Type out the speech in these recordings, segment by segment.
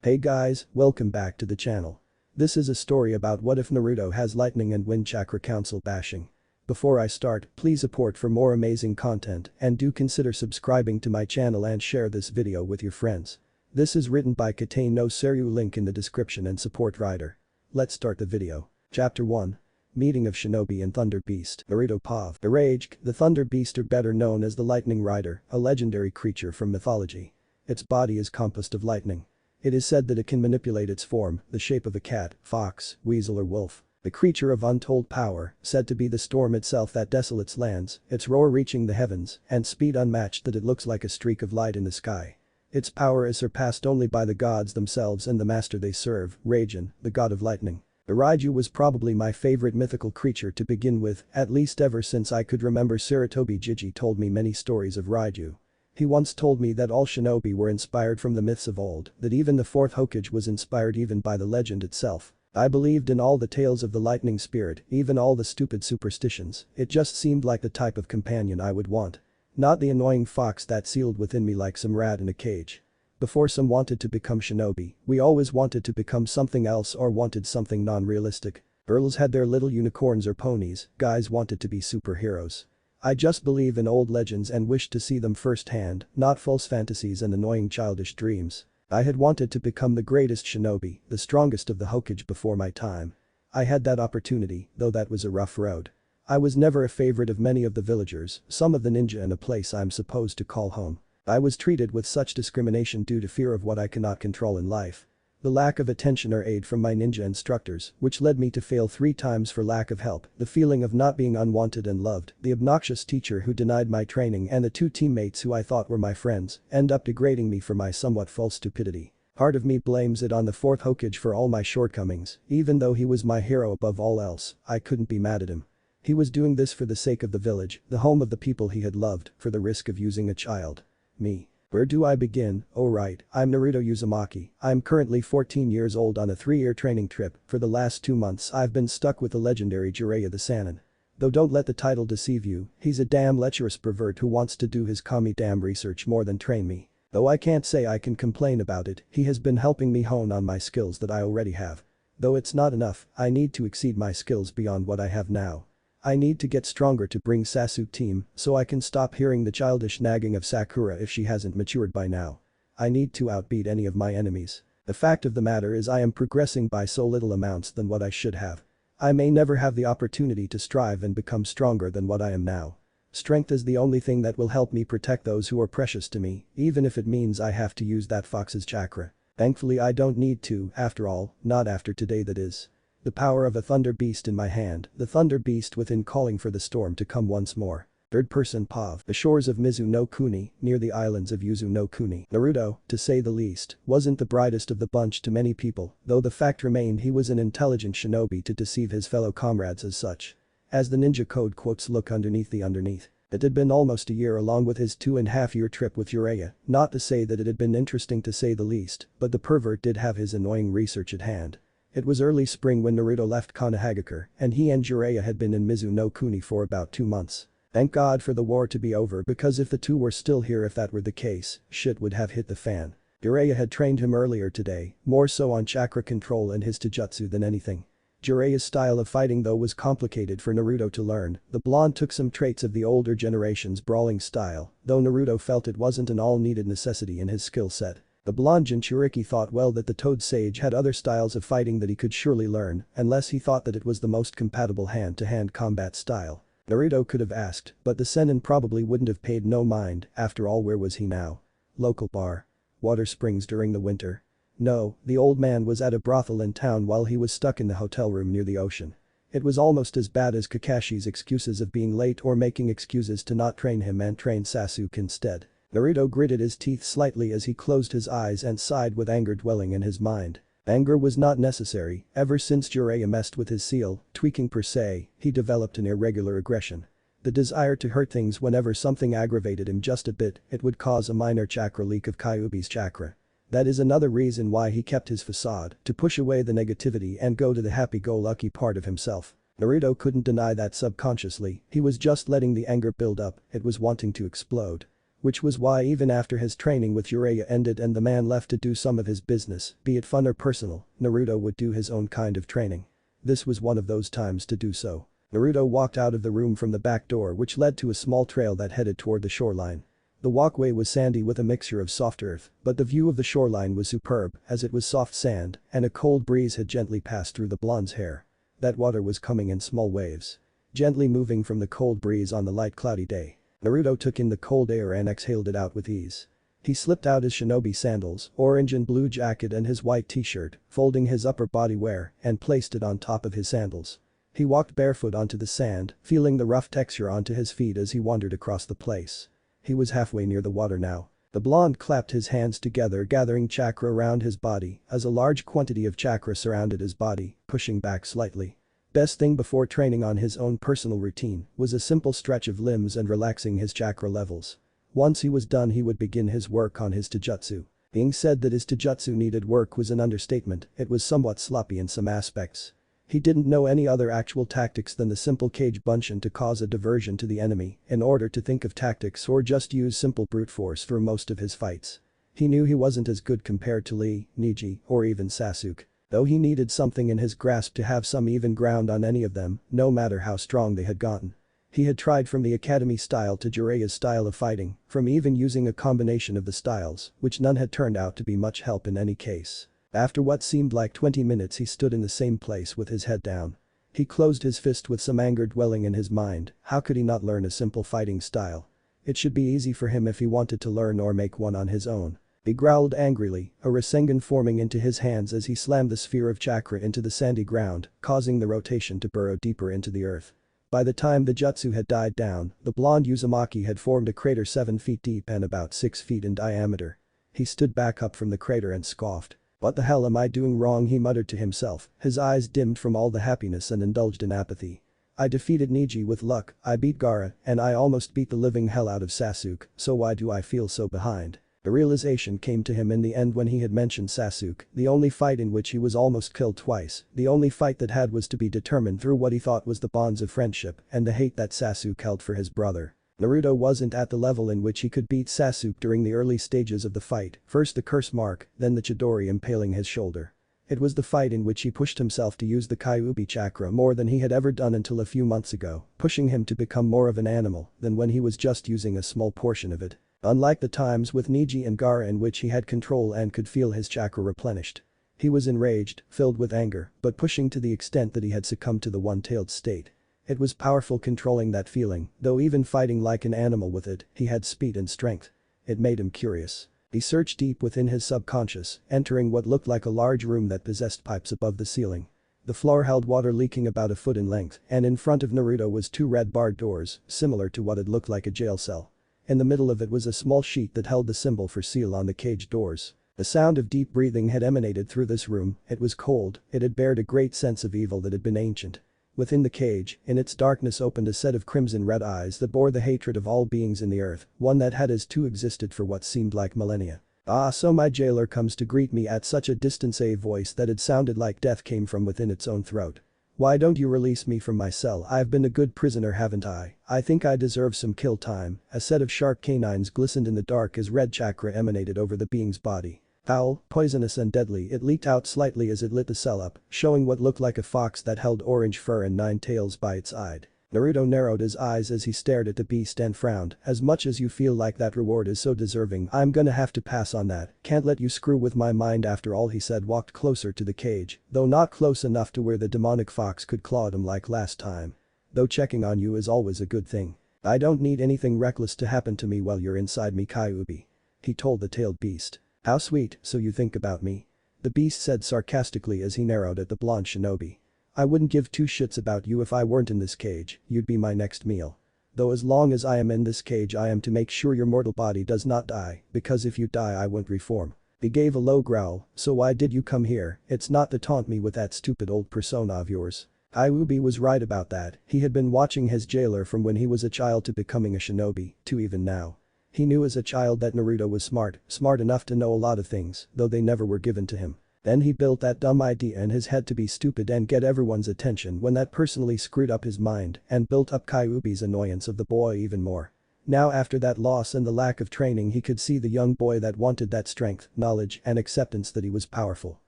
Hey guys, welcome back to the channel. This is a story about what if Naruto has lightning and wind chakra council bashing. Before I start, please support for more amazing content and do consider subscribing to my channel and share this video with your friends. This is written by Kotei no seiryuu, link in the description and support writer. Let's start the video. Chapter 1. Meeting of Shinobi and Thunderbeast. Naruto Pav. Enraged, the Thunderbeast, or better known as the Lightning Rider, a legendary creature from mythology. Its body is composed of lightning. It is said that it can manipulate its form, the shape of a cat, fox, weasel or wolf. The creature of untold power, said to be the storm itself that desolates lands, its roar reaching the heavens, and speed unmatched that it looks like a streak of light in the sky. Its power is surpassed only by the gods themselves and the master they serve, Raijin, the god of lightning. The Raiju was probably my favorite mythical creature to begin with, at least ever since I could remember. Sarutobi Jiji told me many stories of Raiju. He once told me that all shinobi were inspired from the myths of old, that even the fourth Hokage was inspired even by the legend itself. I believed in all the tales of the lightning spirit, even all the stupid superstitions. It just seemed like the type of companion I would want. Not the annoying fox that sealed within me like some rat in a cage. Before some wanted to become shinobi, we always wanted to become something else or wanted something non-realistic. Girls had their little unicorns or ponies, guys wanted to be superheroes. I just believe in old legends and wished to see them firsthand, not false fantasies and annoying childish dreams. I had wanted to become the greatest shinobi, the strongest of the Hokage before my time. I had that opportunity, though that was a rough road. I was never a favorite of many of the villagers, some of the ninja in a place I'm supposed to call home. I was treated with such discrimination due to fear of what I cannot control in life. The lack of attention or aid from my ninja instructors, which led me to fail 3 times for lack of help, the feeling of not being unwanted and loved, the obnoxious teacher who denied my training and the 2 teammates who I thought were my friends, end up degrading me for my somewhat false stupidity. Part of me blames it on the 4th Hokage for all my shortcomings, even though he was my hero above all else, I couldn't be mad at him. He was doing this for the sake of the village, the home of the people he had loved, for the risk of using a child. Me. Where do I begin? Oh right, I'm Naruto Uzumaki. I'm currently 14 years old on a 3-year training trip. For the last 2 months I've been stuck with the legendary Jiraiya the Sannin. Though don't let the title deceive you, he's a damn lecherous pervert who wants to do his commie damn research more than train me. Though I can't say I can complain about it, he has been helping me hone on my skills that I already have. Though it's not enough, I need to exceed my skills beyond what I have now. I need to get stronger to bring Sasuke team so I can stop hearing the childish nagging of Sakura if she hasn't matured by now. I need to outbeat any of my enemies. The fact of the matter is I am progressing by so little amounts than what I should have. I may never have the opportunity to strive and become stronger than what I am now. Strength is the only thing that will help me protect those who are precious to me, even if it means I have to use that fox's chakra. Thankfully I don't need to, after all, not after today that is. The power of a thunderbeast in my hand, the thunderbeast within calling for the storm to come once more. Third person Pav. The shores of Mizu no Kuni, near the islands of Yuzun no Kuni. Naruto, to say the least, wasn't the brightest of the bunch to many people, though the fact remained he was an intelligent shinobi to deceive his fellow comrades as such. As the ninja code quotes look underneath the underneath. It had been almost a year along with his 2.5-year trip with Jiraiya, not to say that it had been interesting to say the least, but the pervert did have his annoying research at hand. It was early spring when Naruto left Konohagakure, and he and Jiraiya had been in Mizu no Kuni for about 2 months. Thank God for the war to be over, because if the two were still here, if that were the case, shit would have hit the fan. Jiraiya had trained him earlier today, more so on chakra control and his taijutsu than anything. Jiraiya's style of fighting though was complicated for Naruto to learn. The blonde took some traits of the older generation's brawling style, though Naruto felt it wasn't an all-needed necessity in his skill set. The blonde Jinchuriki thought well that the Toad Sage had other styles of fighting that he could surely learn, unless he thought that it was the most compatible hand-to-hand combat style. Naruto could have asked, but the Sennin probably wouldn't have paid no mind, after all where was he now? Local bar. Water springs during the winter. No, the old man was at a brothel in town while he was stuck in the hotel room near the ocean. It was almost as bad as Kakashi's excuses of being late or making excuses to not train him and train Sasuke instead. Naruto gritted his teeth slightly as he closed his eyes and sighed with anger dwelling in his mind. Anger was not necessary. Ever since Jiraiya messed with his seal, tweaking per se, he developed an irregular aggression. The desire to hurt things whenever something aggravated him just a bit, it would cause a minor chakra leak of Kyuubi's chakra. That is another reason why he kept his facade, to push away the negativity and go to the happy-go-lucky part of himself. Naruto couldn't deny that subconsciously, he was just letting the anger build up, it was wanting to explode. Which was why even after his training with Jiraiya ended and the man left to do some of his business, be it fun or personal, Naruto would do his own kind of training. This was one of those times to do so. Naruto walked out of the room from the back door which led to a small trail that headed toward the shoreline. The walkway was sandy with a mixture of soft earth, but the view of the shoreline was superb as it was soft sand and a cold breeze had gently passed through the blonde's hair. That water was coming in small waves. Gently moving from the cold breeze on the light cloudy day. Naruto took in the cold air and exhaled it out with ease. He slipped out his shinobi sandals, orange and blue jacket and his white t-shirt, folding his upper body wear and placed it on top of his sandals. He walked barefoot onto the sand, feeling the rough texture onto his feet as he wandered across the place. He was halfway near the water now. The blonde clapped his hands together gathering chakra around his body as a large quantity of chakra surrounded his body, pushing back slightly. Best thing before training on his own personal routine was a simple stretch of limbs and relaxing his chakra levels. Once he was done he would begin his work on his taijutsu. Being said that his taijutsu needed work was an understatement, it was somewhat sloppy in some aspects. He didn't know any other actual tactics than the simple cage bunshin to cause a diversion to the enemy in order to think of tactics or just use simple brute force for most of his fights. He knew he wasn't as good compared to Lee, Neji, or even Sasuke. Though he needed something in his grasp to have some even ground on any of them, no matter how strong they had gotten. He had tried from the academy style to Jiraiya's style of fighting, from even using a combination of the styles, which none had turned out to be much help in any case. After what seemed like 20 minutes he stood in the same place with his head down. He closed his fist with some anger dwelling in his mind, how could he not learn a simple fighting style? It should be easy for him if he wanted to learn or make one on his own. He growled angrily, a Rasengan forming into his hands as he slammed the sphere of chakra into the sandy ground, causing the rotation to burrow deeper into the earth. By the time the jutsu had died down, the blonde Uzumaki had formed a crater 7 feet deep and about 6 feet in diameter. He stood back up from the crater and scoffed. What the hell am I doing wrong, he muttered to himself, his eyes dimmed from all the happiness and indulged in apathy. I defeated Neji with luck, I beat Gaara, and I almost beat the living hell out of Sasuke, so why do I feel so behind? The realization came to him in the end when he had mentioned Sasuke, the only fight in which he was almost killed twice, the only fight that was to be determined through what he thought was the bonds of friendship and the hate that Sasuke held for his brother. Naruto wasn't at the level in which he could beat Sasuke during the early stages of the fight, first the curse mark, then the Chidori impaling his shoulder. It was the fight in which he pushed himself to use the Kyuubi chakra more than he had ever done until a few months ago, pushing him to become more of an animal than when he was just using a small portion of it. Unlike the times with Neji and Gaara in which he had control and could feel his chakra replenished. He was enraged, filled with anger, but pushing to the extent that he had succumbed to the one-tailed state. It was powerful controlling that feeling, though even fighting like an animal with it, he had speed and strength. It made him curious. He searched deep within his subconscious, entering what looked like a large room that possessed pipes above the ceiling. The floor held water leaking about a foot in length, and in front of Naruto was 2 red barred doors, similar to what had looked like a jail cell. In the middle of it was a small sheet that held the symbol for seal on the cage doors. The sound of deep breathing had emanated through this room, it was cold, it had bared a great sense of evil that had been ancient. Within the cage, in its darkness opened a set of crimson-red eyes that bore the hatred of all beings in the earth, one that had as two existed for what seemed like millennia. "Ah, so my jailer comes to greet me," at such a distance a voice that had sounded like death came from within its own throat. "Why don't you release me from my cell? I've been a good prisoner, haven't I? I think I deserve some kill time." A set of sharp canines glistened in the dark as red chakra emanated over the being's body. Foul, poisonous and deadly, it leaked out slightly as it lit the cell up, showing what looked like a fox that held orange fur and 9 tails by its side. Naruto narrowed his eyes as he stared at the beast and frowned. "As much as you feel like that reward is so deserving, I'm gonna have to pass on that. Can't let you screw with my mind after all," he said, walked closer to the cage, though not close enough to where the demonic fox could claw at him like last time. "Though checking on you is always a good thing. I don't need anything reckless to happen to me while you're inside me, Kyuubi," he told the tailed beast. "How sweet, so you think about me," the beast said sarcastically as he narrowed at the blonde shinobi. "I wouldn't give 2 shits about you if I weren't in this cage, you'd be my next meal. Though as long as I am in this cage I am to make sure your mortal body does not die, because if you die I won't reform." He gave a low growl. "So why did you come here? It's not to taunt me with that stupid old persona of yours." Kyuubi was right about that, he had been watching his jailer from when he was a child to becoming a shinobi, to even now. He knew as a child that Naruto was smart enough to know a lot of things, though they never were given to him. Then he built that dumb idea in his head to be stupid and get everyone's attention when that personally screwed up his mind and built up Kyuubi's annoyance of the boy even more. Now after that loss and the lack of training he could see the young boy that wanted that strength, knowledge and acceptance that he was powerful.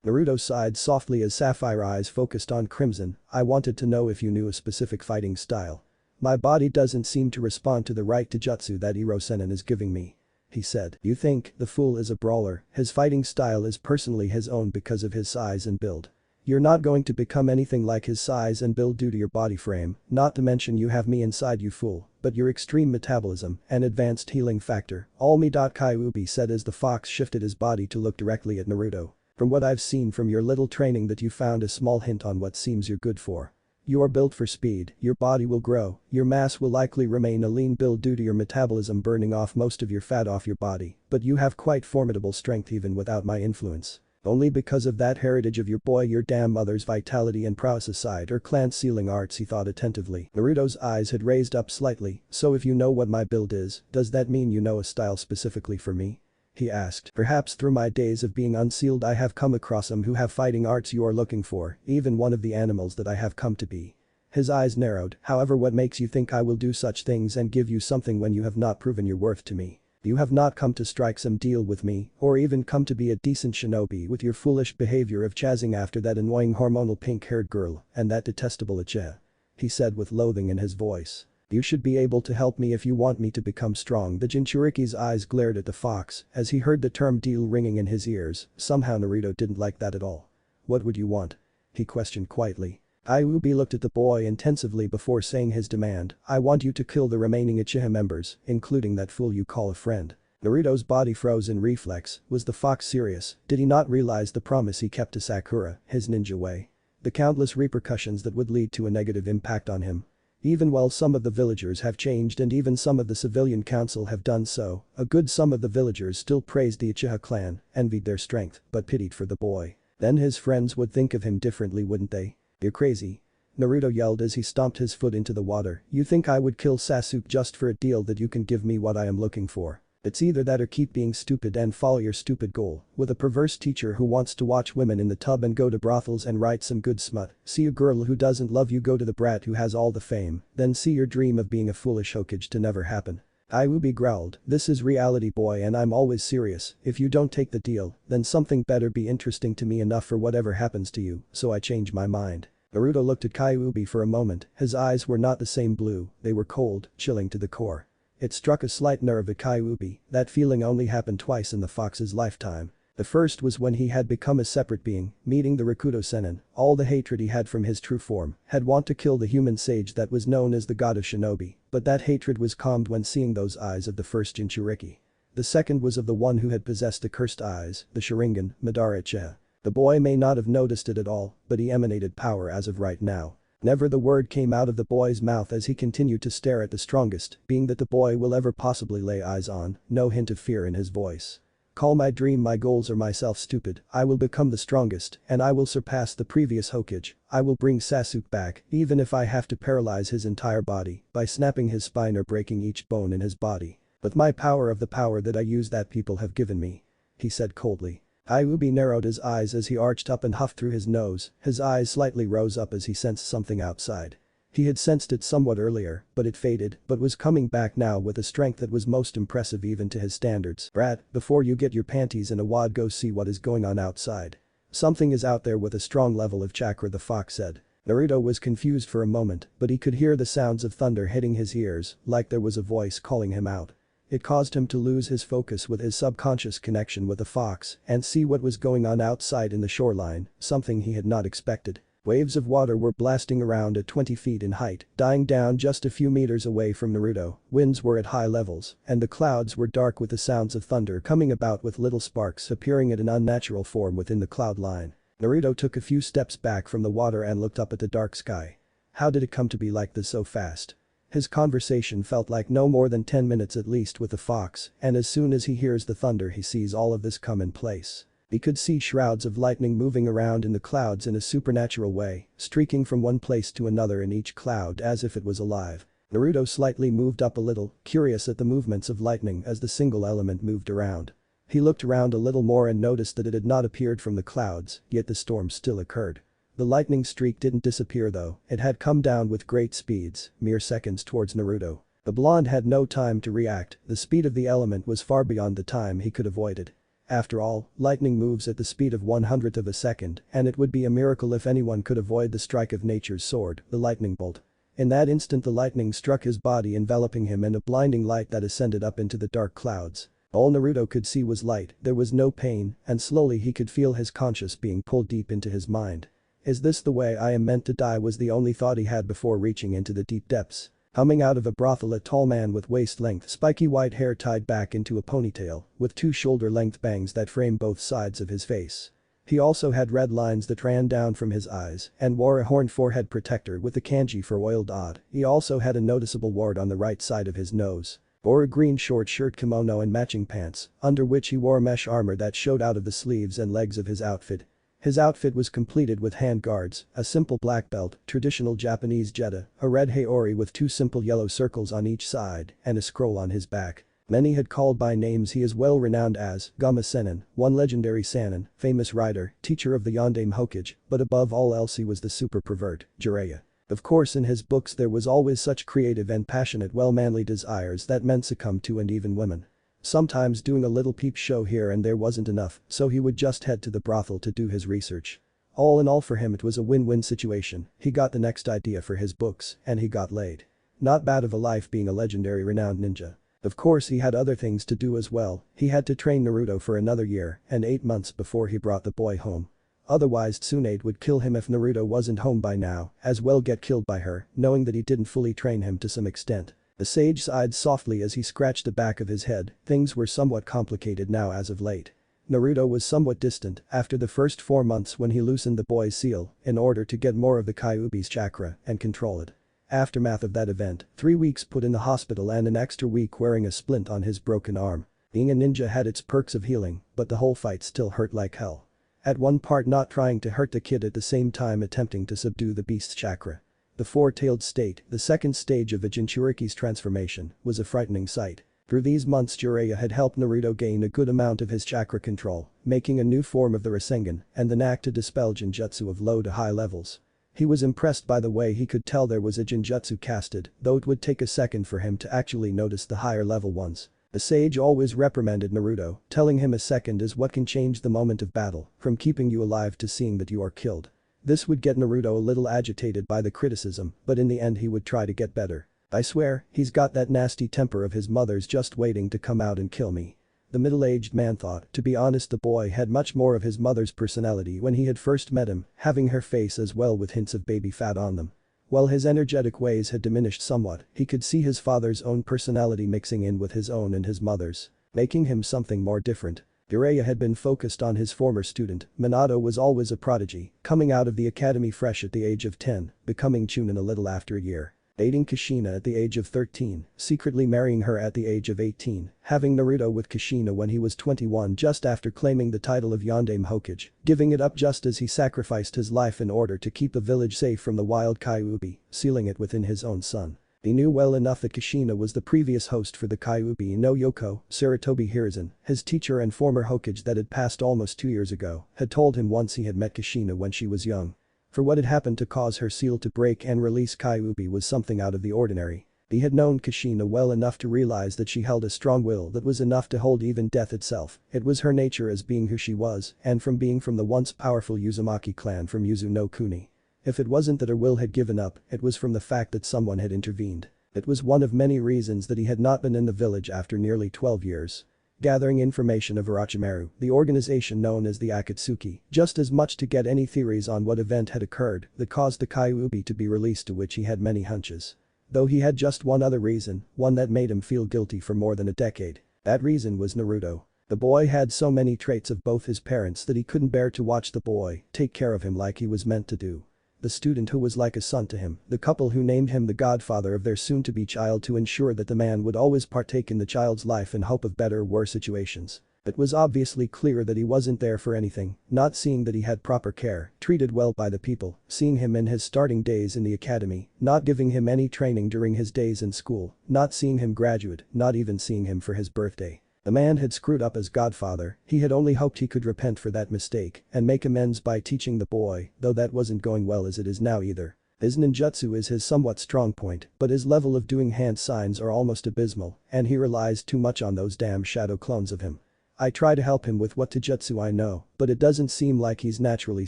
Naruto sighed softly as sapphire eyes focused on Crimson. I wanted to know if you knew a specific fighting style. My body doesn't seem to respond to the right jutsu that Iro-sennin is giving me. He said. You think the fool is a brawler, his fighting style is personally his own because of his size and build. You're not going to become anything like his size and build due to your body frame, not to mention you have me inside you fool, but your extreme metabolism and advanced healing factor, all me. Kyuubi said as the fox shifted his body to look directly at Naruto. From what I've seen from your little training that you found a small hint on what seems you're good for. You are built for speed, your body will grow, your mass will likely remain a lean build due to your metabolism burning off most of your fat off your body, but you have quite formidable strength even without my influence. Only because of that heritage of your boy your damn mother's vitality and prowess aside or clan sealing arts he thought attentively. Naruto's eyes had raised up slightly, so if you know what my build is, does that mean you know a style specifically for me? He asked. Perhaps through my days of being unsealed I have come across some who have fighting arts you are looking for, even one of the animals that I have come to be. His eyes narrowed, however what makes you think I will do such things and give you something when you have not proven your worth to me? You have not come to strike some deal with me, or even come to be a decent shinobi with your foolish behavior of chasing after that annoying hormonal pink-haired girl and that detestable Uchiha. He said with loathing in his voice. You should be able to help me if you want me to become strong. The Jinchuriki's eyes glared at the fox as he heard the term deal ringing in his ears. Somehow Naruto didn't like that at all. What would you want? He questioned quietly. Kyuubi looked at the boy intensively before saying his demand. I want you to kill the remaining Uchiha members, including that fool you call a friend. Naruto's body froze in reflex. Was the fox serious? Did he not realize the promise he kept to Sakura, his ninja way? The countless repercussions that would lead to a negative impact on him. Even while some of the villagers have changed and even some of the civilian council have done so, a good some of the villagers still praised the Uchiha clan, envied their strength, but pitied for the boy. Then his friends would think of him differently wouldn't they? You're crazy. Naruto yelled as he stomped his foot into the water. You think I would kill Sasuke just for a deal that you can give me what I am looking for? It's either that or keep being stupid and follow your stupid goal, with a perverse teacher who wants to watch women in the tub and go to brothels and write some good smut, see a girl who doesn't love you go to the brat who has all the fame, then see your dream of being a foolish Hokage to never happen. Kyuubi growled, this is reality boy and I'm always serious, if you don't take the deal, then something better be interesting to me enough for whatever happens to you, so I change my mind. Naruto looked at Kyuubi for a moment, his eyes were not the same blue, they were cold, chilling to the core. It struck a slight nerve at Kyuubi, that feeling only happened twice in the fox's lifetime. The first was when he had become a separate being, meeting the Rakuto Sennin, all the hatred he had from his true form, had want to kill the human sage that was known as the god of shinobi, but that hatred was calmed when seeing those eyes of the first Jinchuriki. The second was of the one who had possessed the cursed eyes, the Sharingan, Madara Uchiha. The boy may not have noticed it at all, but he emanated power as of right now. Never the word came out of the boy's mouth as he continued to stare at the strongest being that the boy will ever possibly lay eyes on, no hint of fear in his voice. Call my dream my goals or myself stupid, I will become the strongest and I will surpass the previous Hokage, I will bring Sasuke back even if I have to paralyze his entire body by snapping his spine or breaking each bone in his body. With my power of the power that I use that people have given me. He said coldly. Kyuubi narrowed his eyes as he arched up and huffed through his nose, his eyes slightly rose up as he sensed something outside. He had sensed it somewhat earlier, but it faded, but was coming back now with a strength that was most impressive even to his standards. Brat, before you get your panties in a wad go see what is going on outside. Something is out there with a strong level of chakra the fox said. Naruto was confused for a moment, but he could hear the sounds of thunder hitting his ears, like there was a voice calling him out. It caused him to lose his focus with his subconscious connection with the fox and see what was going on outside in the shoreline, something he had not expected. Waves of water were blasting around at 20 feet in height, dying down just a few meters away from Naruto, winds were at high levels, and the clouds were dark with the sounds of thunder coming about with little sparks appearing at an unnatural form within the cloud line. Naruto took a few steps back from the water and looked up at the dark sky. How did it come to be like this so fast? His conversation felt like no more than 10 minutes at least with the fox, and as soon as he hears the thunder he sees all of this come in place. He could see shrouds of lightning moving around in the clouds in a supernatural way, streaking from one place to another in each cloud as if it was alive. Naruto slightly moved up a little, curious at the movements of lightning as the single element moved around. He looked around a little more and noticed that it had not appeared from the clouds, yet the storm still occurred. The lightning streak didn't disappear though, it had come down with great speeds, mere seconds towards Naruto. The blonde had no time to react, the speed of the element was far beyond the time he could avoid it. After all, lightning moves at the speed of 1/100th of a second, and it would be a miracle if anyone could avoid the strike of nature's sword, the lightning bolt. In that instant the lightning struck his body, enveloping him in a blinding light that ascended up into the dark clouds. All Naruto could see was light, there was no pain, and slowly he could feel his conscience being pulled deep into his mind. Is this the way I am meant to die, was the only thought he had before reaching into the deep depths. Coming out of a brothel, a tall man with waist-length spiky white hair tied back into a ponytail, with two shoulder-length bangs that framed both sides of his face. He also had red lines that ran down from his eyes and wore a horned forehead protector with the kanji for oiled odd. He also had a noticeable wart on the right side of his nose. Wore a green short shirt, kimono and matching pants, under which he wore mesh armor that showed out of the sleeves and legs of his outfit. His outfit was completed with hand guards, a simple black belt, traditional Japanese jeta, a red haori with two simple yellow circles on each side, and a scroll on his back. Many had called by names he is well renowned as Gama Sennin, one legendary Sannin, famous rider, teacher of the Yondaime Hokage, but above all else he was the super pervert, Jiraiya. Of course, in his books there was always such creative and passionate manly desires that men succumbed to, and even women. Sometimes doing a little peep show here and there wasn't enough, so he would just head to the brothel to do his research. All in all, for him it was a win-win situation. He got the next idea for his books, and he got laid. Not bad of a life being a legendary renowned ninja. Of course he had other things to do as well. He had to train Naruto for another year and 8 months before he brought the boy home. Otherwise Tsunade would kill him if Naruto wasn't home by now, as well get killed by her, knowing that he didn't fully train him to some extent. The sage sighed softly as he scratched the back of his head. Things were somewhat complicated now as of late. Naruto was somewhat distant after the first 4 months when he loosened the boy's seal in order to get more of the Kyuubi's chakra and control it. Aftermath of that event, 3 weeks put in the hospital and an extra week wearing a splint on his broken arm. Being a ninja had its perks of healing, but the whole fight still hurt like hell. At one part not trying to hurt the kid, at the same time attempting to subdue the beast's chakra. The four-tailed state, the second stage of a Jinchuriki's transformation, was a frightening sight. Through these months Jiraiya had helped Naruto gain a good amount of his chakra control, making a new form of the Rasengan and the knack to dispel Jinjutsu of low to high levels. He was impressed by the way he could tell there was a Jinjutsu casted, though it would take a second for him to actually notice the higher level ones. The sage always reprimanded Naruto, telling him a second is what can change the moment of battle, from keeping you alive to seeing that you are killed. This would get Naruto a little agitated by the criticism, but in the end he would try to get better. I swear, he's got that nasty temper of his mother's just waiting to come out and kill me. The middle-aged man thought. To be honest, the boy had much more of his mother's personality when he had first met him, having her face as well with hints of baby fat on them. While his energetic ways had diminished somewhat, he could see his father's own personality mixing in with his own and his mother's, making him something more different. Jiraiya had been focused on his former student. Minato was always a prodigy, coming out of the academy fresh at the age of 10, becoming Chunin a little after a year. Dating Kushina at the age of 13, secretly marrying her at the age of 18, having Naruto with Kushina when he was 21 just after claiming the title of Yondaime Hokage, giving it up just as he sacrificed his life in order to keep the village safe from the wild Kyuubi, sealing it within his own son. He knew well enough that Kushina was the previous host for the Kyuubi no Yoko, Sarutobi Hiruzen, his teacher and former Hokage that had passed almost 2 years ago, had told him once he had met Kushina when she was young. For what had happened to cause her seal to break and release Kyuubi was something out of the ordinary. He had known Kushina well enough to realize that she held a strong will that was enough to hold even death itself. It was her nature as being who she was and from being from the once powerful Uzumaki clan from Yuzun no Kuni. If it wasn't that her will had given up, it was from the fact that someone had intervened. It was one of many reasons that he had not been in the village after nearly 12 years. Gathering information of Orochimaru, the organization known as the Akatsuki, just as much to get any theories on what event had occurred that caused the Kyuubi to be released, to which he had many hunches. Though he had just one other reason, one that made him feel guilty for more than a decade. That reason was Naruto. The boy had so many traits of both his parents that he couldn't bear to watch the boy take care of him like he was meant to do. The student who was like a son to him, the couple who named him the godfather of their soon-to-be child to ensure that the man would always partake in the child's life in hope of better or worse situations. It was obviously clear that he wasn't there for anything, not seeing that he had proper care, treated well by the people, seeing him in his starting days in the academy, not giving him any training during his days in school, not seeing him graduate, not even seeing him for his birthday. The man had screwed up as godfather. He had only hoped he could repent for that mistake and make amends by teaching the boy, though that wasn't going well as it is now either. His ninjutsu is his somewhat strong point, but his level of doing hand signs are almost abysmal, and he relies too much on those damn shadow clones of him. I try to help him with what taijutsu I know, but it doesn't seem like he's naturally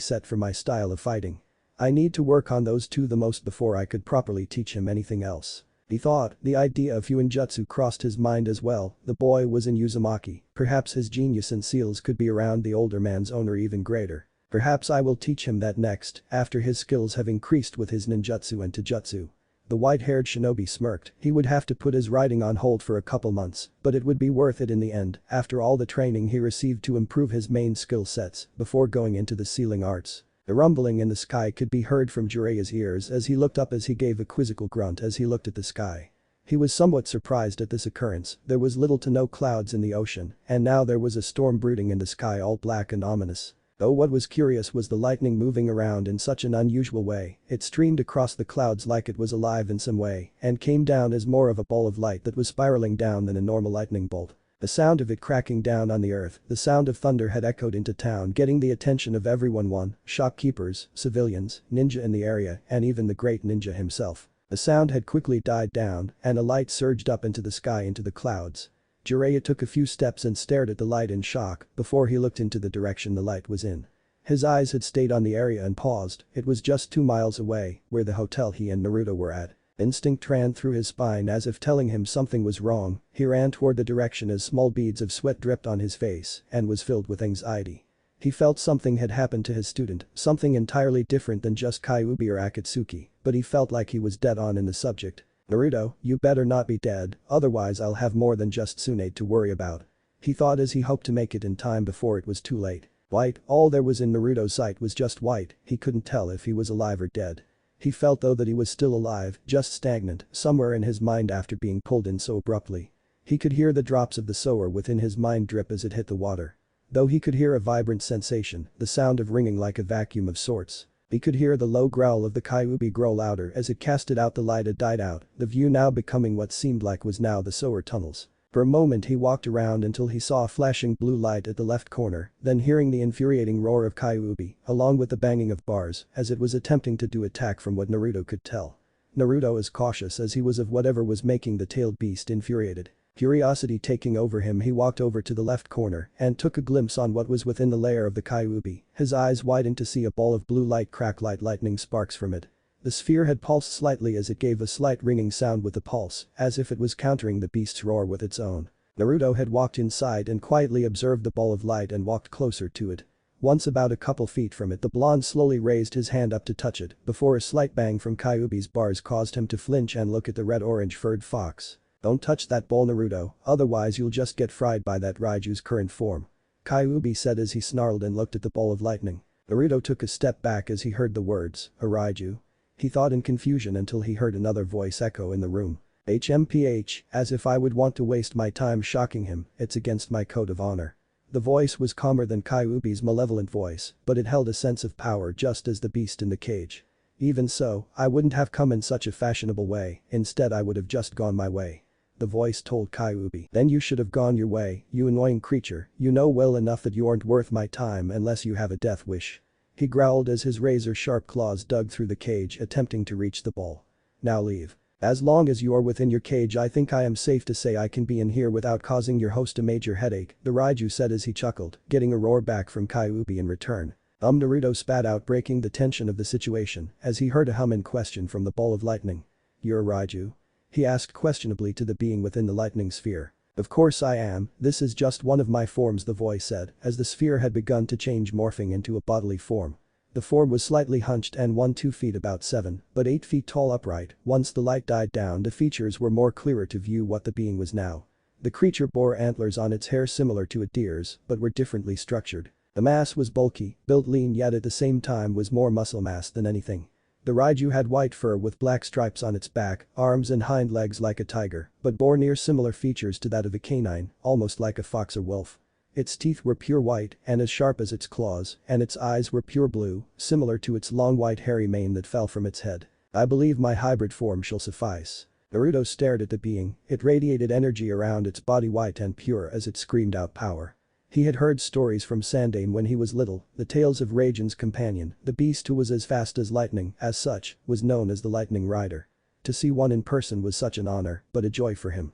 set for my style of fighting. I need to work on those two the most before I could properly teach him anything else. He thought. The idea of Fuuinjutsu crossed his mind as well. The boy was in Uzumaki, perhaps his genius and seals could be around the older man's own or even greater. Perhaps I will teach him that next, after his skills have increased with his ninjutsu and taijutsu. The white-haired shinobi smirked. He would have to put his writing on hold for a couple months, but it would be worth it in the end, after all the training he received to improve his main skill sets before going into the sealing arts. The rumbling in the sky could be heard from Jiraiya's ears as he looked up as he gave a quizzical grunt as he looked at the sky. He was somewhat surprised at this occurrence. There was little to no clouds in the ocean, and now there was a storm brooding in the sky, all black and ominous. Though what was curious was the lightning moving around in such an unusual way. It streamed across the clouds like it was alive in some way and came down as more of a ball of light that was spiraling down than a normal lightning bolt. The sound of it cracking down on the earth, the sound of thunder had echoed into town, getting the attention of everyone, shopkeepers, civilians, ninja in the area, and even the great ninja himself. The sound had quickly died down and a light surged up into the sky into the clouds. Jiraiya took a few steps and stared at the light in shock before he looked into the direction the light was in. His eyes had stayed on the area and paused. It was just 2 miles away, where the hotel he and Naruto were at. Instinct ran through his spine as if telling him something was wrong. He ran toward the direction as small beads of sweat dripped on his face and was filled with anxiety. He felt something had happened to his student, something entirely different than just Kyuubi or Akatsuki, but he felt like he was dead on in the subject. Naruto, you better not be dead, otherwise I'll have more than just Tsunade to worry about. He thought as he hoped to make it in time before it was too late. White, all there was in Naruto's sight was just white. He couldn't tell if he was alive or dead. He felt though that he was still alive, just stagnant, somewhere in his mind after being pulled in so abruptly. He could hear the drops of the sower within his mind drip as it hit the water. Though he could hear a vibrant sensation, the sound of ringing like a vacuum of sorts. He could hear the low growl of the Kyuubi grow louder as it casted out. The light had died out, the view now becoming what seemed like was now the sower tunnels. For a moment he walked around until he saw a flashing blue light at the left corner, then hearing the infuriating roar of Kyuubi, along with the banging of bars, as it was attempting to do attack from what Naruto could tell. Naruto as cautious as he was of whatever was making the tailed beast infuriated. Curiosity taking over him, he walked over to the left corner and took a glimpse on what was within the lair of the Kyuubi, his eyes widened to see a ball of blue light crack like lightning sparks from it. The sphere had pulsed slightly as it gave a slight ringing sound with the pulse, as if it was countering the beast's roar with its own. Naruto had walked inside and quietly observed the ball of light and walked closer to it. Once about a couple feet from it, the blonde slowly raised his hand up to touch it before a slight bang from Kyuubi's bars caused him to flinch and look at the red-orange furred fox. Don't touch that ball, Naruto, otherwise you'll just get fried by that Raiju's current form. Kyuubi said as he snarled and looked at the ball of lightning. Naruto took a step back as he heard the words, a Raiju. He thought in confusion until he heard another voice echo in the room. HMPH, as if I would want to waste my time shocking him, it's against my code of honor. The voice was calmer than Kyuubi's malevolent voice, but it held a sense of power just as the beast in the cage. Even so, I wouldn't have come in such a fashionable way, instead I would have just gone my way. The voice told Kyuubi. Then you should have gone your way, you annoying creature, you know well enough that you aren't worth my time unless you have a death wish. He growled as his razor-sharp claws dug through the cage attempting to reach the ball. Now leave. As long as you are within your cage, I think I am safe to say I can be in here without causing your host a major headache, the Raiju said as he chuckled, getting a roar back from Kyuubi in return. Naruto spat out, breaking the tension of the situation as he heard a hum in question from the ball of lightning. You're a Raiju? He asked questionably to the being within the lightning sphere. Of course I am, this is just one of my forms, the voice said as the sphere had begun to change, morphing into a bodily form. The form was slightly hunched and 2 feet about 7, but 8 feet tall upright. Once the light died down, the features were more clearer to view what the being was now. The creature bore antlers on its hair similar to a deer's, but were differently structured. The mass was bulky, built lean, yet at the same time was more muscle mass than anything. The Raiju had white fur with black stripes on its back, arms and hind legs like a tiger, but bore near similar features to that of a canine, almost like a fox or wolf. Its teeth were pure white and as sharp as its claws, and its eyes were pure blue, similar to its long white hairy mane that fell from its head. I believe my hybrid form shall suffice. Naruto stared at the being, it radiated energy around its body, white and pure as it screamed out power. He had heard stories from Sandaime when he was little, the tales of Raijin's companion, the beast who was as fast as lightning, as such, was known as the Lightning Rider. To see one in person was such an honor, but a joy for him.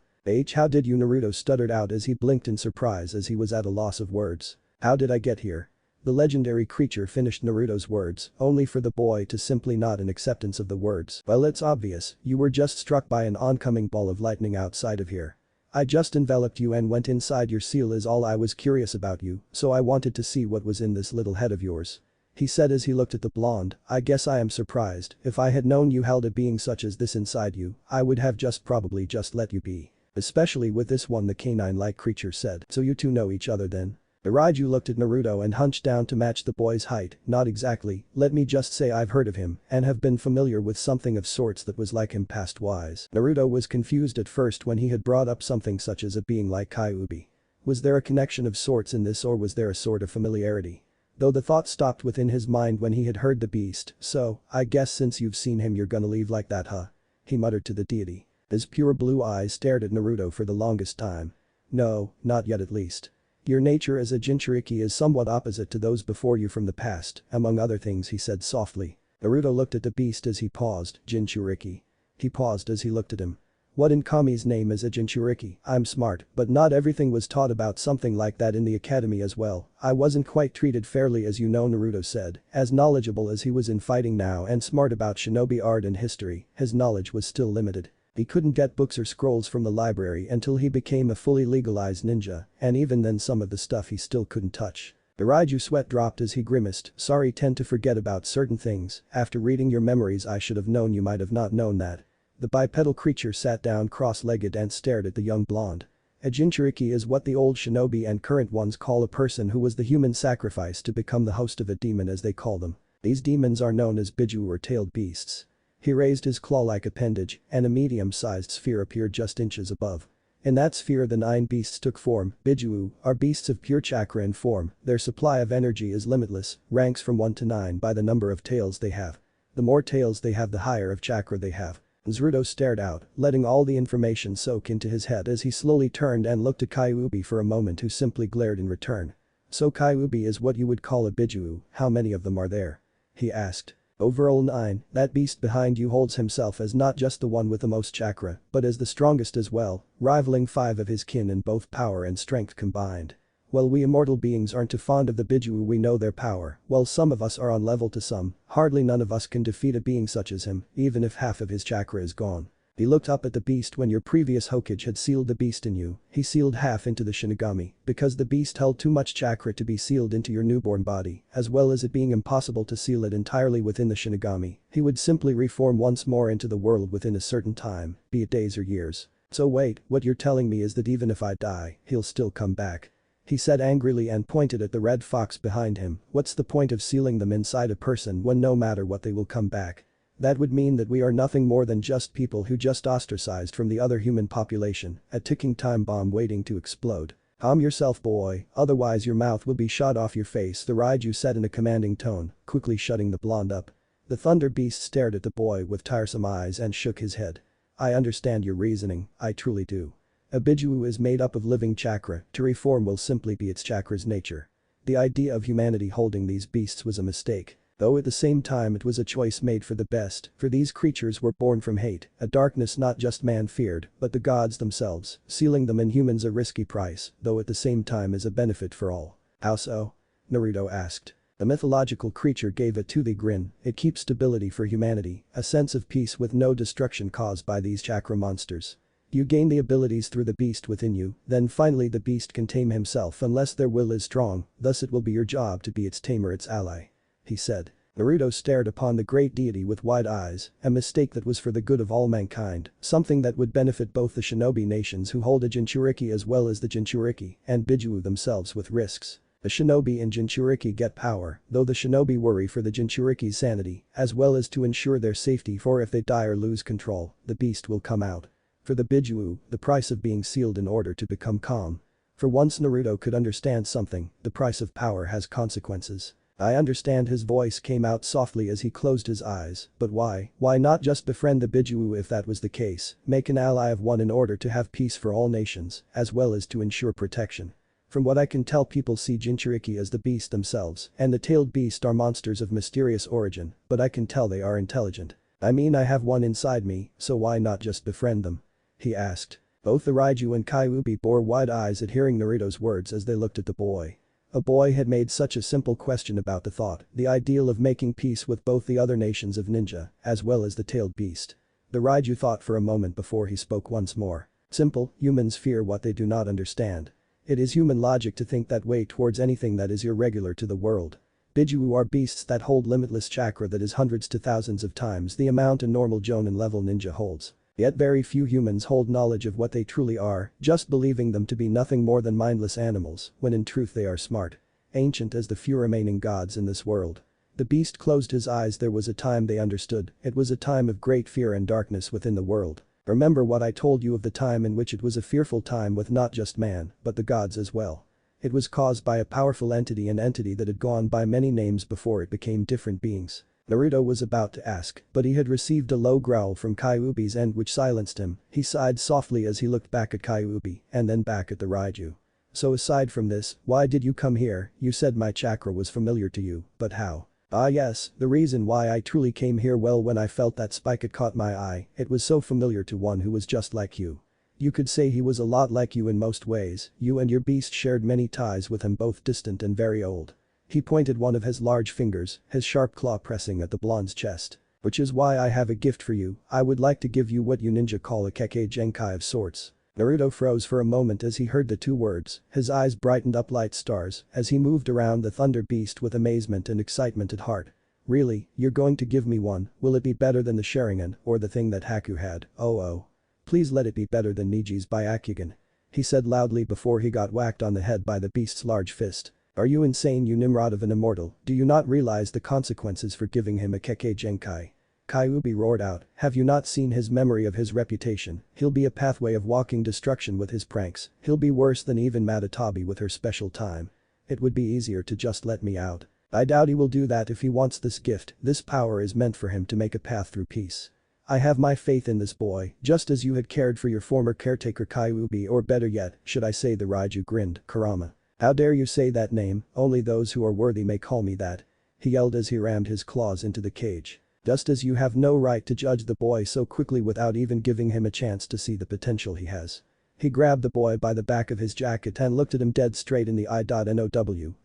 How did you?" Naruto stuttered out as he blinked in surprise as he was at a loss of words. "How did I get here?" The legendary creature finished Naruto's words, only for the boy to simply nod in acceptance of the words. "Well, it's obvious, you were just struck by an oncoming ball of lightning outside of here. I just enveloped you and went inside your seal is all. I was curious about you, so I wanted to see what was in this little head of yours," he said as he looked at the blonde. "I guess I am surprised. If I had known you held a being such as this inside you, I would have probably just let you be. Especially with this one," the canine-like creature said. "So you two know each other then?" Jiraiya looked at Naruto and hunched down to match the boy's height. "Not exactly, let me just say I've heard of him and have been familiar with something of sorts that was like him past-wise." Naruto was confused at first when he had brought up something such as a being like Kyuubi. Was there a connection of sorts in this, or was there a sort of familiarity? Though the thought stopped within his mind when he had heard the beast. "So, I guess since you've seen him you're gonna leave like that, huh?" he muttered to the deity. His pure blue eyes stared at Naruto for the longest time. "No, not yet at least. Your nature as a Jinchuriki is somewhat opposite to those before you from the past, among other things," he said softly. Naruto looked at the beast as he paused. "Jinchuriki?" He paused as he looked at him. "What in Kami's name is a Jinchuriki? I'm smart, but not everything was taught about something like that in the academy as well. I wasn't quite treated fairly, as you know," Naruto said. As knowledgeable as he was in fighting now and smart about shinobi art and history, his knowledge was still limited. He couldn't get books or scrolls from the library until he became a fully legalized ninja, and even then some of the stuff he still couldn't touch. Jiraiya's sweat dropped as he grimaced. "Sorry, tend to forget about certain things. After reading your memories I should have known you might have not known that." The bipedal creature sat down cross-legged and stared at the young blonde. A Jinchuriki is what the old shinobi and current ones call a person who was the human sacrifice to become the host of a demon, as they call them. These demons are known as biju or tailed beasts. He raised his claw-like appendage, and a medium-sized sphere appeared just inches above. In that sphere the 9 beasts took form. Biju are beasts of pure chakra in form, their supply of energy is limitless, ranks from 1 to 9 by the number of tails they have. The more tails they have, the higher of chakra they have. Naruto stared out, letting all the information soak into his head as he slowly turned and looked at Kyuubi for a moment, who simply glared in return. "So Kyuubi is what you would call a biju, how many of them are there?" he asked. "Overall 9, that beast behind you holds himself as not just the one with the most chakra, but as the strongest as well, rivaling 5 of his kin in both power and strength combined. Well, we immortal beings aren't too fond of the biju, we know their power, while some of us are on level to some, hardly none of us can defeat a being such as him, even if half of his chakra is gone." He looked up at the beast. "When your previous Hokage had sealed the beast in you, he sealed half into the Shinigami, because the beast held too much chakra to be sealed into your newborn body, as well as it being impossible to seal it entirely within the Shinigami. He would simply reform once more into the world within a certain time, be it days or years. So wait, what you're telling me is that even if I die, he'll still come back?" he said angrily and pointed at the red fox behind him. "What's the point of sealing them inside a person when no matter what they will come back? That would mean that we are nothing more than just people who just ostracized from the other human population, a ticking time bomb waiting to explode. Calm yourself, boy, otherwise your mouth will be shot off your face," the Raiju said in a commanding tone, quickly shutting the blonde up. The thunderbeast stared at the boy with tiresome eyes and shook his head. "I understand your reasoning, I truly do. A biju is made up of living chakra, to reform will simply be its chakra's nature. The idea of humanity holding these beasts was a mistake. Though at the same time it was a choice made for the best, for these creatures were born from hate, a darkness not just man feared, but the gods themselves, sealing them in humans a risky price, though at the same time is a benefit for all." "How so?" Naruto asked. The mythological creature gave a toothy grin. "It keeps stability for humanity, a sense of peace with no destruction caused by these chakra monsters. You gain the abilities through the beast within you, then finally the beast can tame himself unless their will is strong, thus it will be your job to be its tamer, its ally," he said. Naruto stared upon the great deity with wide eyes, a mistake that was for the good of all mankind, something that would benefit both the shinobi nations who hold a Jinchuriki as well as the Jinchuriki and biju themselves with risks. The shinobi and Jinchuriki get power, though the shinobi worry for the Jinchuriki's sanity, as well as to ensure their safety, for if they die or lose control, the beast will come out. For the biju, the price of being sealed in order to become calm. For once Naruto could understand something, the price of power has consequences. "I understand," his voice came out softly as he closed his eyes, "but why? Why not just befriend the biju if that was the case, make an ally of one in order to have peace for all nations, as well as to ensure protection?" From what I can tell, people see Jinchuriki as the beast themselves, and the tailed beast are monsters of mysterious origin, but I can tell they are intelligent. I mean, I have one inside me, so why not just befriend them? He asked. Both the Raiju and Kyuubi bore wide eyes at hearing Naruto's words as they looked at the boy. A boy had made such a simple question about the thought, the ideal of making peace with both the other nations of ninja, as well as the tailed beast. The Raiju thought for a moment before he spoke once more. Simple, humans fear what they do not understand. It is human logic to think that way towards anything that is irregular to the world. Bijuu are beasts that hold limitless chakra that is hundreds to thousands of times the amount a normal Jonin level ninja holds. Yet very few humans hold knowledge of what they truly are, just believing them to be nothing more than mindless animals, when in truth they are smart. Ancient as the few remaining gods in this world. The beast closed his eyes. There was a time they understood, it was a time of great fear and darkness within the world. Remember what I told you of the time in which it was a fearful time with not just man, but the gods as well. It was caused by a powerful entity, an entity that had gone by many names before it became different beings. Naruto was about to ask, but he had received a low growl from Kyuubi's end which silenced him. He sighed softly as he looked back at Kyuubi and then back at the Raiju. So aside from this, why did you come here? You said my chakra was familiar to you, but how? Ah yes, the reason why I truly came here, well, when I felt that spike it caught my eye, it was so familiar to one who was just like you. You could say he was a lot like you in most ways, you and your beast shared many ties with him, both distant and very old. He pointed one of his large fingers, his sharp claw pressing at the blonde's chest. Which is why I have a gift for you. I would like to give you what you ninja call a kekei genkai of sorts. Naruto froze for a moment as he heard the two words, his eyes brightened up like stars as he moved around the thunderbeast with amazement and excitement at heart. Really, you're going to give me one? Will it be better than the Sharingan or the thing that Haku had? Oh. Please let it be better than Niji's Byakugan. He said loudly before he got whacked on the head by the beast's large fist. Are you insane, you Nimrod of an immortal? Do you not realize the consequences for giving him a kekei genkai? Kyuubi roared out, have you not seen his memory of his reputation? He'll be a pathway of walking destruction with his pranks. He'll be worse than even Matatabi with her special time. It would be easier to just let me out. I doubt he will do that if he wants this gift. This power is meant for him to make a path through peace. I have my faith in this boy, just as you had cared for your former caretaker Kyuubi, or better yet, should I say, the Raiju grinned, Kurama. How dare you say that name? Only those who are worthy may call me that. He yelled as he rammed his claws into the cage. Just as you have no right to judge the boy so quickly without even giving him a chance to see the potential he has. He grabbed the boy by the back of his jacket and looked at him dead straight in the eye. Now,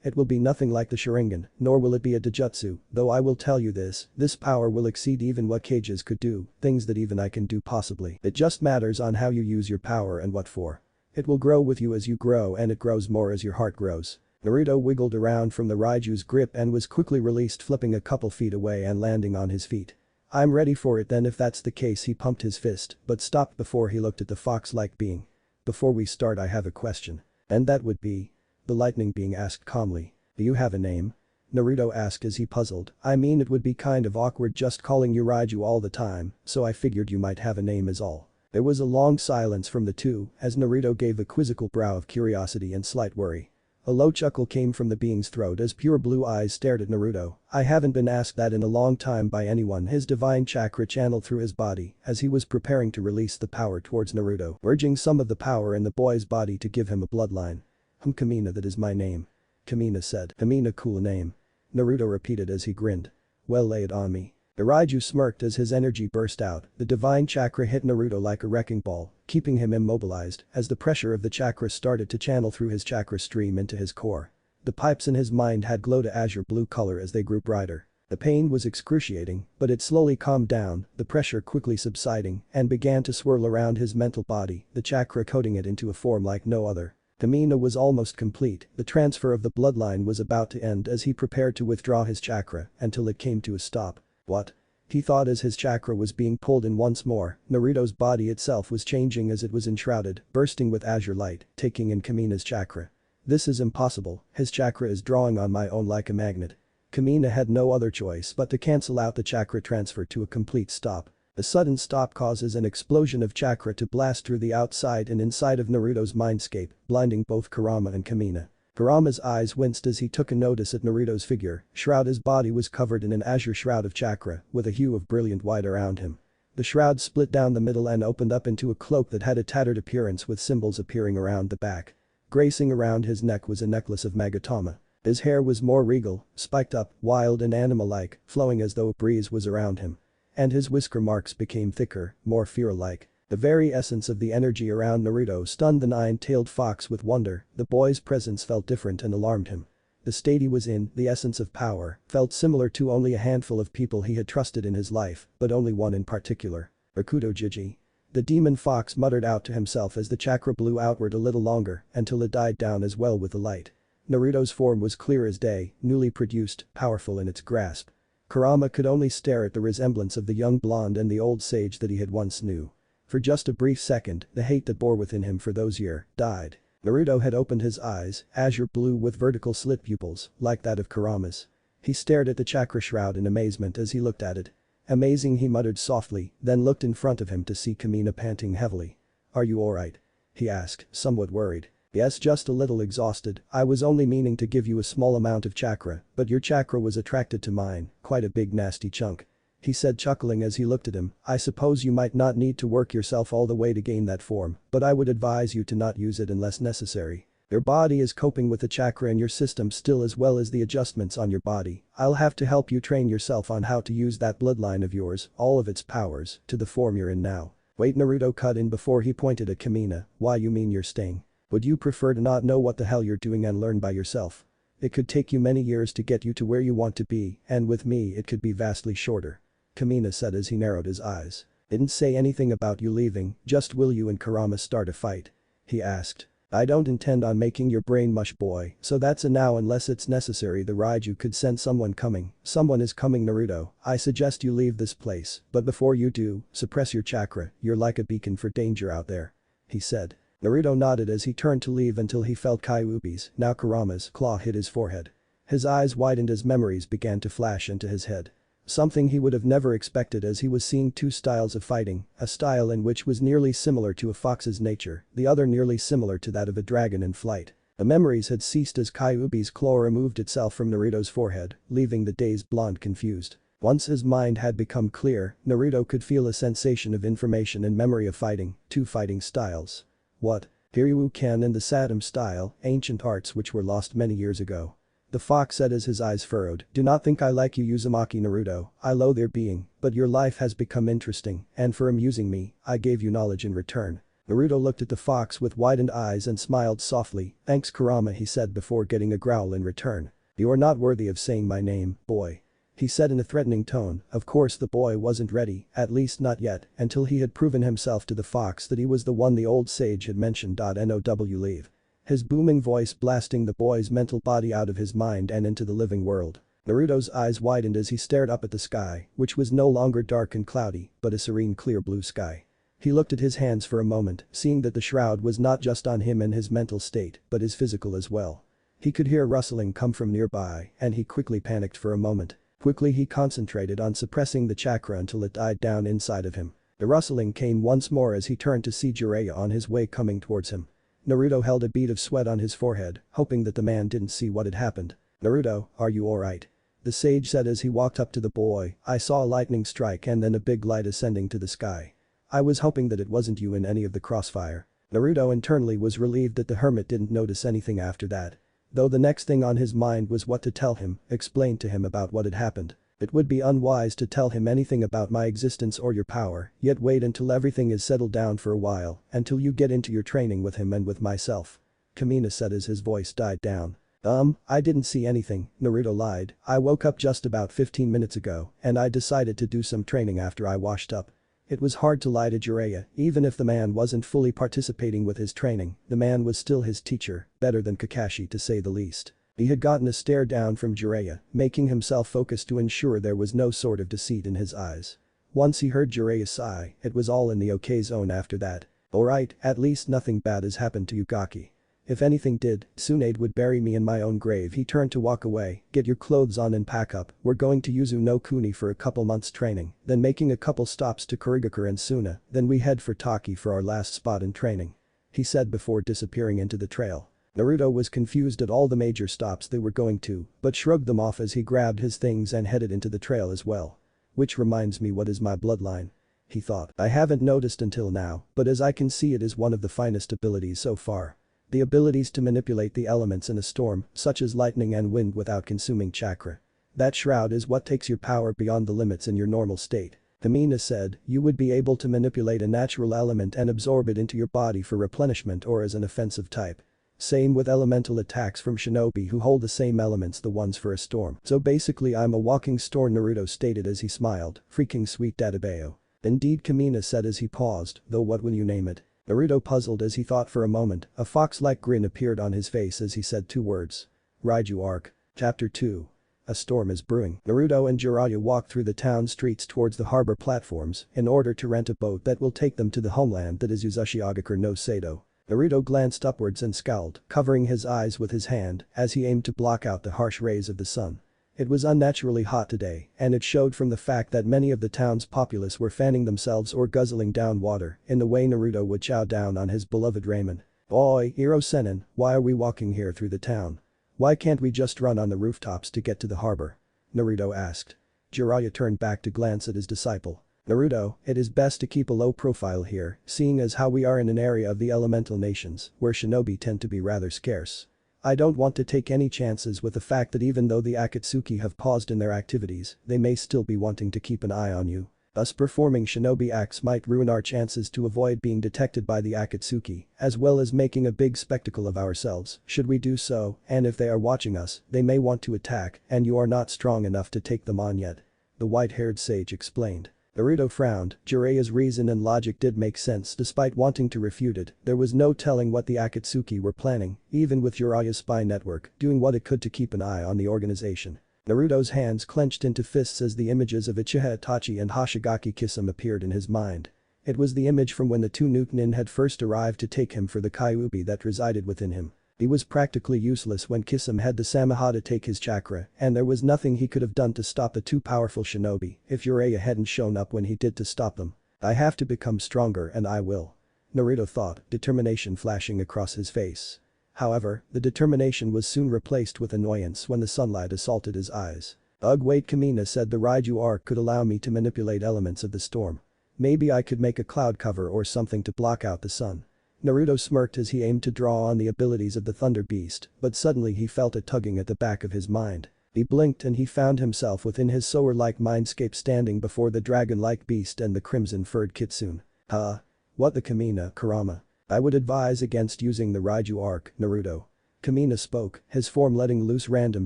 it will be nothing like the Sharingan, nor will it be a Dojutsu, though I will tell you this power will exceed even what cages could do, things that even I can do possibly. It just matters on how you use your power and what for. It will grow with you as you grow, and it grows more as your heart grows. Naruto wiggled around from the Raiju's grip and was quickly released, flipping a couple feet away and landing on his feet. I'm ready for it then, if that's the case. He pumped his fist, but stopped before he looked at the fox-like being. Before we start, I have a question. And that would be? The lightning being asked calmly. Do you have a name? Naruto asked as he puzzled. I mean, it would be kind of awkward just calling you Raiju all the time, so I figured you might have a name is all. There was a long silence from the two as Naruto gave a quizzical brow of curiosity and slight worry. A low chuckle came from the being's throat as pure blue eyes stared at Naruto. I haven't been asked that in a long time by anyone. His divine chakra channeled through his body as he was preparing to release the power towards Naruto, urging some of the power in the boy's body to give him a bloodline. Kamina, that is my name. Kamina said. Kamina, cool name. Naruto repeated as he grinned. Well, lay it on me. The Raiju smirked as his energy burst out. The divine chakra hit Naruto like a wrecking ball, keeping him immobilized as the pressure of the chakra started to channel through his chakra stream into his core. The pipes in his mind had glowed a azure blue color as they grew brighter. The pain was excruciating, but it slowly calmed down, the pressure quickly subsiding and began to swirl around his mental body, the chakra coating it into a form like no other. Kamina was almost complete. The transfer of the bloodline was about to end as he prepared to withdraw his chakra until it came to a stop. What? He thought as his chakra was being pulled in once more. Naruto's body itself was changing as it was enshrouded, bursting with azure light, taking in Kamina's chakra. This is impossible, his chakra is drawing on my own like a magnet. Kamina had no other choice but to cancel out the chakra transfer to a complete stop. A sudden stop causes an explosion of chakra to blast through the outside and inside of Naruto's mindscape, blinding both Kurama and Kamina. Kurama's eyes winced as he took a notice at Naruto's figure. His body was covered in an azure shroud of chakra, with a hue of brilliant white around him. The shroud split down the middle and opened up into a cloak that had a tattered appearance with symbols appearing around the back. Gracing around his neck was a necklace of magatama. His hair was more regal, spiked up, wild and animal-like, flowing as though a breeze was around him. And his whisker marks became thicker, more fear-like. The very essence of the energy around Naruto stunned the nine-tailed fox with wonder. The boy's presence felt different and alarmed him. The state he was in, the essence of power, felt similar to only a handful of people he had trusted in his life, but only one in particular. Rakuto Jiji. The demon fox muttered out to himself as the chakra blew outward a little longer until it died down as well with the light. Naruto's form was clear as day, newly produced, powerful in its grasp. Kurama could only stare at the resemblance of the young blonde and the old sage that he had once knew. For just a brief second, the hate that bore within him for those years died. Naruto had opened his eyes, azure blue with vertical slit pupils, like that of Kurama's. He stared at the chakra shroud in amazement as he looked at it. Amazing, he muttered softly, then looked in front of him to see Kamina panting heavily. "Are you alright?" he asked, somewhat worried. "Yes, just a little exhausted. I was only meaning to give you a small amount of chakra, but your chakra was attracted to mine, quite a big nasty chunk," he said, chuckling as he looked at him. "I suppose you might not need to work yourself all the way to gain that form, but I would advise you to not use it unless necessary. Your body is coping with the chakra in your system still as well as the adjustments on your body. I'll have to help you train yourself on how to use that bloodline of yours, all of its powers, to the form you're in now." "Wait," Naruto cut in before he pointed at Kamina. "Why, you mean you're staying? Would you prefer to not know what the hell you're doing and learn by yourself? It could take you many years to get you to where you want to be, and with me it could be vastly shorter," Kamina said as he narrowed his eyes. "Didn't say anything about you leaving, just will you and Kurama start a fight?" he asked. "I don't intend on making your brain mush, boy, so that's a now unless it's necessary. The Raiju could send someone coming. Someone is coming, Naruto. I suggest you leave this place, but before you do, suppress your chakra, you're like a beacon for danger out there," he said. Naruto nodded as he turned to leave until he felt Kyuubi's, now Kurama's, claw hit his forehead. His eyes widened as memories began to flash into his head. Something he would have never expected as he was seeing two styles of fighting, a style in which was nearly similar to a fox's nature, the other nearly similar to that of a dragon in flight. The memories had ceased as Kyuubi's claw removed itself from Naruto's forehead, leaving the dazed blonde confused. Once his mind had become clear, Naruto could feel a sensation of information and memory of fighting, two fighting styles. What? Seiryuu Ken and the Satam style, ancient arts which were lost many years ago. The fox said as his eyes furrowed. "Do not think I like you, Uzumaki Naruto, I loathe your being, but your life has become interesting, and for amusing me, I gave you knowledge in return." Naruto looked at the fox with widened eyes and smiled softly. "Thanks, Kurama," he said before getting a growl in return. "You are not worthy of saying my name, boy," he said in a threatening tone. Of course the boy wasn't ready, at least not yet, until he had proven himself to the fox that he was the one the old sage had mentioned. "Now leave." His booming voice blasting the boy's mental body out of his mind and into the living world. Naruto's eyes widened as he stared up at the sky, which was no longer dark and cloudy, but a serene clear blue sky. He looked at his hands for a moment, seeing that the shroud was not just on him and his mental state, but his physical as well. He could hear rustling come from nearby, and he quickly panicked for a moment. Quickly he concentrated on suppressing the chakra until it died down inside of him. The rustling came once more as he turned to see Jiraiya on his way coming towards him. Naruto held a bead of sweat on his forehead, hoping that the man didn't see what had happened. "Naruto, are you alright?" the sage said as he walked up to the boy. "I saw a lightning strike and then a big light ascending to the sky. I was hoping that it wasn't you in any of the crossfire." Naruto internally was relieved that the hermit didn't notice anything after that. Though the next thing on his mind was what to tell him, explain to him about what had happened. "It would be unwise to tell him anything about my existence or your power, yet wait until everything is settled down for a while, until you get into your training with him and with myself," Kamina said as his voice died down. I didn't see anything," Naruto lied. "I woke up just about 15 minutes ago, and I decided to do some training after I washed up." It was hard to lie to Jiraiya, even if the man wasn't fully participating with his training, the man was still his teacher, better than Kakashi to say the least. He had gotten a stare down from Jiraiya, making himself focus to ensure there was no sort of deceit in his eyes. Once he heard Jiraiya sigh, it was all in the okay zone after that. "Alright, at least nothing bad has happened to you, Gaki. If anything did, Tsunade would bury me in my own grave." He turned to walk away. "Get your clothes on and pack up, we're going to Yuzun no Kuni for a couple months training, then making a couple stops to Kurigakure and Suna, then we head for Taki for our last spot in training," he said before disappearing into the trail. Naruto was confused at all the major stops they were going to, but shrugged them off as he grabbed his things and headed into the trail as well. "Which reminds me, what is my bloodline?" he thought. "I haven't noticed until now, but as I can see it is one of the finest abilities so far." The abilities to manipulate the elements in a storm, such as lightning and wind without consuming chakra. That shroud is what takes your power beyond the limits in your normal state. Kamina said, you would be able to manipulate a natural element and absorb it into your body for replenishment or as an offensive type. Same with elemental attacks from shinobi who hold the same elements, the ones for a storm. So basically I'm a walking storm, Naruto stated as he smiled, freaking sweet Databeo. Indeed, Kamina said as he paused, though what will you name it? Naruto puzzled as he thought for a moment, a fox-like grin appeared on his face as he said two words. Raiju Arc. Chapter 2. A storm is brewing. Naruto and Jiraiya walk through the town streets towards the harbor platforms in order to rent a boat that will take them to the homeland that is Uzushiogakure no Sado. Naruto glanced upwards and scowled, covering his eyes with his hand as he aimed to block out the harsh rays of the sun. It was unnaturally hot today, and it showed from the fact that many of the town's populace were fanning themselves or guzzling down water in the way Naruto would chow down on his beloved ramen. Oi, Iro-senin, why are we walking here through the town? Why can't we just run on the rooftops to get to the harbor? Naruto asked. Jiraiya turned back to glance at his disciple. Naruto, it is best to keep a low profile here, seeing as how we are in an area of the elemental nations, where shinobi tend to be rather scarce. I don't want to take any chances with the fact that even though the Akatsuki have paused in their activities, they may still be wanting to keep an eye on you. Us performing shinobi acts might ruin our chances to avoid being detected by the Akatsuki, as well as making a big spectacle of ourselves, should we do so, and if they are watching us, they may want to attack, and you are not strong enough to take them on yet. The white-haired sage explained. Naruto frowned, Jiraiya's reason and logic did make sense despite wanting to refute it, there was no telling what the Akatsuki were planning, even with Jiraiya's spy network doing what it could to keep an eye on the organization. Naruto's hands clenched into fists as the images of Uchiha Itachi and Hoshigaki Kisame appeared in his mind. It was the image from when the two Newtonin had first arrived to take him for the Kyuubi that resided within him. He was practically useless when Kisame had the Samaha to take his chakra, and there was nothing he could have done to stop the two powerful shinobi if Jiraiya hadn't shown up when he did to stop them. I have to become stronger and I will. Naruto thought, determination flashing across his face. However, the determination was soon replaced with annoyance when the sunlight assaulted his eyes. Ugh, wait, Kamina said the Raiju arc could allow me to manipulate elements of the storm. Maybe I could make a cloud cover or something to block out the sun. Naruto smirked as he aimed to draw on the abilities of the thunderbeast, but suddenly he felt a tugging at the back of his mind. He blinked and he found himself within his Sower-like mindscape standing before the dragon-like beast and the crimson-furred kitsune. Huh? What the Kamina, Kurama? I would advise against using the Raiju arc, Naruto. Kamina spoke, his form letting loose random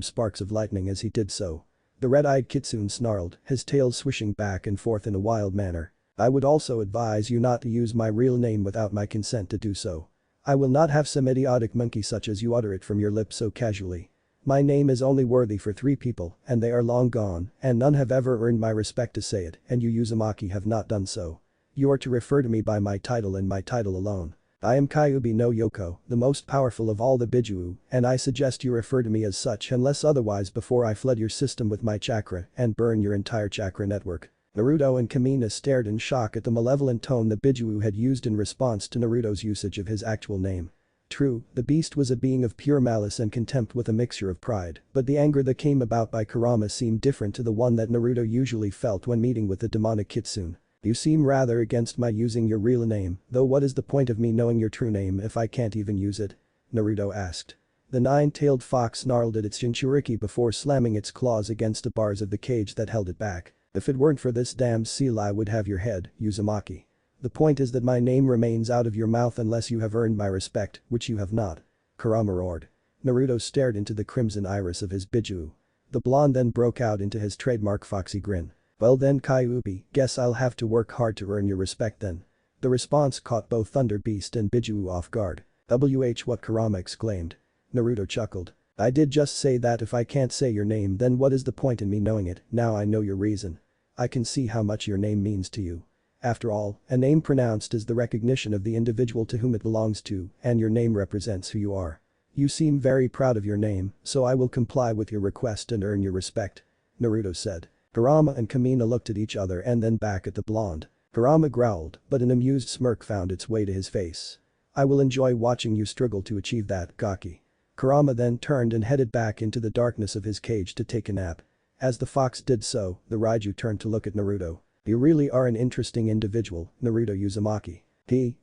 sparks of lightning as he did so. The red-eyed kitsune snarled, his tail swishing back and forth in a wild manner. I would also advise you not to use my real name without my consent to do so. I will not have some idiotic monkey such as you utter it from your lips so casually. My name is only worthy for 3 people, and they are long gone, and none have ever earned my respect to say it, and you Uzumaki have not done so. You are to refer to me by my title and my title alone. I am Kyuubi no Yoko, the most powerful of all the Bijuu, and I suggest you refer to me as such unless otherwise before I flood your system with my chakra and burn your entire chakra network. Naruto and Kamina stared in shock at the malevolent tone the Bijuu had used in response to Naruto's usage of his actual name. True, the beast was a being of pure malice and contempt with a mixture of pride, but the anger that came about by Kurama seemed different to the one that Naruto usually felt when meeting with the demonic kitsune. You seem rather against my using your real name, though what is the point of me knowing your true name if I can't even use it? Naruto asked. The 9-tailed fox snarled at its Jinchuriki before slamming its claws against the bars of the cage that held it back. If it weren't for this damned seal I would have your head, Uzumaki. The point is that my name remains out of your mouth unless you have earned my respect, which you have not. Kurama roared. Naruto stared into the crimson iris of his Bijuu. The blonde then broke out into his trademark foxy grin. Well then Kyuubi, guess I'll have to work hard to earn your respect then. The response caught both Thunderbeast and Bijuu off guard. What Kurama exclaimed. Naruto chuckled. I did just say that if I can't say your name then what is the point in me knowing it, now I know your reason. I can see how much your name means to you. After all, a name pronounced is the recognition of the individual to whom it belongs to, and your name represents who you are. You seem very proud of your name, so I will comply with your request and earn your respect. Naruto said. Kurama and Kamina looked at each other and then back at the blonde. Kurama growled, but an amused smirk found its way to his face. I will enjoy watching you struggle to achieve that, Gaki. Kurama then turned and headed back into the darkness of his cage to take a nap. As the fox did so, the Raiju turned to look at Naruto. You really are an interesting individual, Naruto Uzumaki.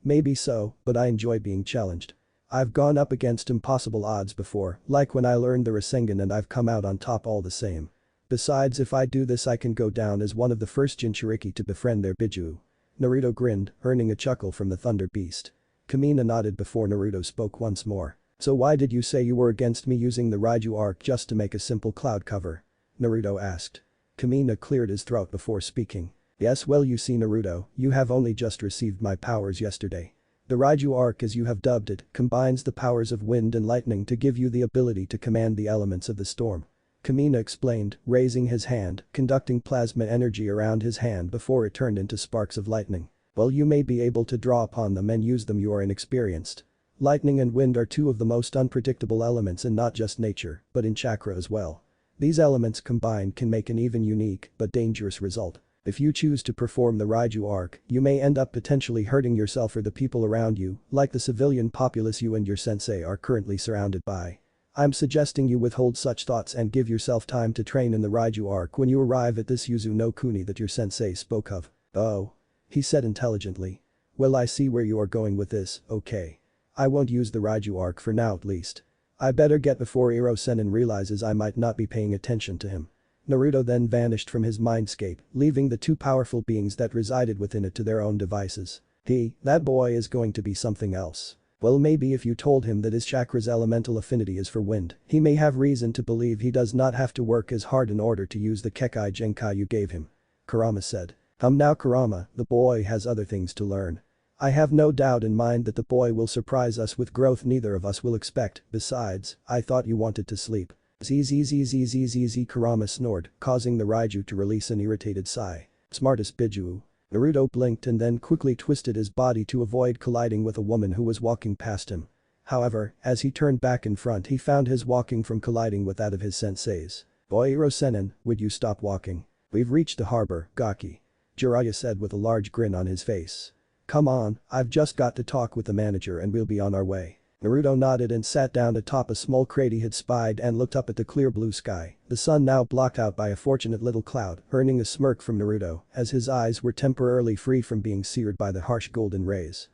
Maybe so, but I enjoy being challenged. I've gone up against impossible odds before, like when I learned the Rasengan and I've come out on top all the same. Besides, if I do this I can go down as one of the first Jinchuriki to befriend their Bijuu. Naruto grinned, earning a chuckle from the thunderbeast. Kamina nodded before Naruto spoke once more. So why did you say you were against me using the Raiju arc just to make a simple cloud cover? Naruto asked. Kamina cleared his throat before speaking. Yes, well, you see Naruto, you have only just received my powers yesterday. The Raiju arc, as you have dubbed it, combines the powers of wind and lightning to give you the ability to command the elements of the storm. Kamina explained, raising his hand, conducting plasma energy around his hand before it turned into sparks of lightning. Well, you may be able to draw upon them and use them, you are inexperienced. Lightning and wind are two of the most unpredictable elements in not just nature, but in chakra as well. These elements combined can make an even unique, but dangerous result. If you choose to perform the Raiju arc, you may end up potentially hurting yourself or the people around you, like the civilian populace you and your sensei are currently surrounded by. I'm suggesting you withhold such thoughts and give yourself time to train in the Raiju arc when you arrive at this Yuzun no Kuni that your sensei spoke of. Oh. He said intelligently. Well, I see where you are going with this, okay. I won't use the Raiju arc for now at least. I better get before Iro-Senin realizes I might not be paying attention to him. Naruto then vanished from his mindscape, leaving the two powerful beings that resided within it to their own devices. That boy is going to be something else. Well, maybe if you told him that his chakra's elemental affinity is for wind, he may have reason to believe he does not have to work as hard in order to use the Kekkei Genkai you gave him. Kurama said. Now Kurama, the boy has other things to learn. I have no doubt in mind that the boy will surprise us with growth neither of us will expect, besides, I thought you wanted to sleep. Zzzzzzzzz Kurama snored, causing the Raiju to release an irritated sigh. Smartest Bijuu. Naruto blinked and then quickly twisted his body to avoid colliding with a woman who was walking past him. However, as he turned back in front he found his walking from colliding with that of his sensei's. Boy Iro-Senin, would you stop walking? We've reached the harbor, Gaki. Jiraiya said with a large grin on his face. Come on, I've just got to talk with the manager and we'll be on our way. Naruto nodded and sat down atop a small crate he had spied and looked up at the clear blue sky, the sun now blocked out by a fortunate little cloud, earning a smirk from Naruto as his eyes were temporarily free from being seared by the harsh golden rays.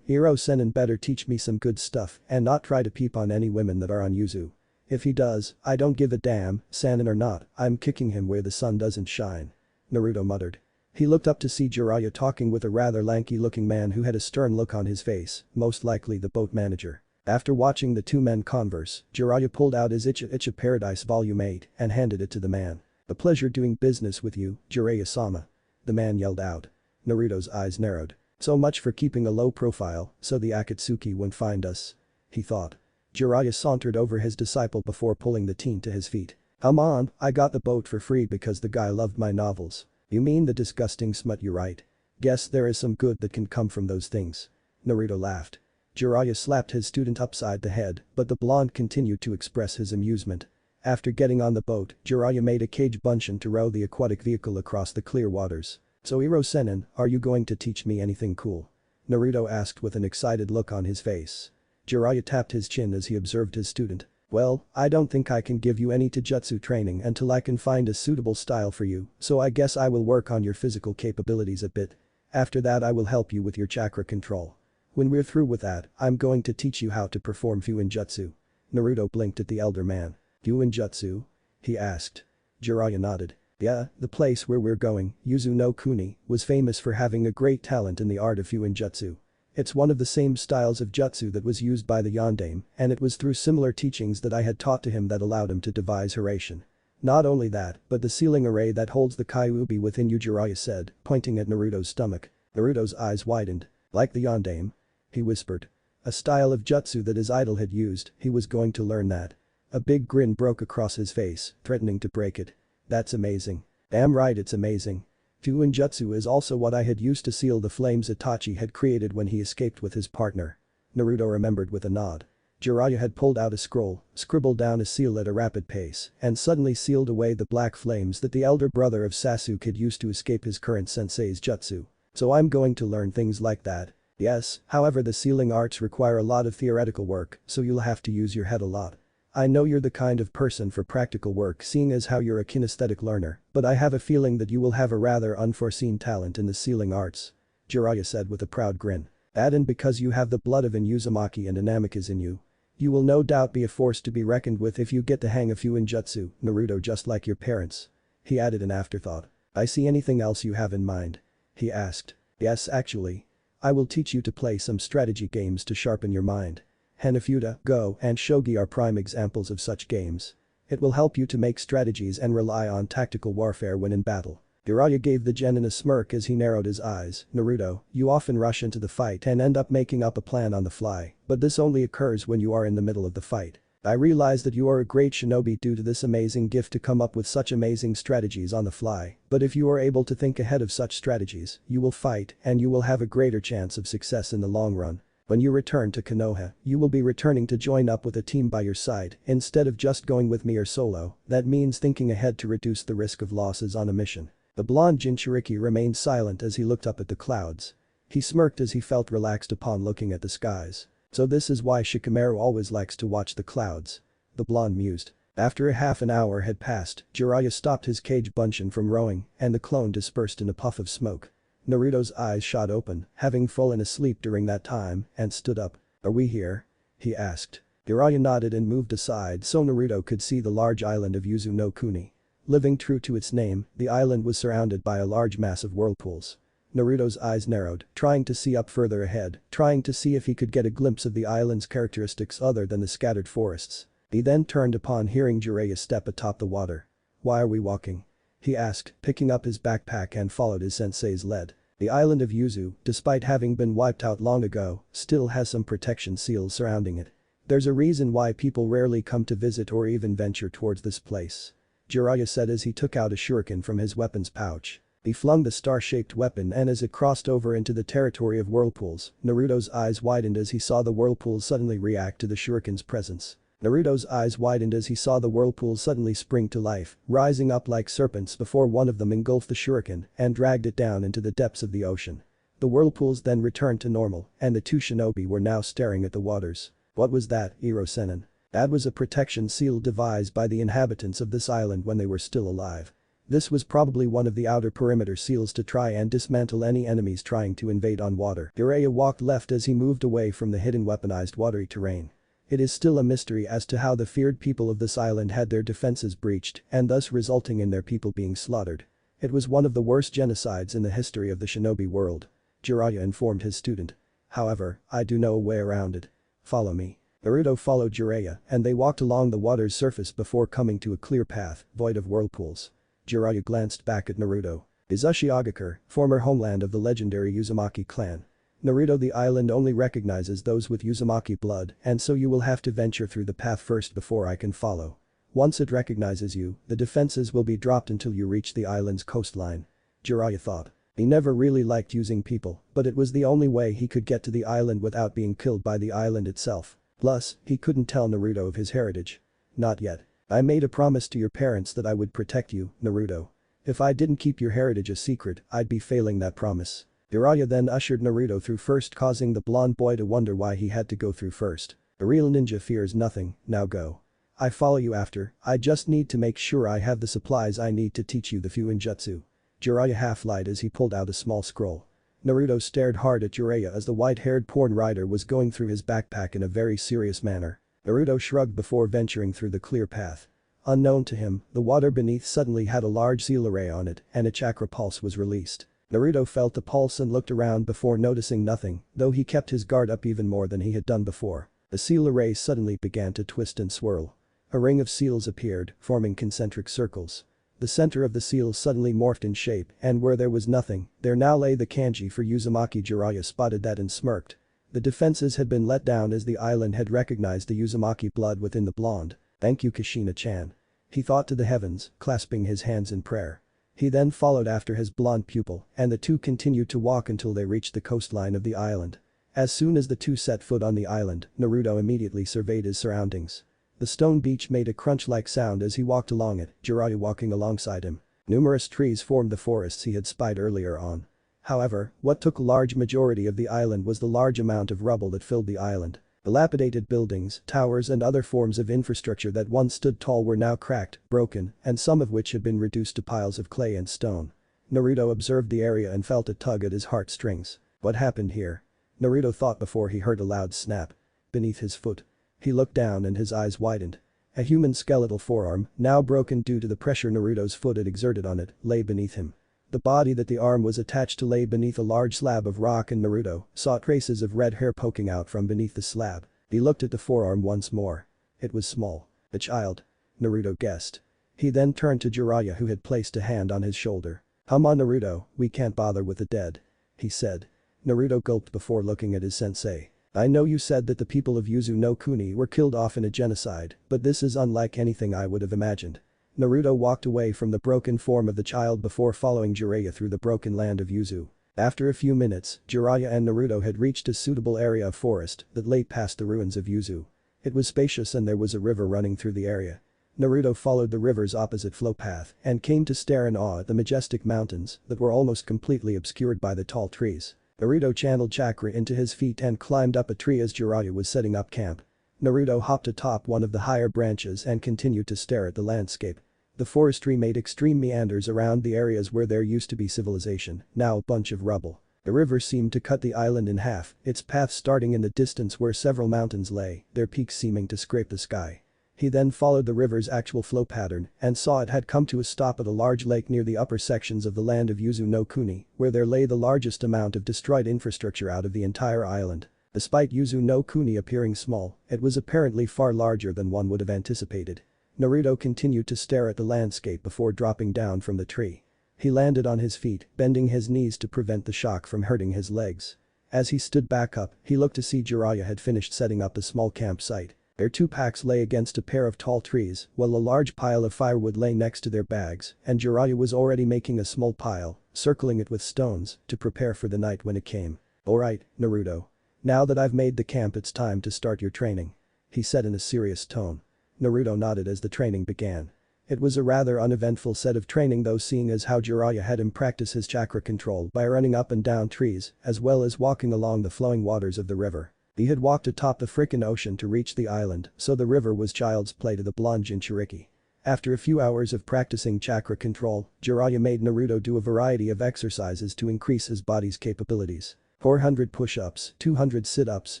Iro-Senin better teach me some good stuff and not try to peep on any women that are on Yuzun. If he does, I don't give a damn, Sanin or not, I'm kicking him where the sun doesn't shine. Naruto muttered. He looked up to see Jiraiya talking with a rather lanky-looking man who had a stern look on his face, most likely the boat manager. After watching the two men converse, Jiraiya pulled out his Icha Paradise Volume 8 and handed it to the man. A pleasure doing business with you, Jiraiya-sama. The man yelled out. Naruto's eyes narrowed. So much for keeping a low profile, so the Akatsuki won't find us. He thought. Jiraiya sauntered over his disciple before pulling the teen to his feet. Come on, I got the boat for free because the guy loved my novels. You mean the disgusting smut, you right? Guess there is some good that can come from those things. Naruto laughed. Jiraiya slapped his student upside the head, but the blonde continued to express his amusement. After getting on the boat, Jiraiya made a cage bunshin to row the aquatic vehicle across the clear waters. So Iro-Senin, are you going to teach me anything cool? Naruto asked with an excited look on his face. Jiraiya tapped his chin as he observed his student. Well, I don't think I can give you any taijutsu training until I can find a suitable style for you, so I guess I will work on your physical capabilities a bit. After that I will help you with your chakra control. When we're through with that, I'm going to teach you how to perform Fuuinjutsu. Naruto blinked at the elder man. Fuuinjutsu? He asked. Jiraiya nodded. Yeah, the place where we're going, Yuzun no Kuni, was famous for having a great talent in the art of Fuuinjutsu. It's one of the same styles of jutsu that was used by the Yondaime, and it was through similar teachings that I had taught to him that allowed him to devise Hiraishin. Not only that, but the sealing array that holds the Kyuubi within you, Jiraiya said, pointing at Naruto's stomach. Naruto's eyes widened. Like the Yondaime? He whispered. A style of jutsu that his idol had used, he was going to learn that. A big grin broke across his face, threatening to break it. That's amazing. Damn right it's amazing. Fuuinjutsu is also what I had used to seal the flames Itachi had created when he escaped with his partner. Naruto remembered with a nod. Jiraiya had pulled out a scroll, scribbled down a seal at a rapid pace, and suddenly sealed away the black flames that the elder brother of Sasuke had used to escape his current sensei's jutsu. So I'm going to learn things like that. Yes, however the sealing arts require a lot of theoretical work, so you'll have to use your head a lot. I know you're the kind of person for practical work seeing as how you're a kinesthetic learner, but I have a feeling that you will have a rather unforeseen talent in the sealing arts. Jiraiya said with a proud grin. That and because you have the blood of an Uzumaki and an Namikaze in you. You will no doubt be a force to be reckoned with if you get the hang of Fuuinjutsu, Naruto, just like your parents. He added an afterthought. I see anything else you have in mind? He asked. Yes, actually. I will teach you to play some strategy games to sharpen your mind. Hanafuda, Go, and Shogi are prime examples of such games. It will help you to make strategies and rely on tactical warfare when in battle. Jiraiya gave the genin a smirk as he narrowed his eyes. Naruto, you often rush into the fight and end up making up a plan on the fly, but this only occurs when you are in the middle of the fight. I realize that you are a great shinobi due to this amazing gift to come up with such amazing strategies on the fly, but if you are able to think ahead of such strategies, you will fight and you will have a greater chance of success in the long run. When you return to Konoha, you will be returning to join up with a team by your side instead of just going with me or solo. That means thinking ahead to reduce the risk of losses on a mission. The blonde Jinchuriki remained silent as he looked up at the clouds. He smirked as he felt relaxed upon looking at the skies. So this is why Shikamaru always likes to watch the clouds. The blonde mused. After a half an hour had passed, Jiraiya stopped his cage Bunshin from rowing and the clone dispersed in a puff of smoke. Naruto's eyes shot open, having fallen asleep during that time, and stood up. Are we here? He asked. Jiraiya nodded and moved aside so Naruto could see the large island of Yuzun no Kuni. Living true to its name, the island was surrounded by a large mass of whirlpools. Naruto's eyes narrowed, trying to see up further ahead, trying to see if he could get a glimpse of the island's characteristics other than the scattered forests. He then turned upon hearing Jiraiya step atop the water. Why are we walking? He asked, picking up his backpack and followed his sensei's lead. The island of Yuzun, despite having been wiped out long ago, still has some protection seals surrounding it. There's a reason why people rarely come to visit or even venture towards this place. Jiraiya said as he took out a shuriken from his weapons pouch. He flung the star-shaped weapon and as it crossed over into the territory of whirlpools, Naruto's eyes widened as he saw the whirlpools suddenly react to the shuriken's presence. Naruto's eyes widened as he saw the whirlpools suddenly spring to life, rising up like serpents before one of them engulfed the shuriken and dragged it down into the depths of the ocean. The whirlpools then returned to normal and the two shinobi were now staring at the waters. What was that, Iro-senin? That was a protection seal devised by the inhabitants of this island when they were still alive. This was probably one of the outer perimeter seals to try and dismantle any enemies trying to invade on water. Jiraiya walked left as he moved away from the hidden weaponized watery terrain. It is still a mystery as to how the feared people of this island had their defenses breached and thus resulting in their people being slaughtered. It was one of the worst genocides in the history of the shinobi world. Jiraiya informed his student. However, I do know a way around it. Follow me. Naruto followed Jiraiya and they walked along the water's surface before coming to a clear path, void of whirlpools. Jiraiya glanced back at Naruto. Is Ushiagakure, former homeland of the legendary Uzumaki clan. Naruto, the island only recognizes those with Uzumaki blood and so you will have to venture through the path first before I can follow. Once it recognizes you, the defenses will be dropped until you reach the island's coastline. Jiraiya thought. He never really liked using people, but it was the only way he could get to the island without being killed by the island itself. Plus, he couldn't tell Naruto of his heritage. Not yet. I made a promise to your parents that I would protect you, Naruto. If I didn't keep your heritage a secret, I'd be failing that promise. Jiraiya then ushered Naruto through first, causing the blonde boy to wonder why he had to go through first. A real ninja fears nothing, now go. I follow you after, I just need to make sure I have the supplies I need to teach you the Fuuinjutsu. Jiraiya half-lied as he pulled out a small scroll. Naruto stared hard at Jiraiya as the white-haired porn rider was going through his backpack in a very serious manner. Naruto shrugged before venturing through the clear path. Unknown to him, the water beneath suddenly had a large seal array on it and a chakra pulse was released. Naruto felt the pulse and looked around before noticing nothing, though he kept his guard up even more than he had done before. The seal array suddenly began to twist and swirl. A ring of seals appeared, forming concentric circles. The center of the seal suddenly morphed in shape and where there was nothing, there now lay the kanji for Uzumaki. Jiraiya spotted that and smirked. The defenses had been let down as the island had recognized the Uzumaki blood within the blonde. Thank you, Kushina-chan. He thought to the heavens, clasping his hands in prayer. He then followed after his blonde pupil and the two continued to walk until they reached the coastline of the island. As soon as the two set foot on the island, Naruto immediately surveyed his surroundings. The stone beach made a crunch-like sound as he walked along it, Jiraiya walking alongside him. Numerous trees formed the forests he had spied earlier on. However, what took a large majority of the island was the large amount of rubble that filled the island. Dilapidated buildings, towers and other forms of infrastructure that once stood tall were now cracked, broken, and some of which had been reduced to piles of clay and stone. Naruto observed the area and felt a tug at his heartstrings. What happened here? Naruto thought before he heard a loud snap. Beneath his foot. He looked down and his eyes widened. A human skeletal forearm, now broken due to the pressure Naruto's foot had exerted on it, lay beneath him. The body that the arm was attached to lay beneath a large slab of rock and Naruto saw traces of red hair poking out from beneath the slab. He looked at the forearm once more. It was small. A child. Naruto guessed. He then turned to Jiraiya who had placed a hand on his shoulder. "Come on Naruto, we can't bother with the dead," he said. Naruto gulped before looking at his sensei. "I know you said that the people of Yuzun no Kuni were killed off in a genocide, but this is unlike anything I would have imagined." Naruto walked away from the broken form of the child before following Jiraiya through the broken land of Yuzun. After a few minutes, Jiraiya and Naruto had reached a suitable area of forest that lay past the ruins of Yuzun. It was spacious and there was a river running through the area. Naruto followed the river's opposite flow path and came to stare in awe at the majestic mountains that were almost completely obscured by the tall trees. Naruto channeled chakra into his feet and climbed up a tree as Jiraiya was setting up camp. Naruto hopped atop one of the higher branches and continued to stare at the landscape. The forestry made extreme meanders around the areas where there used to be civilization, now a bunch of rubble. The river seemed to cut the island in half, its path starting in the distance where several mountains lay, their peaks seeming to scrape the sky. He then followed the river's actual flow pattern and saw it had come to a stop at a large lake near the upper sections of the land of Yuzun no Kuni, where there lay the largest amount of destroyed infrastructure out of the entire island. Despite Yuzun no Kuni appearing small, it was apparently far larger than one would have anticipated. Naruto continued to stare at the landscape before dropping down from the tree. He landed on his feet, bending his knees to prevent the shock from hurting his legs. As he stood back up, he looked to see Jiraiya had finished setting up a small campsite. Their 2 packs lay against a pair of tall trees, while a large pile of firewood lay next to their bags, and Jiraiya was already making a small pile, circling it with stones, to prepare for the night when it came. "Alright, Naruto. Now that I've made the camp it's time to start your training," he said in a serious tone. Naruto nodded as the training began. It was a rather uneventful set of training though seeing as how Jiraiya had him practice his chakra control by running up and down trees as well as walking along the flowing waters of the river. He had walked atop the frickin' ocean to reach the island, so the river was child's play to the blonde Jinchuriki. After a few hours of practicing chakra control, Jiraiya made Naruto do a variety of exercises to increase his body's capabilities. 400 push-ups, 200 sit-ups,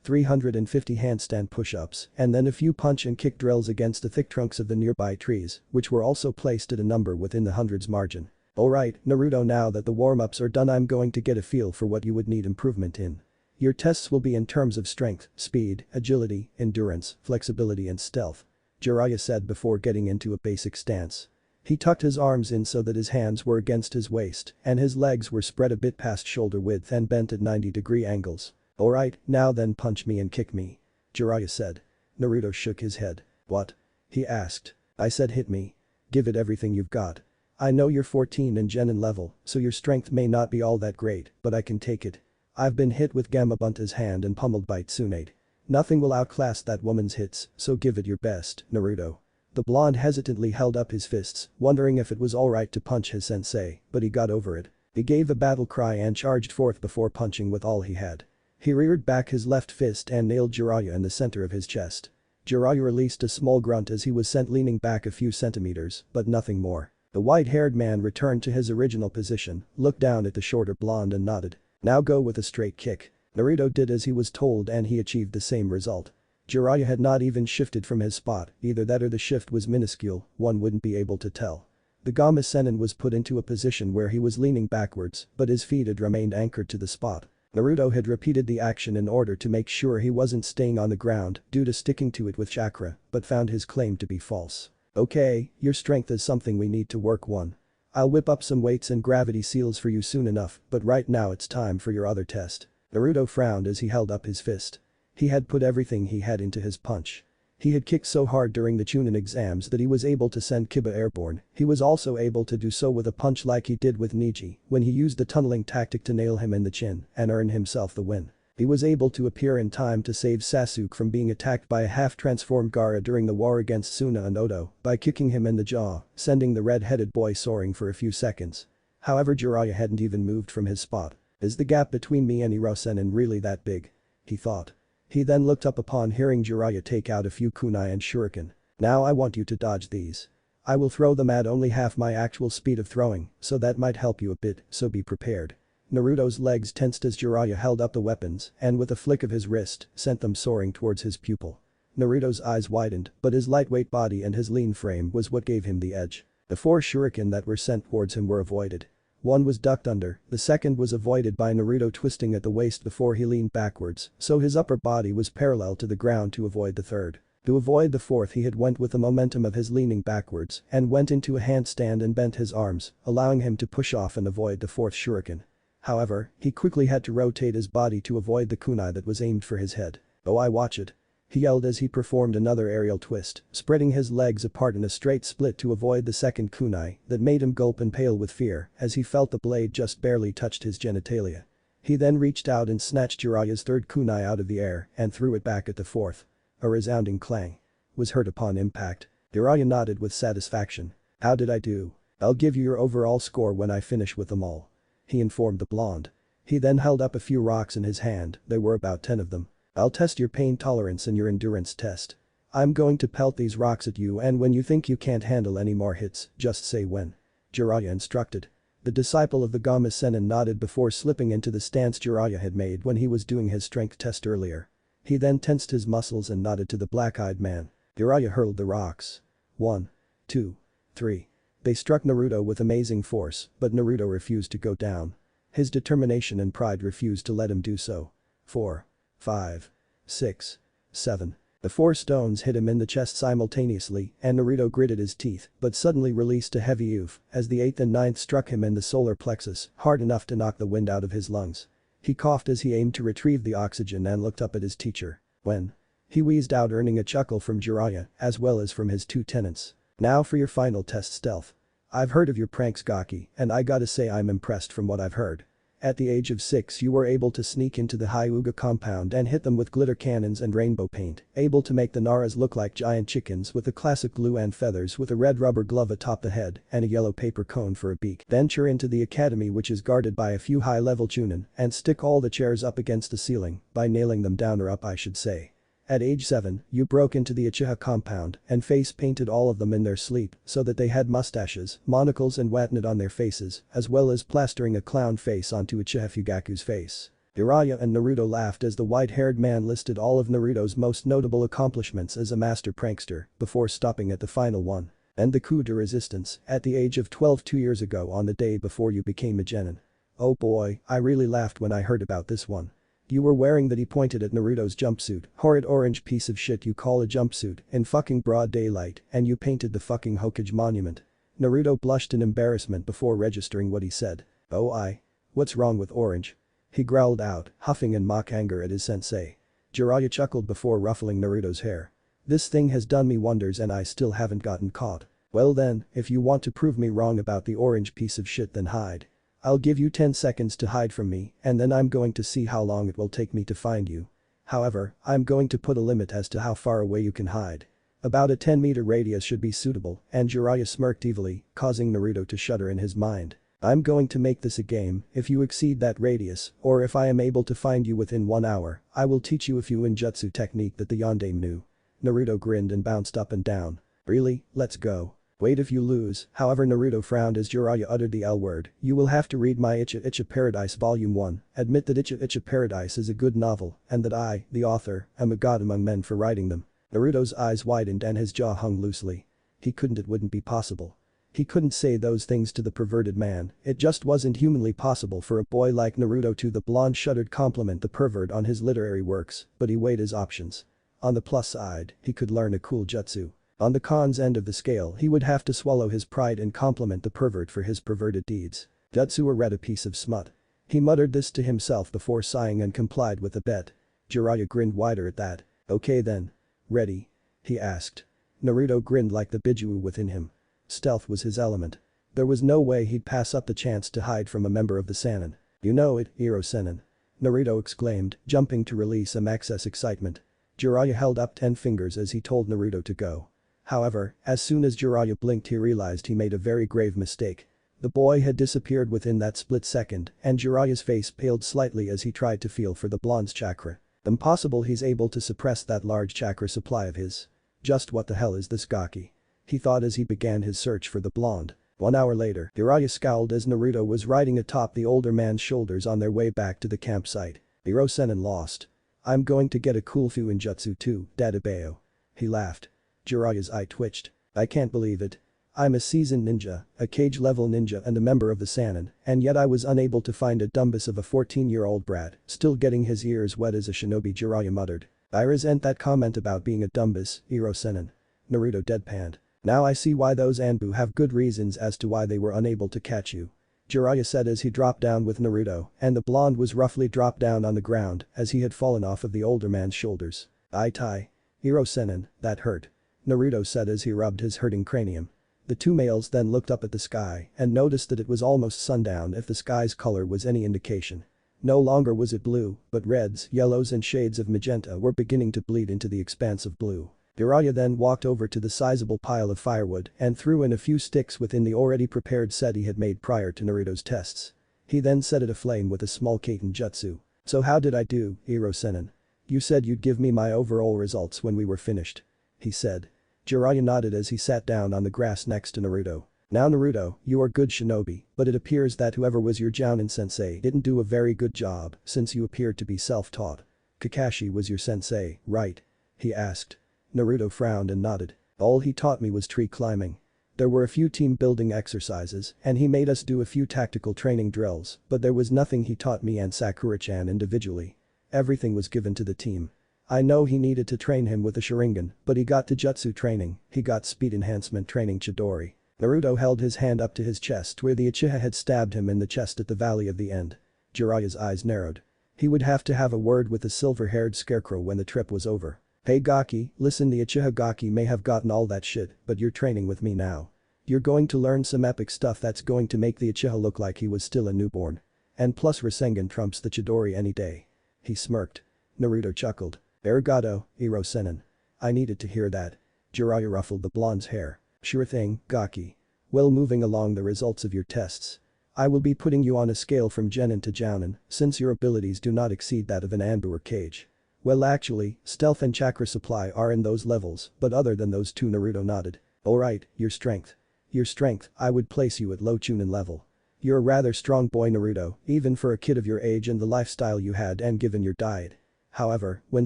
350 handstand push-ups, and then a few punch and kick drills against the thick trunks of the nearby trees, which were also placed at a number within the hundreds margin. "Alright, Naruto, now that the warm-ups are done I'm going to get a feel for what you would need improvement in. Your tests will be in terms of strength, speed, agility, endurance, flexibility and stealth," Jiraiya said before getting into a basic stance. He tucked his arms in so that his hands were against his waist and his legs were spread a bit past shoulder width and bent at 90-degree angles. "Alright, now then punch me and kick me," Jiraiya said. Naruto shook his head. "What?" he asked. "I said hit me. Give it everything you've got. I know you're 14 and genin level, so your strength may not be all that great, but I can take it. I've been hit with Gamabunta's hand and pummeled by Tsunade. Nothing will outclass that woman's hits, so give it your best, Naruto." The blonde hesitantly held up his fists, wondering if it was alright to punch his sensei, but he got over it. He gave a battle cry and charged forth before punching with all he had. He reared back his left fist and nailed Jiraiya in the center of his chest. Jiraiya released a small grunt as he was sent leaning back a few centimeters, but nothing more. The white-haired man returned to his original position, looked down at the shorter blonde and nodded. "Now go with a straight kick." Naruto did as he was told and he achieved the same result. Jiraiya had not even shifted from his spot, either that or the shift was minuscule, one wouldn't be able to tell. The Gamma Sennin was put into a position where he was leaning backwards, but his feet had remained anchored to the spot. Naruto had repeated the action in order to make sure he wasn't staying on the ground due to sticking to it with chakra, but found his claim to be false. "Okay, your strength is something we need to work on. I'll whip up some weights and gravity seals for you soon enough, but right now it's time for your other test." Naruto frowned as he held up his fist. He had put everything he had into his punch. He had kicked so hard during the Chunin exams that he was able to send Kiba airborne. He was also able to do so with a punch like he did with Niji when he used the tunneling tactic to nail him in the chin and earn himself the win. He was able to appear in time to save Sasuke from being attacked by a half-transformed Gaara during the war against Suna and Oto by kicking him in the jaw, sending the red-headed boy soaring for a few seconds. However, Jiraiya hadn't even moved from his spot. "Is the gap between me and Hirosenin really that big?" he thought. He then looked up upon hearing Jiraiya take out a few kunai and shuriken. "Now I want you to dodge these. I will throw them at only half my actual speed of throwing, so that might help you a bit, so be prepared." Naruto's legs tensed as Jiraiya held up the weapons and with a flick of his wrist, sent them soaring towards his pupil. Naruto's eyes widened, but his lightweight body and his lean frame was what gave him the edge. The 4 shuriken that were sent towards him were avoided. One was ducked under, the second was avoided by Naruto twisting at the waist before he leaned backwards, so his upper body was parallel to the ground to avoid the third. To avoid the fourth he had went with the momentum of his leaning backwards and went into a handstand and bent his arms, allowing him to push off and avoid the 4th shuriken. However, he quickly had to rotate his body to avoid the kunai that was aimed for his head. "Oh, I watch it," he yelled as he performed another aerial twist, spreading his legs apart in a straight split to avoid the second kunai that made him gulp and pale with fear as he felt the blade just barely touched his genitalia. He then reached out and snatched Jiraiya's third kunai out of the air and threw it back at the fourth. A resounding clang was heard upon impact. Jiraiya nodded with satisfaction. "How did I do? I'll give you your overall score when I finish with them all," he informed the blonde. He then held up a few rocks in his hand, there were about 10 of them. "I'll test your pain tolerance and your endurance test. I'm going to pelt these rocks at you and when you think you can't handle any more hits, just say when," Jiraiya instructed. The disciple of the Gama Sennin nodded before slipping into the stance Jiraiya had made when he was doing his strength test earlier. He then tensed his muscles and nodded to the black-eyed man. Jiraiya hurled the rocks. 1, 2, 3. They struck Naruto with amazing force, but Naruto refused to go down. His determination and pride refused to let him do so. 4, 5, 6, 7. The 4 stones hit him in the chest simultaneously and Naruto gritted his teeth but suddenly released a heavy oof as the 8th and 9th struck him in the solar plexus hard enough to knock the wind out of his lungs. He coughed as he aimed to retrieve the oxygen and looked up at his teacher. "When?" he wheezed out, earning a chuckle from Jiraiya as well as from his 2 tenants. "Now for your final test, stealth. I've heard of your pranks, Gaki, and I gotta say I'm impressed from what I've heard. At the age of 6 you were able to sneak into the Hyuga compound and hit them with glitter cannons and rainbow paint, able to make the Naras look like giant chickens with the classic glue and feathers with a red rubber glove atop the head and a yellow paper cone for a beak. Venture into the academy which is guarded by a few high-level chunin and stick all the chairs up against the ceiling by nailing them down, or up I should say. At age 7, you broke into the Uchiha compound and face painted all of them in their sleep so that they had mustaches, monocles and whatnot on their faces, as well as plastering a clown face onto Uchiha Fugaku's face." Jiraiya and Naruto laughed as the white-haired man listed all of Naruto's most notable accomplishments as a master prankster before stopping at the final one. "And the coup de resistance at the age of 12 2 years ago on the day before you became a genin. Oh boy, I really laughed when I heard about this one. You were wearing that," he pointed at Naruto's jumpsuit, "horrid orange piece of shit you call a jumpsuit, in fucking broad daylight, and you painted the fucking Hokage monument." Naruto blushed in embarrassment before registering what he said. "Oh, what's wrong with orange?" he growled out, huffing in mock anger at his sensei. Jiraiya chuckled before ruffling Naruto's hair. "This thing has done me wonders and I still haven't gotten caught. Well then, if you want to prove me wrong about the orange piece of shit, then hide. I'll give you 10 seconds to hide from me and then I'm going to see how long it will take me to find you. However, I'm going to put a limit as to how far away you can hide. About a 10-meter radius should be suitable," and Jiraiya smirked evilly, causing Naruto to shudder in his mind. "I'm going to make this a game. If you exceed that radius, or if I am able to find you within 1 hour, I will teach you a Fuuinjutsu technique that the Yondaime knew." Naruto grinned and bounced up and down. "Really? Let's go. Wait if you lose." However, Naruto frowned as Jiraiya uttered the L word. "You will have to read my Icha Paradise Volume 1, admit that Icha Paradise is a good novel, and that I, the author, am a god among men for writing them." Naruto's eyes widened and his jaw hung loosely. It wouldn't be possible. He couldn't say those things to the perverted man, it just wasn't humanly possible for a boy like Naruto to. The blonde shuddered compliment the pervert on his literary works, but he weighed his options. On the plus side, he could learn a cool jutsu. On the cons end of the scale, he would have to swallow his pride and compliment the pervert for his perverted deeds. Jutsu read a piece of smut. He muttered this to himself before sighing and complied with the bet. Jiraiya grinned wider at that. "Okay then. Ready?" he asked. Naruto grinned like the Bijuu within him. Stealth was his element. There was no way he'd pass up the chance to hide from a member of the Sannin. "You know it, Iro Sennin," Naruto exclaimed, jumping to release some excess excitement. Jiraiya held up 10 fingers as he told Naruto to go. However, as soon as Jiraiya blinked he realized he made a very grave mistake. The boy had disappeared within that split second and Jiraiya's face paled slightly as he tried to feel for the blonde's chakra. Impossible, he's able to suppress that large chakra supply of his. Just what the hell is this Gaki? He thought as he began his search for the blonde. 1 hour later, Jiraiya scowled as Naruto was riding atop the older man's shoulders on their way back to the campsite. Hirosenin lost. I'm going to get a cool Fuuinjutsu too, Dadabeo. He laughed. Jiraiya's eye twitched. I can't believe it. I'm a seasoned ninja, a cage-level ninja and a member of the Sannin, and yet I was unable to find a dumbus of a 14-year-old brat, still getting his ears wet as a shinobi, Jiraiya muttered. I resent that comment about being a dumbus, Hirosenin. Naruto deadpanned. Now I see why those Anbu have good reasons as to why they were unable to catch you. Jiraiya said as he dropped down with Naruto, and the blonde was roughly dropped down on the ground as he had fallen off of the older man's shoulders. Tai. Hirosenin, that hurt. Naruto said as he rubbed his hurting cranium. The two males then looked up at the sky and noticed that it was almost sundown if the sky's color was any indication. No longer was it blue, but reds, yellows and shades of magenta were beginning to bleed into the expanse of blue. Jiraiya then walked over to the sizable pile of firewood and threw in a few sticks within the already prepared set he had made prior to Naruto's tests. He then set it aflame with a small Kaiten jutsu. So how did I do, Hirosenin? You said you'd give me my overall results when we were finished. He said. Jiraiya nodded as he sat down on the grass next to Naruto. Now Naruto, you are good shinobi, but it appears that whoever was your Jounin sensei didn't do a very good job since you appeared to be self-taught. Kakashi was your sensei, right? He asked. Naruto frowned and nodded. All he taught me was tree climbing. There were a few team building exercises and he made us do a few tactical training drills, but there was nothing he taught me and Sakura-chan individually. Everything was given to the team. I know he needed to train him with a Sharingan, but he got to jutsu training, he got speed enhancement training Chidori. Naruto held his hand up to his chest where the Uchiha had stabbed him in the chest at the Valley of the End. Jiraiya's eyes narrowed. He would have to have a word with the silver-haired scarecrow when the trip was over. Hey Gaki, listen, the Uchiha Gaki may have gotten all that shit, but you're training with me now. You're going to learn some epic stuff that's going to make the Uchiha look like he was still a newborn. And plus Rasengan trumps the Chidori any day. He smirked. Naruto chuckled. Arigato, Hirosenin. I needed to hear that. Jiraiya ruffled the blonde's hair. Sure thing, Gaki. Well, moving along the results of your tests. I will be putting you on a scale from Genin to Jounin, since your abilities do not exceed that of an Anbu or Kage. Well actually, stealth and chakra supply are in those levels, but other than those two, Naruto nodded. Alright, your strength. Your strength, I would place you at low Chunin level. You're a rather strong boy, Naruto, even for a kid of your age and the lifestyle you had and given your diet. However, when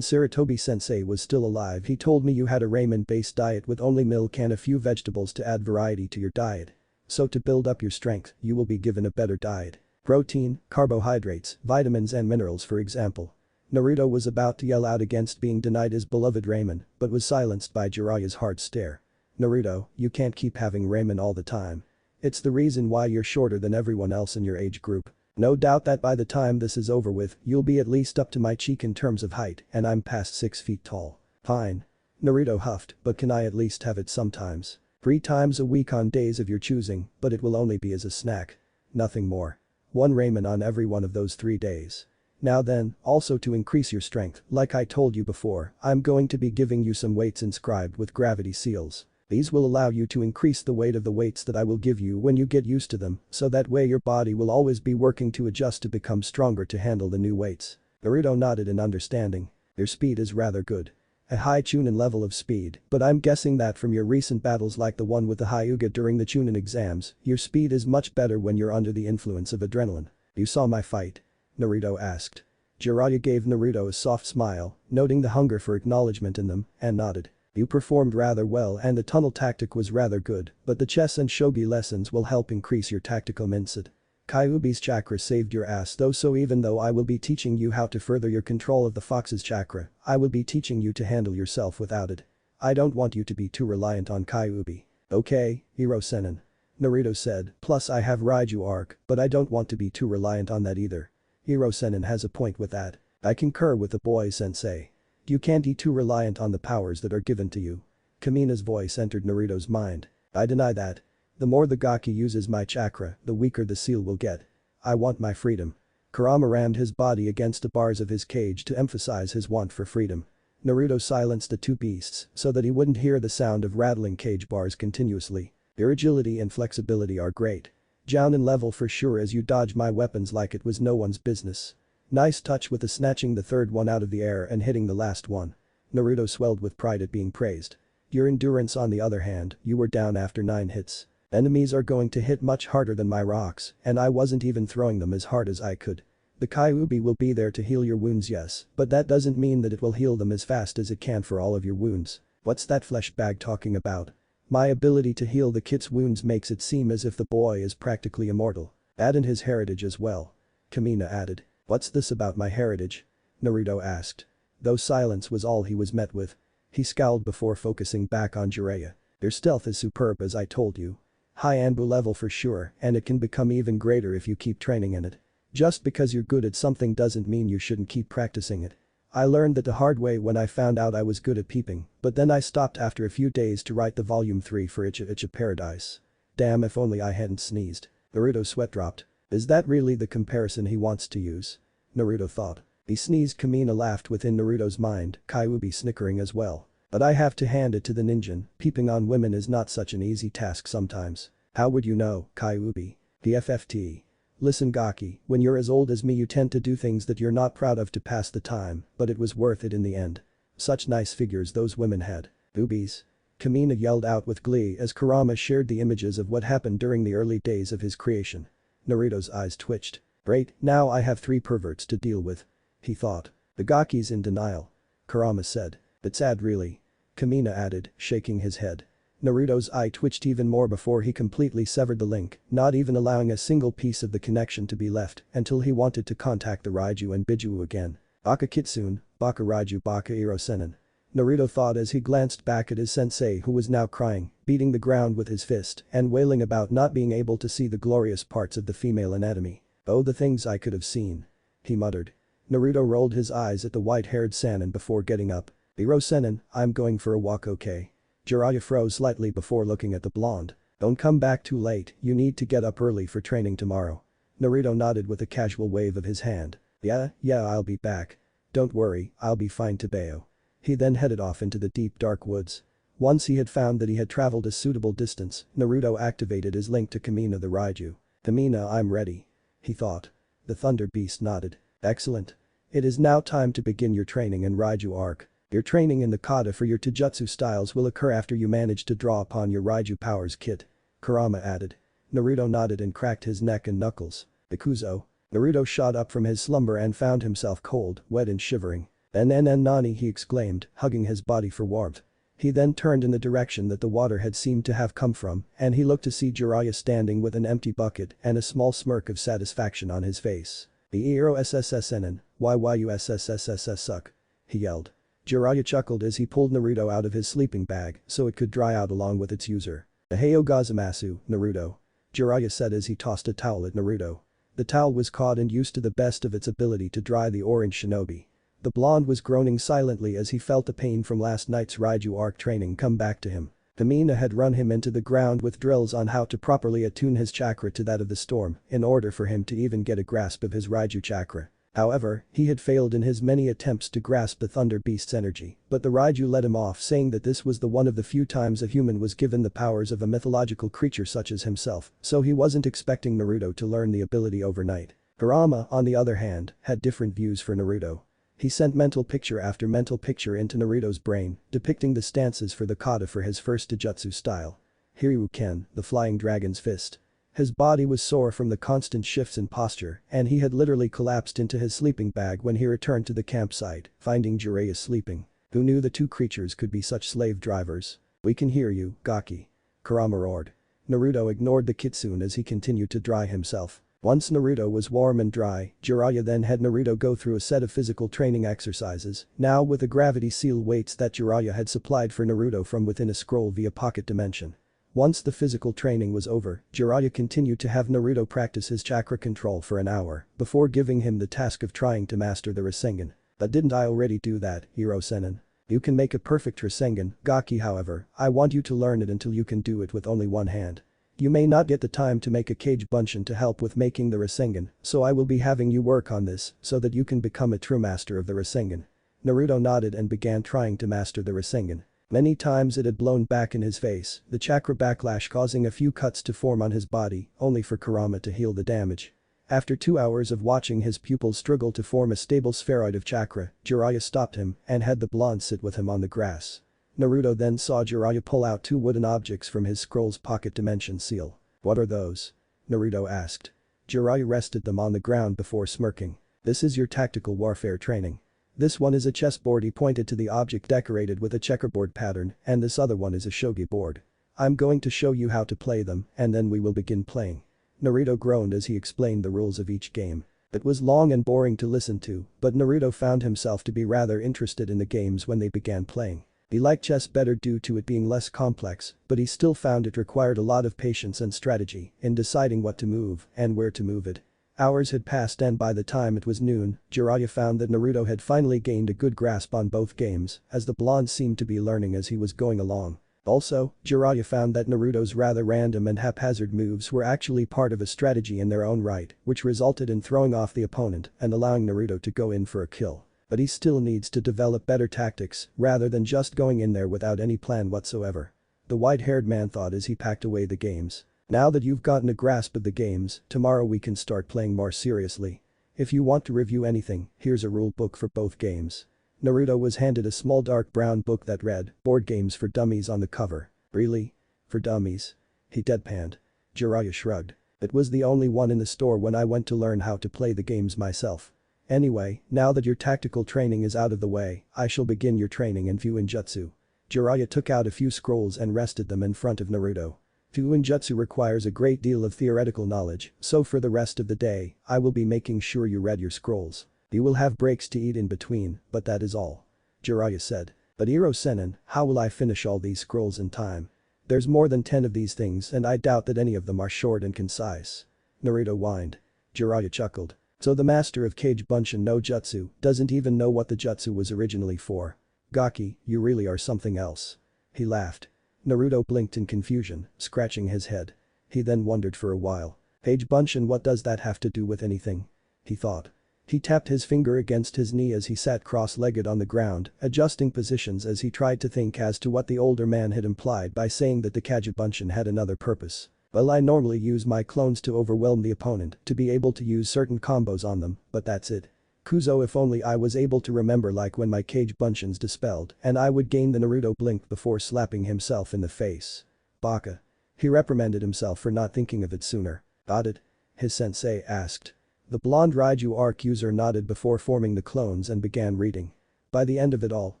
Sarutobi-sensei was still alive he told me you had a ramen-based diet with only milk and a few vegetables to add variety to your diet. So to build up your strength, you will be given a better diet. Protein, carbohydrates, vitamins and minerals for example. Naruto was about to yell out against being denied his beloved ramen, but was silenced by Jiraiya's hard stare. Naruto, you can't keep having ramen all the time. It's the reason why you're shorter than everyone else in your age group. No doubt that by the time this is over with, you'll be at least up to my cheek in terms of height, and I'm past 6 feet tall. Fine. Naruto huffed, but can I at least have it sometimes? 3 times a week on days of your choosing, but it will only be as a snack. Nothing more. 1 ramen on every one of those 3 days. Now then, also to increase your strength, like I told you before, I'm going to be giving you some weights inscribed with gravity seals. These will allow you to increase the weight of the weights that I will give you when you get used to them, so that way your body will always be working to adjust to become stronger to handle the new weights. Naruto nodded in understanding. Your speed is rather good. A high Chunin level of speed, but I'm guessing that from your recent battles like the one with the Hyuga during the Chunin exams, your speed is much better when you're under the influence of adrenaline. You saw my fight? Naruto asked. Jiraiya gave Naruto a soft smile, noting the hunger for acknowledgement in them, and nodded. You performed rather well and the tunnel tactic was rather good, but the chess and shogi lessons will help increase your tactical mindset. Kyuubi's chakra saved your ass though, so even though I will be teaching you how to further your control of the fox's chakra, I will be teaching you to handle yourself without it. I don't want you to be too reliant on Kyuubi. Okay, Hirosenin. Naruto said, plus I have Raiju arc, but I don't want to be too reliant on that either. Hirosenin has a point with that. I concur with the boy sensei. You can't be too reliant on the powers that are given to you. Kamina's voice entered Naruto's mind. I deny that. The more the Gaki uses my chakra, the weaker the seal will get. I want my freedom. Kurama rammed his body against the bars of his cage to emphasize his want for freedom. Naruto silenced the two beasts so that he wouldn't hear the sound of rattling cage bars continuously. Their agility and flexibility are great. Jounin level for sure as you dodge my weapons like it was no one's business. Nice touch with the snatching the third one out of the air and hitting the last one. Naruto swelled with pride at being praised. Your endurance on the other hand, you were down after 9 hits. Enemies are going to hit much harder than my rocks, and I wasn't even throwing them as hard as I could. The Kyuubi will be there to heal your wounds, yes, but that doesn't mean that it will heal them as fast as it can for all of your wounds. What's that flesh bag talking about? My ability to heal the kid's wounds makes it seem as if the boy is practically immortal. And his heritage as well. Kamina added. What's this about my heritage? Naruto asked. Though silence was all he was met with. He scowled before focusing back on Jiraiya. Your stealth is superb, as I told you. High Anbu level for sure, and it can become even greater if you keep training in it. Just because you're good at something doesn't mean you shouldn't keep practicing it. I learned that the hard way when I found out I was good at peeping, but then I stopped after a few days to write the volume 3 for Icha Paradise. Damn, if only I hadn't sneezed. Naruto's sweat dropped. Is that really the comparison he wants to use? Naruto thought. He sneezed. Kamina laughed within Naruto's mind, Kyuubi snickering as well. But I have to hand it to the ninja, peeping on women is not such an easy task sometimes. How would you know, Kyuubi? The FFT. Listen Gaki, when you're as old as me you tend to do things that you're not proud of to pass the time, but it was worth it in the end. Such nice figures those women had. Boobies. Kamina yelled out with glee as Kurama shared the images of what happened during the early days of his creation. Naruto's eyes twitched. Great, now I have 3 perverts to deal with. He thought. The Gaki's in denial. Kurama said. That's sad really. Kamina added, shaking his head. Naruto's eye twitched even more before he completely severed the link, not even allowing a single piece of the connection to be left until he wanted to contact the Raiju and Bijuu again. Baka Kitsune, Baka Raiju Baka Iro Senin. Naruto thought as he glanced back at his sensei who was now crying, beating the ground with his fist and wailing about not being able to see the glorious parts of the female anatomy. Oh, the things I could have seen. He muttered. Naruto rolled his eyes at the white-haired Sannin before getting up. Iro Senin, I'm going for a walk, okay? Jiraiya froze slightly before looking at the blonde. Don't come back too late, you need to get up early for training tomorrow. Naruto nodded with a casual wave of his hand. Yeah, I'll be back. Don't worry, I'll be fine Tebeo. He then headed off into the deep dark woods. Once he had found that he had traveled a suitable distance, Naruto activated his link to Kamina the Raiju. Kamina, I'm ready. He thought. The thunderbeast nodded. Excellent. It is now time to begin your training in Raiju arc. Your training in the kata for your taijutsu styles will occur after you manage to draw upon your Raiju powers kit. Kurama added. Naruto nodded and cracked his neck and knuckles. Ikuzo. Naruto shot up from his slumber and found himself cold, wet and shivering. Nani, he exclaimed, hugging his body for warmth. He then turned in the direction that the water had seemed to have come from, and he looked to see Jiraiya standing with an empty bucket and a small smirk of satisfaction on his face. The Iro SSSNN, YYUSSSSS suck. He yelled. Jiraiya chuckled as he pulled Naruto out of his sleeping bag so it could dry out along with its user. Aheo Gazamasu, Naruto. Jiraiya said as he tossed a towel at Naruto. The towel was caught and used to the best of its ability to dry the orange shinobi. The blonde was groaning silently as he felt the pain from last night's Raiju arc training come back to him. Kamina had run him into the ground with drills on how to properly attune his chakra to that of the storm in order for him to even get a grasp of his Raiju chakra. However, he had failed in his many attempts to grasp the thunderbeast's energy, but the Raiju let him off saying that this was the one of the few times a human was given the powers of a mythological creature such as himself, so he wasn't expecting Naruto to learn the ability overnight. Kurama, on the other hand, had different views for Naruto. He sent mental picture after mental picture into Naruto's brain, depicting the stances for the kata for his first taijutsu style. Hiryuken, the flying dragon's fist. His body was sore from the constant shifts in posture, and he had literally collapsed into his sleeping bag when he returned to the campsite, finding Jiraiya sleeping. Who knew the two creatures could be such slave drivers? We can hear you, Gaki. Kurama roared. Naruto ignored the kitsune as he continued to dry himself. Once Naruto was warm and dry, Jiraiya then had Naruto go through a set of physical training exercises, now with the gravity seal weights that Jiraiya had supplied for Naruto from within a scroll via pocket dimension. Once the physical training was over, Jiraiya continued to have Naruto practice his chakra control for an hour before giving him the task of trying to master the Rasengan. But didn't I already do that, Iro Senin? You can make a perfect Rasengan, Gaki, however, I want you to learn it until you can do it with only one hand. You may not get the time to make a Kage Bunshin to help with making the Rasengan, so I will be having you work on this so that you can become a true master of the Rasengan. Naruto nodded and began trying to master the Rasengan. Many times it had blown back in his face, the chakra backlash causing a few cuts to form on his body, only for Kurama to heal the damage. After 2 hours of watching his pupils struggle to form a stable spheroid of chakra, Jiraiya stopped him and had the blonde sit with him on the grass. Naruto then saw Jiraiya pull out two wooden objects from his scroll's pocket dimension seal. "What are those?" Naruto asked. Jiraiya rested them on the ground before smirking. "This is your tactical warfare training. This one is a chessboard." He pointed to the object decorated with a checkerboard pattern, "and this other one is a shogi board. I'm going to show you how to play them and then we will begin playing." Naruto groaned as he explained the rules of each game. It was long and boring to listen to, but Naruto found himself to be rather interested in the games when they began playing. He liked chess better due to it being less complex, but he still found it required a lot of patience and strategy in deciding what to move and where to move it. Hours had passed and by the time it was noon, Jiraiya found that Naruto had finally gained a good grasp on both games, as the blonde seemed to be learning as he was going along. Also, Jiraiya found that Naruto's rather random and haphazard moves were actually part of a strategy in their own right, which resulted in throwing off the opponent and allowing Naruto to go in for a kill. But he still needs to develop better tactics rather than just going in there without any plan whatsoever. The white-haired man thought as he packed away the games. "Now that you've gotten a grasp of the games, tomorrow we can start playing more seriously. If you want to review anything, here's a rule book for both games." Naruto was handed a small dark brown book that read, "Board Games for Dummies" on the cover. "Really? For dummies?" He deadpanned. Jiraiya shrugged. "It was the only one in the store when I went to learn how to play the games myself. Anyway, now that your tactical training is out of the way, I shall begin your training in Fuuinjutsu." Jiraiya took out a few scrolls and rested them in front of Naruto. "Fuuinjutsu requires a great deal of theoretical knowledge, so for the rest of the day, I will be making sure you read your scrolls. You will have breaks to eat in between, but that is all." Jiraiya said. "But Iro-sennin, how will I finish all these scrolls in time? There's more than 10 of these things and I doubt that any of them are short and concise." Naruto whined. Jiraiya chuckled. "So the master of Kage Bunshin no Jutsu doesn't even know what the jutsu was originally for. Gaki, you really are something else." He laughed. Naruto blinked in confusion, scratching his head. He then wondered for a while. "Kage Bunshin, what does that have to do with anything?" he thought. He tapped his finger against his knee as he sat cross-legged on the ground, adjusting positions as he tried to think as to what the older man had implied by saying that the Kage Bunshin had another purpose. "Well, I normally use my clones to overwhelm the opponent to be able to use certain combos on them, but that's it. Kuzo, if only I was able to remember like when my Kage Bunshin's dispelled and I would gain." The Naruto blinked before slapping himself in the face. "Baka." He reprimanded himself for not thinking of it sooner. "Got it?" his sensei asked. The blonde Raiju arc user nodded before forming the clones and began reading. By the end of it all,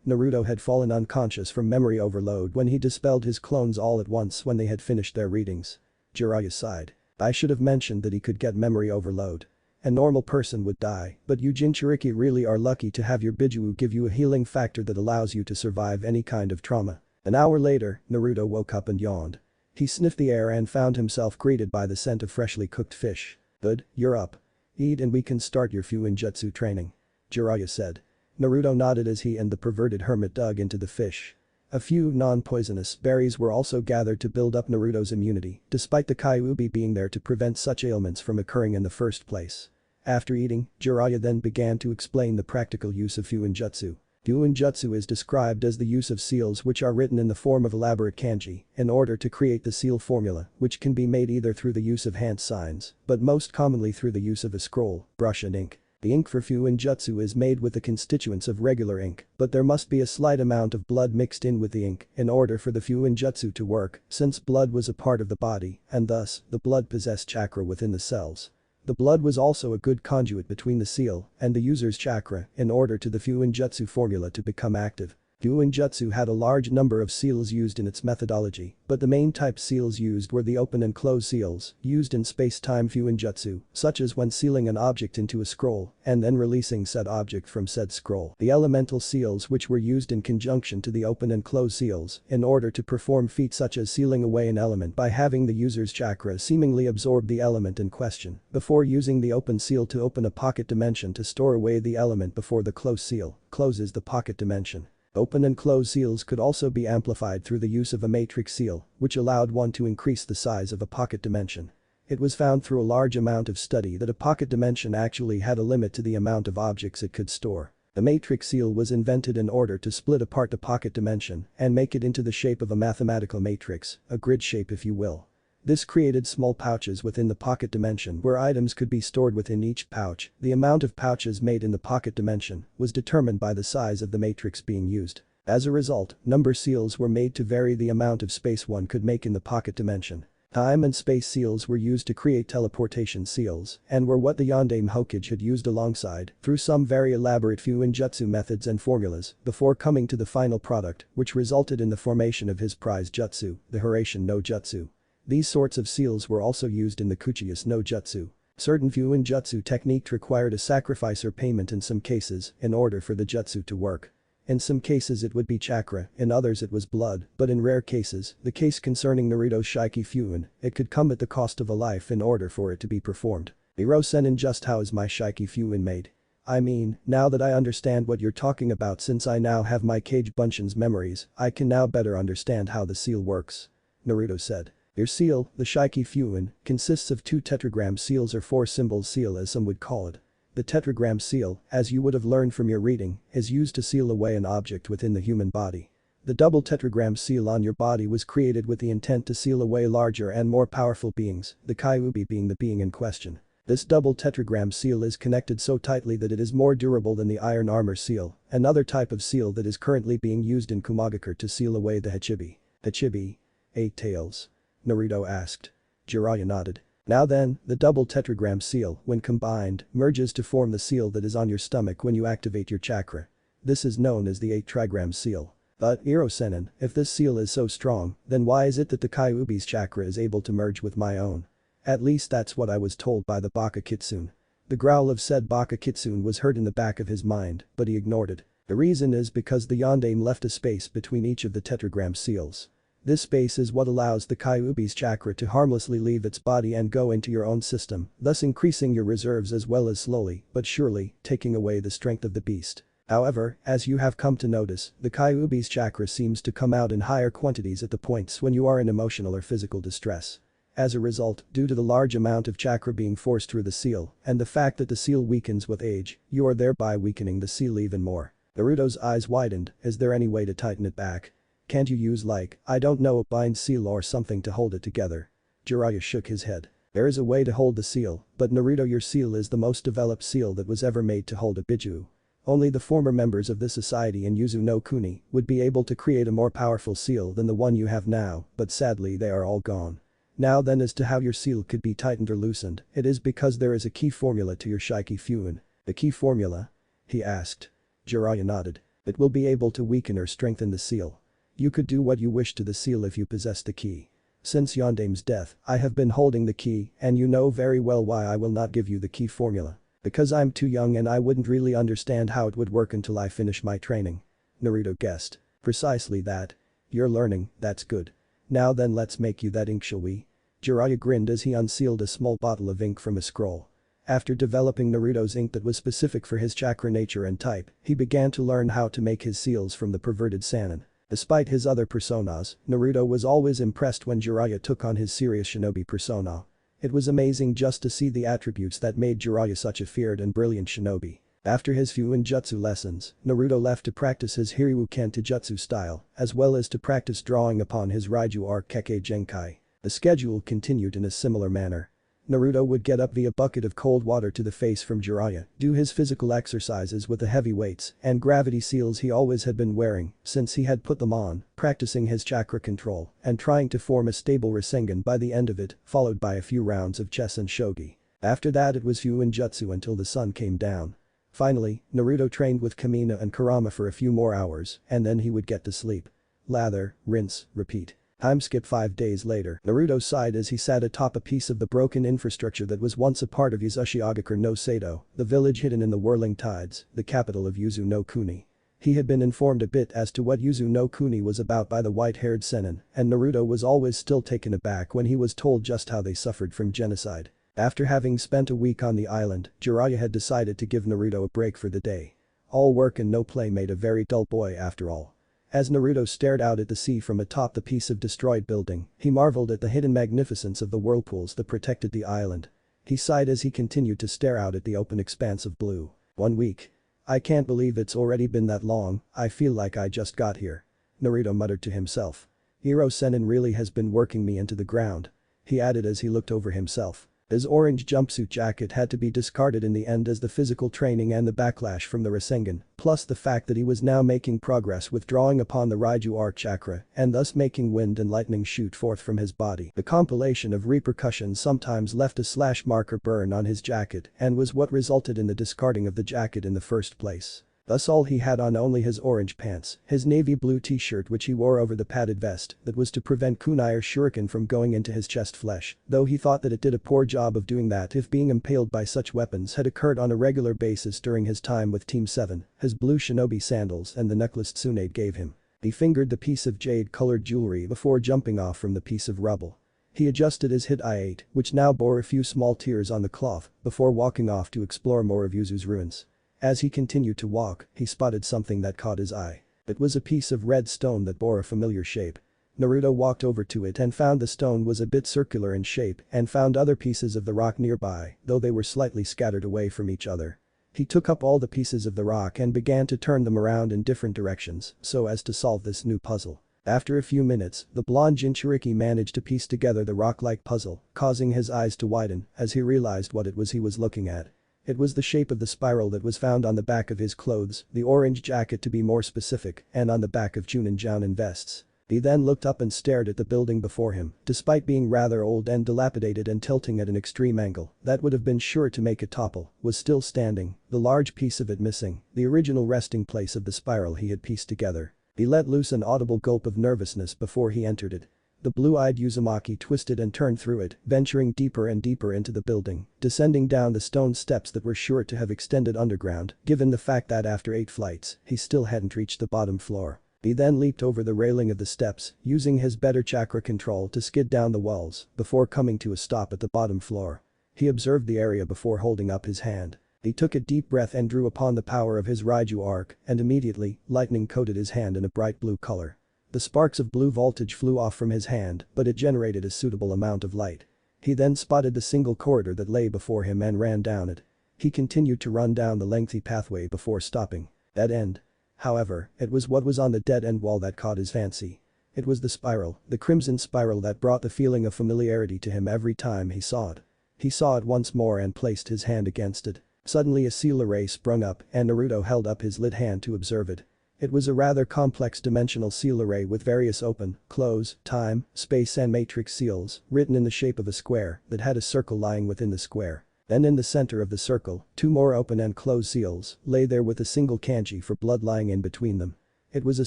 Naruto had fallen unconscious from memory overload when he dispelled his clones all at once when they had finished their readings. Jiraiya sighed. "I should have mentioned that he could get memory overload. A normal person would die, but you Jinchuriki really are lucky to have your Bijuu give you a healing factor that allows you to survive any kind of trauma." An hour later, Naruto woke up and yawned. He sniffed the air and found himself greeted by the scent of freshly cooked fish. "Good, you're up. Eat and we can start your Fuuinjutsu training," Jiraiya said. Naruto nodded as he and the perverted hermit dug into the fish. A few non-poisonous berries were also gathered to build up Naruto's immunity, despite the Kyuubi being there to prevent such ailments from occurring in the first place. After eating, Jiraiya then began to explain the practical use of Fuuinjutsu. Fuuinjutsu is described as the use of seals which are written in the form of elaborate kanji in order to create the seal formula, which can be made either through the use of hand signs, but most commonly through the use of a scroll, brush and ink. The ink for Fuuinjutsu is made with the constituents of regular ink, but there must be a slight amount of blood mixed in with the ink in order for the Fuuinjutsu to work, since blood was a part of the body, and thus, the blood possessed chakra within the cells. The blood was also a good conduit between the seal and the user's chakra in order to the Fuuinjutsu formula to become active. Fuuinjutsu had a large number of seals used in its methodology, but the main type seals used were the open and close seals used in space-time Fuuinjutsu, such as when sealing an object into a scroll and then releasing said object from said scroll. The elemental seals which were used in conjunction to the open and close seals in order to perform feats such as sealing away an element by having the user's chakra seemingly absorb the element in question before using the open seal to open a pocket dimension to store away the element before the close seal closes the pocket dimension. Open and close seals could also be amplified through the use of a matrix seal, which allowed one to increase the size of a pocket dimension. It was found through a large amount of study that a pocket dimension actually had a limit to the amount of objects it could store. The matrix seal was invented in order to split apart the pocket dimension and make it into the shape of a mathematical matrix, a grid shape if you will. This created small pouches within the pocket dimension where items could be stored within each pouch. The amount of pouches made in the pocket dimension was determined by the size of the matrix being used. As a result, number seals were made to vary the amount of space one could make in the pocket dimension. Time and space seals were used to create teleportation seals and were what the Yondaime Hokage had used alongside through some very elaborate Fuuinjutsu methods and formulas before coming to the final product, which resulted in the formation of his prize jutsu, the Hiraishin no Jutsu. These sorts of seals were also used in the Kuchiyas no Jutsu. Certain Fuuinjutsu techniques required a sacrifice or payment in some cases in order for the jutsu to work. In some cases it would be chakra, in others it was blood, but in rare cases, the case concerning Naruto's Shiki Fuin, it could come at the cost of a life in order for it to be performed. Hiro-senin, just how is my Shiki Fuin made? I mean, now that I understand what you're talking about, since I now have my Kage Bunshin's memories, I can now better understand how the seal works. Naruto said. Your seal, the Shiki Fuin, consists of 2 tetragram seals or 4-symbol seal as some would call it. The tetragram seal, as you would have learned from your reading, is used to seal away an object within the human body. The double tetragram seal on your body was created with the intent to seal away larger and more powerful beings, the Kyuubi being the being in question. This double tetragram seal is connected so tightly that it is more durable than the iron armor seal, another type of seal that is currently being used in Kumagakure to seal away the Hachibi. Hachibi? 8 tails? Naruto asked. Jiraiya nodded. Now then, the double tetragram seal, when combined, merges to form the seal that is on your stomach when you activate your chakra. This is known as the 8 trigram seal. But, Hiro-senin, if this seal is so strong, then why is it that the Kyuubi's chakra is able to merge with my own? At least that's what I was told by the Baka Kitsune. The growl of said Baka Kitsune was heard in the back of his mind, but he ignored it. The reason is because the Yondaime left a space between each of the tetragram seals. This space is what allows the Kyuubi's chakra to harmlessly leave its body and go into your own system, thus increasing your reserves as well as slowly, but surely, taking away the strength of the beast. However, as you have come to notice, the Kyuubi's chakra seems to come out in higher quantities at the points when you are in emotional or physical distress. As a result, due to the large amount of chakra being forced through the seal, and the fact that the seal weakens with age, you are thereby weakening the seal even more. Naruto's eyes widened. Is there any way to tighten it back? Can't you use I don't know, a bind seal or something to hold it together? Jiraiya shook his head. There is a way to hold the seal, but Naruto, your seal is the most developed seal that was ever made to hold a biju. Only the former members of this society in Yuzun no Kuni would be able to create a more powerful seal than the one you have now, but sadly they are all gone. Now then, as to how your seal could be tightened or loosened, it is because there is a key formula to your Shiki Fuin. The key formula? He asked. Jiraiya nodded. It will be able to weaken or strengthen the seal. You could do what you wish to the seal if you possess the key. Since Yondaime's death, I have been holding the key, and you know very well why I will not give you the key formula. Because I'm too young and I wouldn't really understand how it would work until I finish my training. Naruto guessed. Precisely that. You're learning, that's good. Now then, let's make you that ink, shall we? Jiraiya grinned as he unsealed a small bottle of ink from a scroll. After developing Naruto's ink that was specific for his chakra nature and type, he began to learn how to make his seals from the perverted Sannin. Despite his other personas, Naruto was always impressed when Jiraiya took on his serious shinobi persona. It was amazing just to see the attributes that made Jiraiya such a feared and brilliant shinobi. After his Fuuinjutsu lessons, Naruto left to practice his Seiryuu Jutsu style, as well as to practice drawing upon his Raiju arc Kekkei Genkai. The schedule continued in a similar manner. Naruto would get up via bucket of cold water to the face from Jiraiya, do his physical exercises with the heavy weights and gravity seals he always had been wearing since he had put them on, practicing his chakra control and trying to form a stable Rasengan by the end of it, followed by a few rounds of chess and shogi. After that it was Fuuinjutsu until the sun came down. Finally, Naruto trained with Kamina and Kurama for a few more hours and then he would get to sleep. Lather, rinse, repeat. Time skip 5 days later, Naruto sighed as he sat atop a piece of the broken infrastructure that was once a part of Uzumaki no Sato, the village hidden in the whirling tides, the capital of Yuzun no Kuni. He had been informed a bit as to what Yuzun no Kuni was about by the white-haired Sennin, and Naruto was always still taken aback when he was told just how they suffered from genocide. After having spent a week on the island, Jiraiya had decided to give Naruto a break for the day. All work and no play made a very dull boy after all. As Naruto stared out at the sea from atop the piece of destroyed building, he marveled at the hidden magnificence of the whirlpools that protected the island. He sighed as he continued to stare out at the open expanse of blue. 1 week. I can't believe it's already been that long, I feel like I just got here. Naruto muttered to himself. Hiro-senin really has been working me into the ground. He added as he looked over himself. His orange jumpsuit jacket had to be discarded in the end as the physical training and the backlash from the Rasengan, plus the fact that he was now making progress with drawing upon the Raiju arc chakra and thus making wind and lightning shoot forth from his body. The compilation of repercussions sometimes left a slash mark or burn on his jacket and was what resulted in the discarding of the jacket in the first place. Thus all he had on only his orange pants, his navy blue t-shirt which he wore over the padded vest that was to prevent kunai or shuriken from going into his chest flesh, though he thought that it did a poor job of doing that if being impaled by such weapons had occurred on a regular basis during his time with Team 7, his blue shinobi sandals and the necklace Tsunade gave him. He fingered the piece of jade-colored jewelry before jumping off from the piece of rubble. He adjusted his hit I-8, which now bore a few small tears on the cloth, before walking off to explore more of Yuzu's ruins. As he continued to walk, he spotted something that caught his eye. It was a piece of red stone that bore a familiar shape. Naruto walked over to it and found the stone was a bit circular in shape and found other pieces of the rock nearby, though they were slightly scattered away from each other. He took up all the pieces of the rock and began to turn them around in different directions so as to solve this new puzzle. After a few minutes, the blonde Jinchuriki managed to piece together the rock-like puzzle, causing his eyes to widen as he realized what it was he was looking at. It was the shape of the spiral that was found on the back of his clothes, the orange jacket to be more specific, and on the back of Jounin vests. He then looked up and stared at the building before him, despite being rather old and dilapidated and tilting at an extreme angle that would have been sure to make it topple, was still standing, the large piece of it missing, the original resting place of the spiral he had pieced together. He let loose an audible gulp of nervousness before he entered it. The blue-eyed Uzumaki twisted and turned through it, venturing deeper and deeper into the building, descending down the stone steps that were sure to have extended underground, given the fact that after 8 flights, he still hadn't reached the bottom floor. He then leaped over the railing of the steps, using his better chakra control to skid down the walls, before coming to a stop at the bottom floor. He observed the area before holding up his hand. He took a deep breath and drew upon the power of his Raiju arc, and immediately, lightning coated his hand in a bright blue color. The sparks of blue voltage flew off from his hand, but it generated a suitable amount of light. He then spotted the single corridor that lay before him and ran down it. He continued to run down the lengthy pathway before stopping. Dead end. However, it was what was on the dead-end wall that caught his fancy. It was the spiral, the crimson spiral that brought the feeling of familiarity to him every time he saw it. He saw it once more and placed his hand against it. Suddenly a seal array sprung up and Naruto held up his lit hand to observe it. It was a rather complex dimensional seal array with various open, close, time, space and matrix seals written in the shape of a square that had a circle lying within the square. Then in the center of the circle, 2 more open and closed seals lay there with a single kanji for blood lying in between them. It was a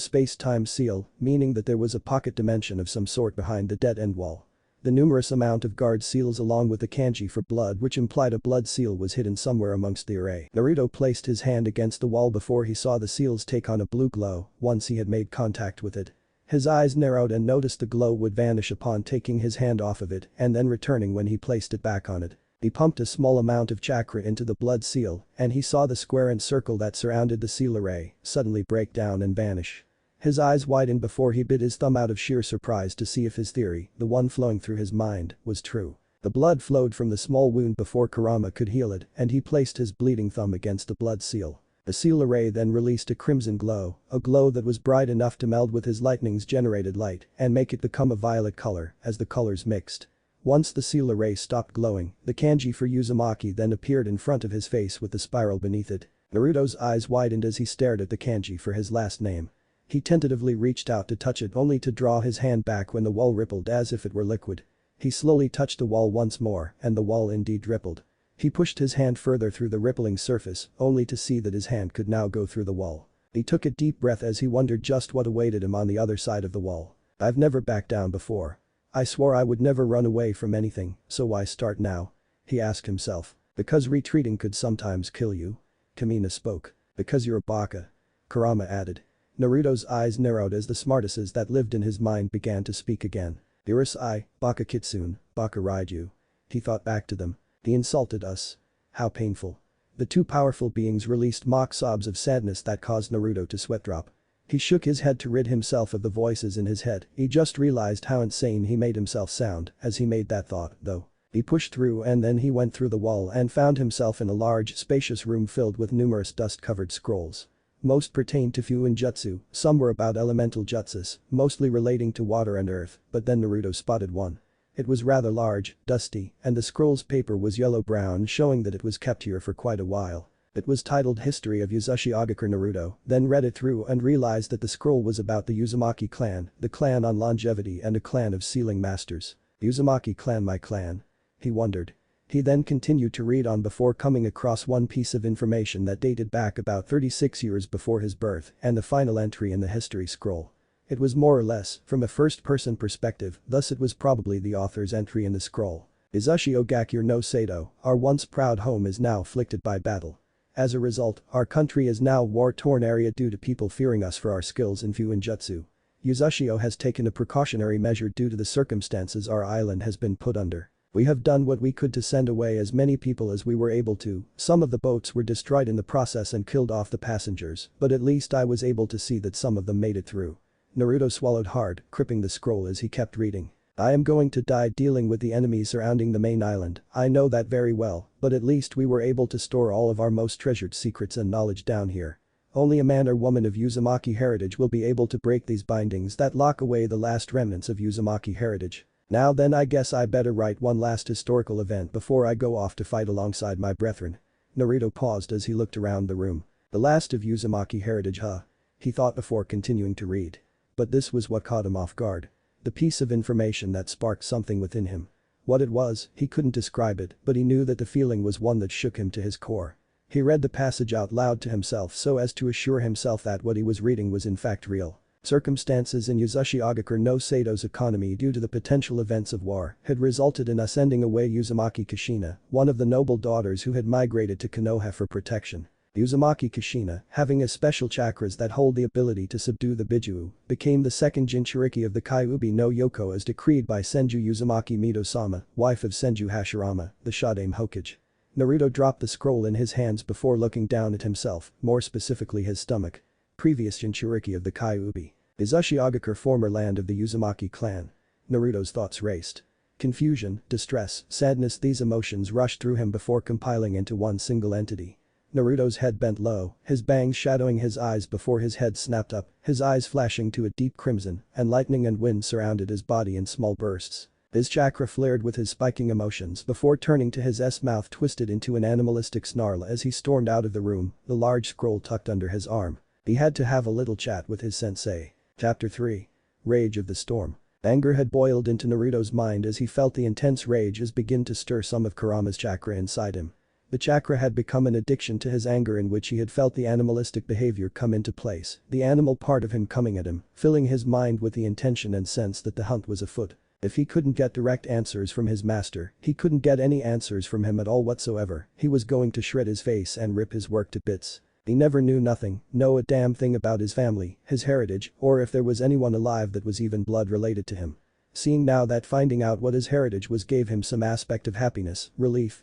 space-time seal, meaning that there was a pocket dimension of some sort behind the dead-end wall. The numerous amount of guard seals along with the kanji for blood which implied a blood seal was hidden somewhere amongst the array. Naruto placed his hand against the wall before he saw the seals take on a blue glow once he had made contact with it. His eyes narrowed and noticed the glow would vanish upon taking his hand off of it and then returning when he placed it back on it. He pumped a small amount of chakra into the blood seal and he saw the square and circle that surrounded the seal array suddenly break down and vanish. His eyes widened before he bit his thumb out of sheer surprise to see if his theory, the one flowing through his mind, was true. The blood flowed from the small wound before Kurama could heal it and he placed his bleeding thumb against the blood seal. The seal array then released a crimson glow, a glow that was bright enough to meld with his lightning's generated light and make it become a violet color as the colors mixed. Once the seal array stopped glowing, the kanji for Uzumaki then appeared in front of his face with the spiral beneath it. Naruto's eyes widened as he stared at the kanji for his last name. He tentatively reached out to touch it only to draw his hand back when the wall rippled as if it were liquid. He slowly touched the wall once more and the wall indeed rippled. He pushed his hand further through the rippling surface only to see that his hand could now go through the wall. He took a deep breath as he wondered just what awaited him on the other side of the wall. I've never backed down before. I swore I would never run away from anything, so why start now? He asked himself. Because retreating could sometimes kill you? Kamina spoke. Because you're a baka. Kurama added. Naruto's eyes narrowed as the smartasses that lived in his mind began to speak again. Urusei, Baka Kitsune, Baka Raiju. He thought back to them. He insulted us. How painful. The 2 powerful beings released mock sobs of sadness that caused Naruto to sweat drop. He shook his head to rid himself of the voices in his head. He just realized how insane he made himself sound as he made that thought, though. He pushed through and then he went through the wall and found himself in a large, spacious room filled with numerous dust-covered scrolls. Most pertained to Fuuinjutsu, some were about elemental jutsus, mostly relating to water and earth, but then Naruto spotted one. It was rather large, dusty, and the scroll's paper was yellow-brown, showing that it was kept here for quite a while. It was titled History of Uzumaki Naruto, then read it through and realized that the scroll was about the Uzumaki clan, the clan on longevity and a clan of sealing masters. Uzumaki clan, my clan? He wondered. He then continued to read on before coming across one piece of information that dated back about 36 years before his birth and the final entry in the history scroll. It was more or less from a first-person perspective, thus it was probably the author's entry in the scroll. Izushi Ogakure no Sato, our once proud home is now afflicted by battle. As a result, our country is now a war-torn area due to people fearing us for our skills in Fuuinjutsu. Uzushio has taken a precautionary measure due to the circumstances our island has been put under. We have done what we could to send away as many people as we were able to. Some of the boats were destroyed in the process and killed off the passengers, but at least I was able to see that some of them made it through. Naruto swallowed hard, gripping the scroll as he kept reading. I am going to die dealing with the enemies surrounding the main island, I know that very well, but at least we were able to store all of our most treasured secrets and knowledge down here. Only a man or woman of Uzumaki heritage will be able to break these bindings that lock away the last remnants of Uzumaki heritage. Now then, I guess I better write one last historical event before I go off to fight alongside my brethren. Naruto paused as he looked around the room. The last of Uzumaki heritage, huh? He thought before continuing to read. But this was what caught him off guard. The piece of information that sparked something within him. What it was, he couldn't describe it, but he knew that the feeling was one that shook him to his core. He read the passage out loud to himself so as to assure himself that what he was reading was in fact real. Circumstances in Yuzumaki Ogakure no Sato's economy due to the potential events of war had resulted in us sending away Uzumaki Kushina, one of the noble daughters who had migrated to Konoha for protection. Uzumaki Kushina, having a special chakras that hold the ability to subdue the Bijuu, became the second Jinchuriki of the Kyuubi no Yoko as decreed by Senju Uzumaki Mido-sama, wife of Senju Hashirama, the Shodaime Hokage. Naruto dropped the scroll in his hands before looking down at himself, more specifically his stomach. Previous Jinchuriki of the Kyuubi. Izushi Ogakure, former land of the Uzumaki clan. Naruto's thoughts raced. Confusion, distress, sadness, these emotions rushed through him before compiling into one single entity. Naruto's head bent low, his bangs shadowing his eyes before his head snapped up, his eyes flashing to a deep crimson, and lightning and wind surrounded his body in small bursts. His chakra flared with his spiking emotions before turning to his mouth twisted into an animalistic snarl as he stormed out of the room, the large scroll tucked under his arm. He had to have a little chat with his sensei. Chapter 3. Rage of the Storm. Anger had boiled into Naruto's mind as he felt the intense rage as begin to stir some of Kurama's chakra inside him. The chakra had become an addiction to his anger in which he had felt the animalistic behavior come into place, the animal part of him coming at him, filling his mind with the intention and sense that the hunt was afoot. If he couldn't get direct answers from his master, he couldn't get any answers from him at all whatsoever, he was going to shred his face and rip his work to bits. He never knew nothing, know a damn thing about his family, his heritage, or if there was anyone alive that was even blood related to him. Seeing now that finding out what his heritage was gave him some aspect of happiness, relief,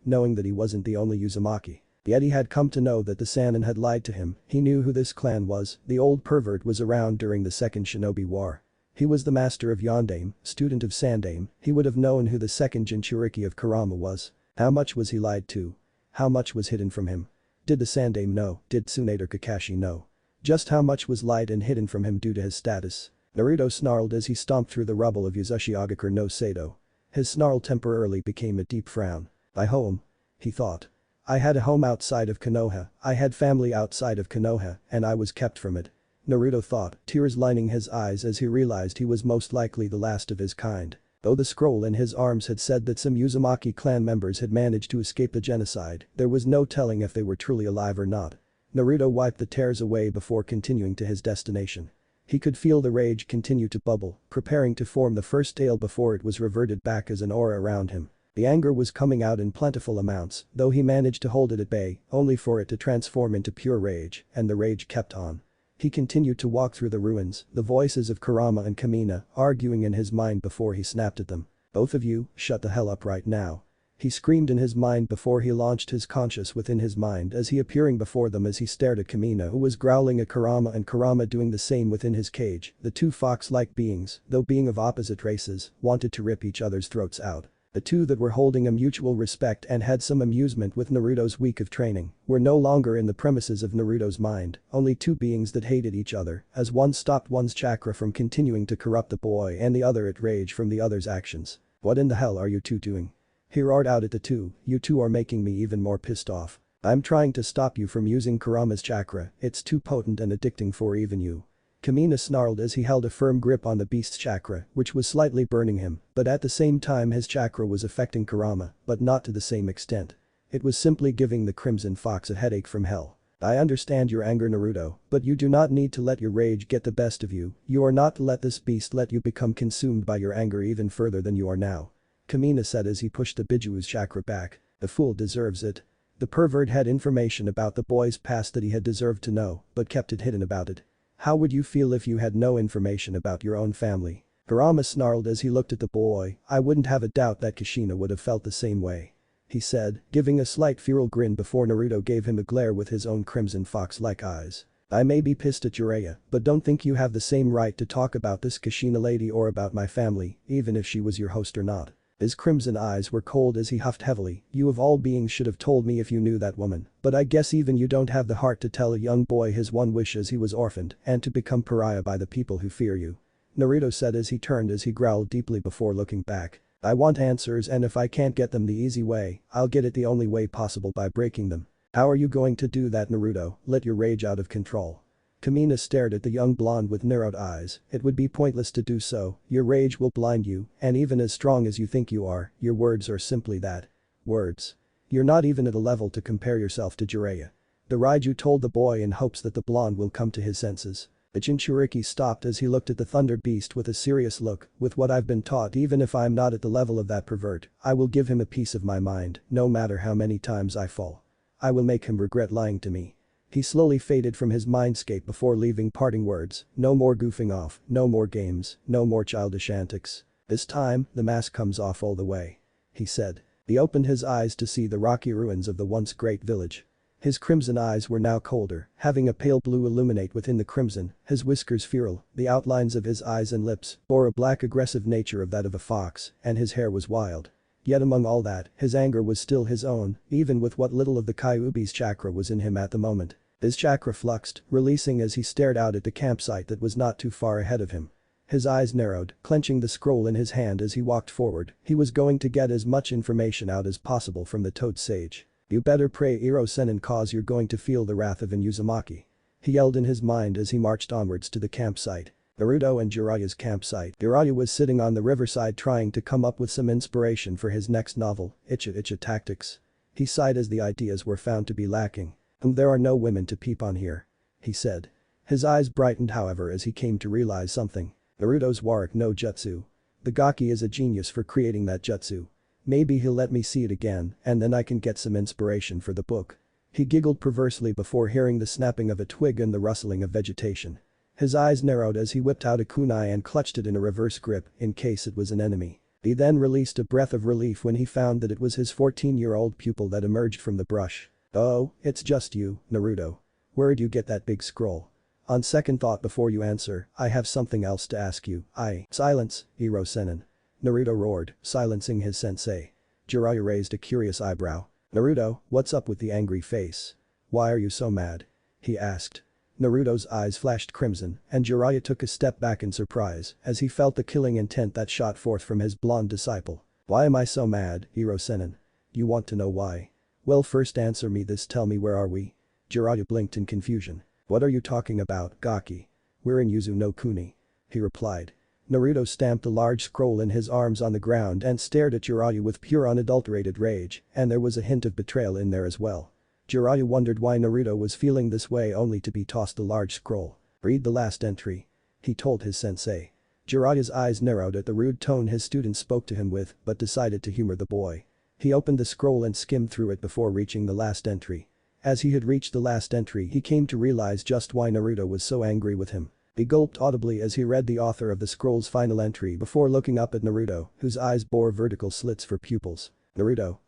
knowing that he wasn't the only Uzumaki. Yet he had come to know that the Sannin had lied to him, he knew who this clan was, the old pervert was around during the Second Shinobi War. He was the master of Yondaime, student of Sandaime, he would have known who the second Jinchuriki of Kurama was. How much was he lied to? How much was hidden from him? Did the Sandaime know? Did Tsunade or Kakashi know? Just how much was lied and hidden from him due to his status? Naruto snarled as he stomped through the rubble of Yuzumaki Ogakure no Sato. His snarl temporarily became a deep frown. My home? He thought. I had a home outside of Konoha, I had family outside of Konoha, and I was kept from it. Naruto thought, tears lining his eyes as he realized he was most likely the last of his kind. Though the scroll in his arms had said that some Uzumaki clan members had managed to escape the genocide, there was no telling if they were truly alive or not. Naruto wiped the tears away before continuing to his destination. He could feel the rage continue to bubble, preparing to form the first tail before it was reverted back as an aura around him. The anger was coming out in plentiful amounts, though he managed to hold it at bay, only for it to transform into pure rage, and the rage kept on. He continued to walk through the ruins, the voices of Kurama and Kamina arguing in his mind before he snapped at them. Both of you, shut the hell up right now. He screamed in his mind before he launched his conscious within his mind as he appearing before them as he stared at Kamina who was growling at Kurama and Kurama doing the same within his cage. The two fox-like beings, though being of opposite races, wanted to rip each other's throats out. The two that were holding a mutual respect and had some amusement with Naruto's week of training were no longer in the premises of Naruto's mind, only two beings that hated each other, as one stopped one's chakra from continuing to corrupt the boy and the other at rage from the other's actions. "What in the hell are you two doing?" He roared out at the two, "You two are making me even more pissed off. I'm trying to stop you from using Kurama's chakra, it's too potent and addicting for even you." Kamina snarled as he held a firm grip on the beast's chakra, which was slightly burning him, but at the same time his chakra was affecting Kurama, but not to the same extent. It was simply giving the Crimson Fox a headache from hell. "I understand your anger, Naruto, but you do not need to let your rage get the best of you, you are not to let this beast let you become consumed by your anger even further than you are now," Kamina said as he pushed the Bijuu's chakra back. "The fool deserves it." The pervert had information about the boy's past that he had deserved to know, but kept it hidden about it. "How would you feel if you had no information about your own family?" Kurama snarled as he looked at the boy. "I wouldn't have a doubt that Kushina would have felt the same way," he said, giving a slight feral grin before Naruto gave him a glare with his own crimson fox-like eyes. "I may be pissed at Jiraiya, but don't think you have the same right to talk about this Kushina lady or about my family, even if she was your host or not." His crimson eyes were cold as he huffed heavily. "You of all beings should have told me if you knew that woman, but I guess even you don't have the heart to tell a young boy his one wish as he was orphaned and to become pariah by the people who fear you," Naruto said as he turned as he growled deeply before looking back. "I want answers, and if I can't get them the easy way, I'll get it the only way possible by breaking them." "How are you going to do that, Naruto? Let your rage out of control." Kamina stared at the young blonde with narrowed eyes. "It would be pointless to do so, your rage will blind you, and even as strong as you think you are, your words are simply that. Words. You're not even at a level to compare yourself to Jiraiya." The Raiju told the boy in hopes that the blonde will come to his senses. The Jinchuriki stopped as he looked at the thunderbeast with a serious look. "With what I've been taught, even if I'm not at the level of that pervert, I will give him a piece of my mind, no matter how many times I fall. I will make him regret lying to me." He slowly faded from his mindscape before leaving parting words. "No more goofing off, no more games, no more childish antics. This time, the mask comes off all the way," he said. He opened his eyes to see the rocky ruins of the once great village. His crimson eyes were now colder, having a pale blue illuminate within the crimson, his whiskers feral, the outlines of his eyes and lips bore a black aggressive nature of that of a fox, and his hair was wild. Yet among all that, his anger was still his own, even with what little of the Kyuubi's chakra was in him at the moment. His chakra fluxed, releasing as he stared out at the campsite that was not too far ahead of him. His eyes narrowed, clenching the scroll in his hand as he walked forward. He was going to get as much information out as possible from the Toad Sage. "You better pray Iro-Senin, cause you're going to feel the wrath of an Uzumaki," he yelled in his mind as he marched onwards to the campsite. Naruto and Jiraiya's campsite. Jiraiya was sitting on the riverside trying to come up with some inspiration for his next novel, Icha Tactics. He sighed as the ideas were found to be lacking. "There are no women to peep on here," he said. His eyes brightened however as he came to realize something. Naruto's Warak no Jutsu. The Gaki is a genius for creating that jutsu. Maybe he'll let me see it again and then I can get some inspiration for the book. He giggled perversely before hearing the snapping of a twig and the rustling of vegetation. His eyes narrowed as he whipped out a kunai and clutched it in a reverse grip in case it was an enemy. He then released a breath of relief when he found that it was his 14-year-old pupil that emerged from the brush. "Oh, it's just you, Naruto. Where'd you get that big scroll?" "On second thought before you answer, I have something else to ask you. Silence, Iro-Senin," Naruto roared, silencing his sensei. Jiraiya raised a curious eyebrow. "Naruto, what's up with the angry face? Why are you so mad?" he asked. Naruto's eyes flashed crimson, and Jiraiya took a step back in surprise as he felt the killing intent that shot forth from his blonde disciple. "Why am I so mad, Iro-Senin? You want to know why? Well, first answer me this, tell me, where are we?" Jiraiya blinked in confusion. "What are you talking about, Gaki? We're in Yuzun no Kuni," he replied. Naruto stamped a large scroll in his arms on the ground and stared at Jiraiya with pure unadulterated rage, and there was a hint of betrayal in there as well. Jiraiya wondered why Naruto was feeling this way only to be tossed the large scroll. "Read the last entry," he told his sensei. Jiraiya's eyes narrowed at the rude tone his student spoke to him with, but decided to humor the boy. He opened the scroll and skimmed through it before reaching the last entry. As he had reached the last entry, he came to realize just why Naruto was so angry with him. He gulped audibly as he read the author of the scroll's final entry before looking up at Naruto, whose eyes bore vertical slits for pupils. "Naruto,